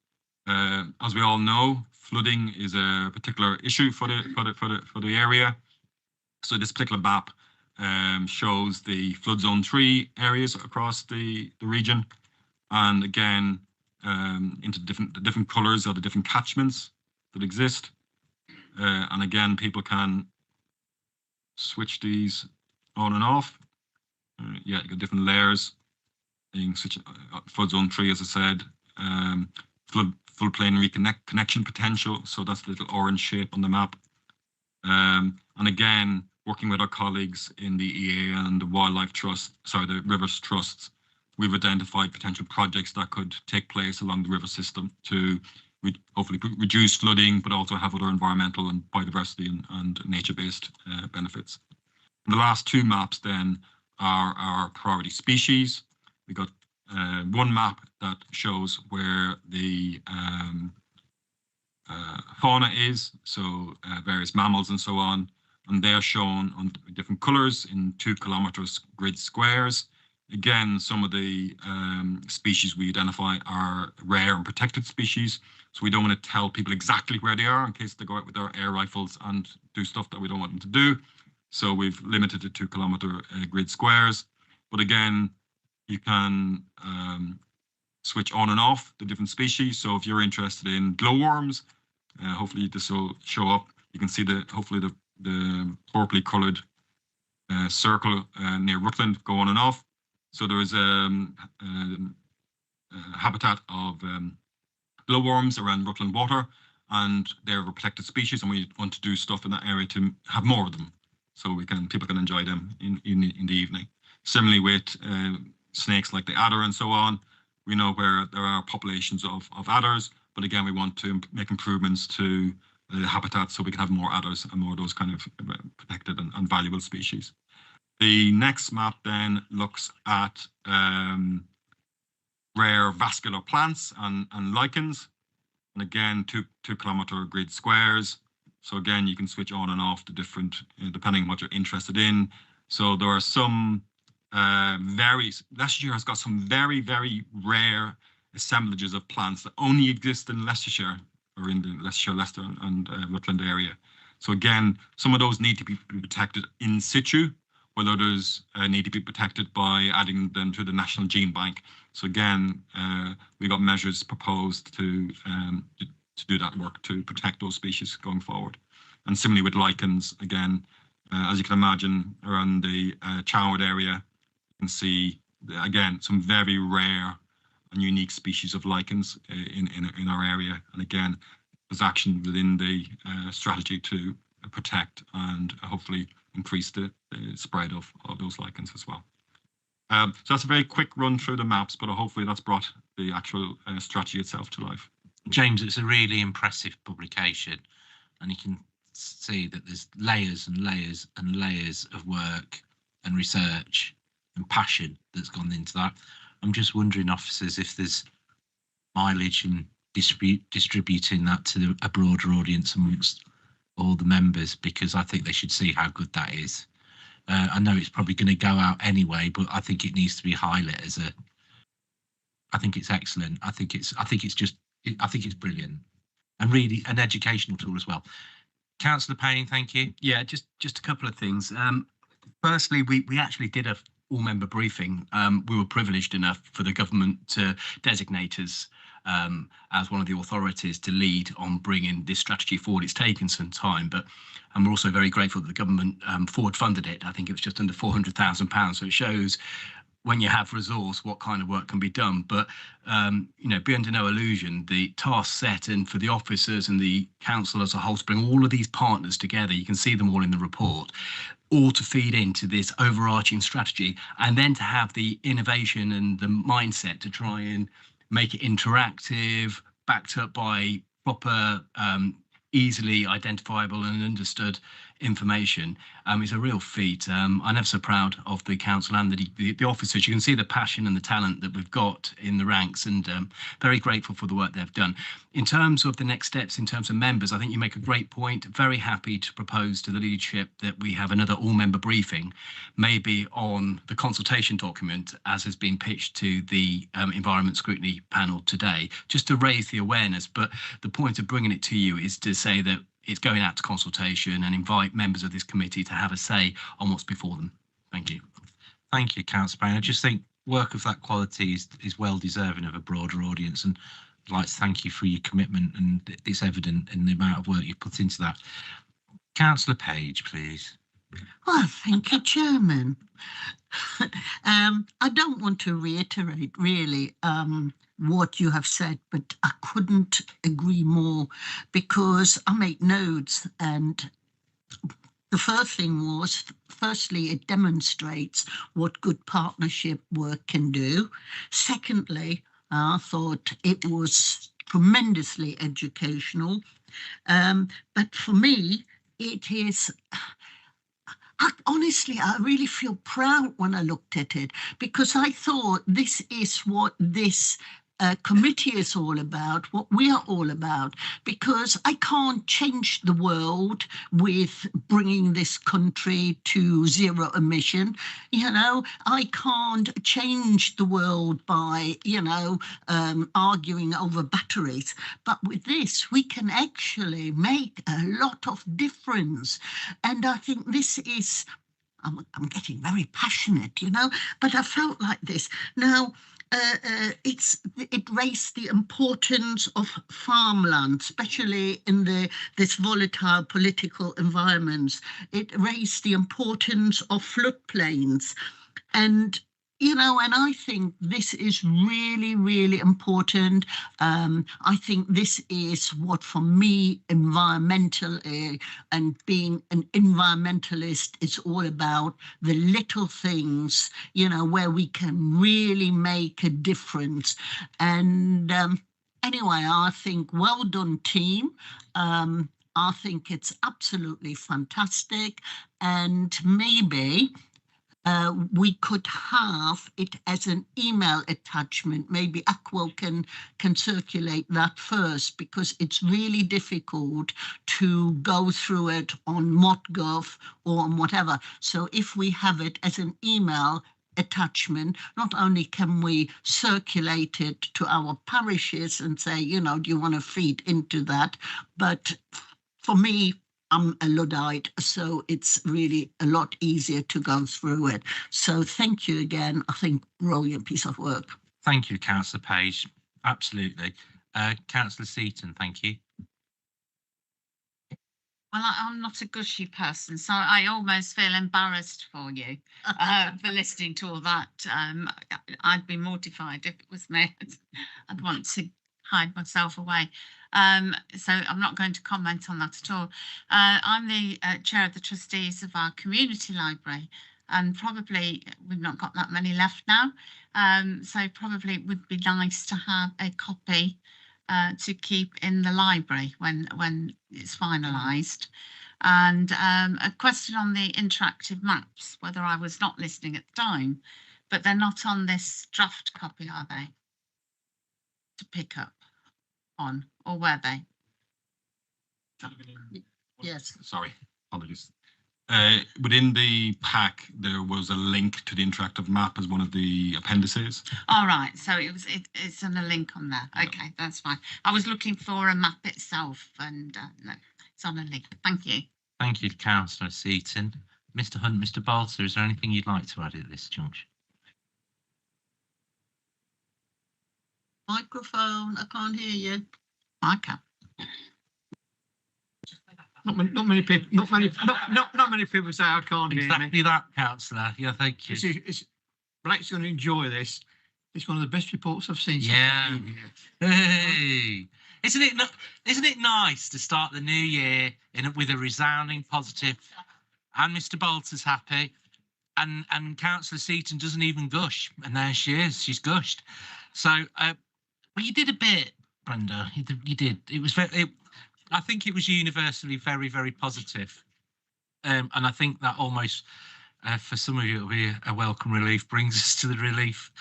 as we all know, flooding is a particular issue for the area. So this particular map shows the flood zone 3 areas across the region, and again into the different colours of the different catchments that exist. And again, people can switch these on and off. Yeah, you got different layers. You can switch flood zone 3, as I said. Floodplain reconnection potential. So that's the little orange shape on the map. And again, working with our colleagues in the EA and the Wildlife Trust, sorry, the Rivers Trusts, we've identified potential projects that could take place along the river system to hopefully reduce flooding, but also have other environmental and biodiversity and nature-based benefits. And the last two maps then are our priority species. We got one map that shows where the fauna is, so various mammals and so on, and they're shown on different colours in 2 kilometres grid squares. Again, some of the species we identify are rare and protected species, so we don't want to tell people exactly where they are in case they go out with their air rifles and do stuff that we don't want them to do. So we've limited it to 2 kilometre grid squares. But again, you can switch on and off the different species. So if you're interested in glowworms, hopefully this will show up. You can see hopefully the the purpley coloured circle near Rutland go on and off. So there is a habitat of glowworms around Rutland Water, and they're a protected species, and we want to do stuff in that area to have more of them, so people can enjoy them in the evening. Similarly with snakes like the adder and so on, we know where there are populations of adders, but again we want to make improvements to the habitat so we can have more adders and more of those kind of protected and valuable species. The next map then looks at rare vascular plants and lichens, and again 2 kilometer grid squares. So again, you can switch on and off the different, depending on what you're interested in. So there are some Leicestershire has got some very, very rare assemblages of plants that only exist in Leicestershire, or in the Leicestershire, Leicester and Rutland area. So again, some of those need to be protected in situ, while others need to be protected by adding them to the National Gene Bank. So again, we got measures proposed to do that work to protect those species going forward. And similarly with lichens, again, as you can imagine, around the Charwood area, you can see again some very rare and unique species of lichens in our area. And again, there's action within the strategy to protect and hopefully increase the spread of those lichens as well. So that's a very quick run through the maps, but hopefully that's brought the actual strategy itself to life.
James, it's a really impressive publication, and you can see that there's layers and layers and layers of work and research and passion that's gone into that. I'm just wondering, officers, if there's mileage in distributing that to a broader audience amongst all the members, because I think they should see how good that is. I know it's probably going to go out anyway, but I think it needs to be highlighted as a. I think it's excellent. I think it's brilliant, and really an educational tool as well. Councillor Payne, thank you.
Yeah, just a couple of things. Firstly, we actually did a all-member briefing. We were privileged enough for the government to designate us as one of the authorities to lead on bringing this strategy forward. It's taken some time, and we're also very grateful that the government forward funded it. I think it was just under £400,000. So it shows when you have resource, what kind of work can be done. But, be under no illusion, the task set and for the officers and the council as a whole to bring all of these partners together, you can see them all in the report, all to feed into this overarching strategy, and then to have the innovation and the mindset to try and make it interactive, backed up by proper, easily identifiable and understood information. It's a real feat. I'm ever so proud of the council and the officers. You can see the passion and the talent that we've got in the ranks, and very grateful for the work they've done. In terms of the next steps, in terms of members, I think you make a great point. Very happy to propose to the leadership that we have another all-member briefing, maybe on the consultation document as has been pitched to the Environment Scrutiny panel today, just to raise the awareness. But the point of bringing it to you is to say that it's going out to consultation and invite members of this committee to have a say on what's before them. Thank you.
Thank you, Councillor Payne. I just think work of that quality is well deserving of a broader audience, and I'd like to thank you for your commitment, and it's evident in the amount of work you've put into that. Councillor Page, please.
Well, thank you, Chairman. I don't want to reiterate really what you have said, but I couldn't agree more, because I make notes, and the first thing was, firstly, it demonstrates what good partnership work can do. Secondly, I thought it was tremendously educational. But for me, it is... Honestly, I really feel proud when I looked at it, because I thought this is what this committee is all about, what we are all about, because I can't change the world with bringing this country to zero emission. I can't change the world by, arguing over batteries. But with this, we can actually make a lot of difference. And I think this is, I'm getting very passionate, but I felt like this. Now, it raised the importance of farmland, especially in this volatile political environments. It raised the importance of floodplains, and and I think this is really, really important. I think this is what, for me, environmental and being an environmentalist is all about, the little things, where we can really make a difference. And anyway, I think well done, team. I think it's absolutely fantastic, and maybe we could have it as an email attachment. Maybe Aqua can circulate that first, because it's really difficult to go through it on ModGov or on whatever. So if we have it as an email attachment, not only can we circulate it to our parishes and say, do you want to feed into that, but for me, I'm a Luddite, so it's really a lot easier to go through it. So thank you again. I think brilliant piece of work.
Thank you, Councillor Page. Absolutely. Councillor Seaton, thank you.
Well, I'm not a gushy person, so I almost feel embarrassed for you for listening to all that. I'd be mortified if it was me. I'd want to hide myself away. So I'm not going to comment on that at all. I'm the chair of the trustees of our community library, and probably we've not got that many left now. So probably it would be nice to have a copy to keep in the library when it's finalised. And a question on the interactive maps, whether I was not listening at the time, but they're not on this draft copy, are they? To pick up on, or were they?
Yes.
Sorry, apologies. Within the pack, there was a link to the interactive map as one of the appendices.
All right, so it's on a link on there. Okay, that's fine. I was looking for a map itself, and no, it's on a link. Thank you.
Thank you, Councillor Seaton. Mr. Hunt, Mr. Balter, is there anything you'd like to add at this junction?
Microphone, I can't hear you.
I can.
Not many people say I can't hear me.
Exactly that, Councillor. Yeah, thank you.
Blake's going to enjoy this. It's one of the best reports I've seen.
Yeah. Hey, isn't it nice to start the new year with a resounding positive? And Mr. Bolter's happy, and Councillor Seaton doesn't even gush, and there she is. She's gushed. So, well, you did a bit, Brenda. You did. It was very. I think it was universally very, very positive. And I think that almost, for some of you, it'll be a welcome relief. Brings us to the relief,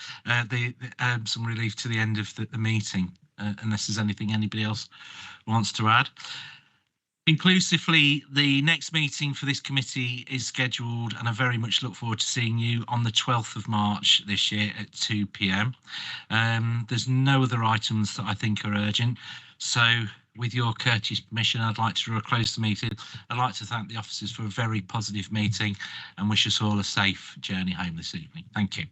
some relief to the end of the meeting, unless there's anything anybody else wants to add. Inclusively, the next meeting for this committee is scheduled, and I very much look forward to seeing you on the 12th of March this year at 2 p.m. There's no other items that I think are urgent. So, with your courteous permission, I'd like to close the meeting. I'd like to thank the officers for a very positive meeting and wish us all a safe journey home this evening. Thank you.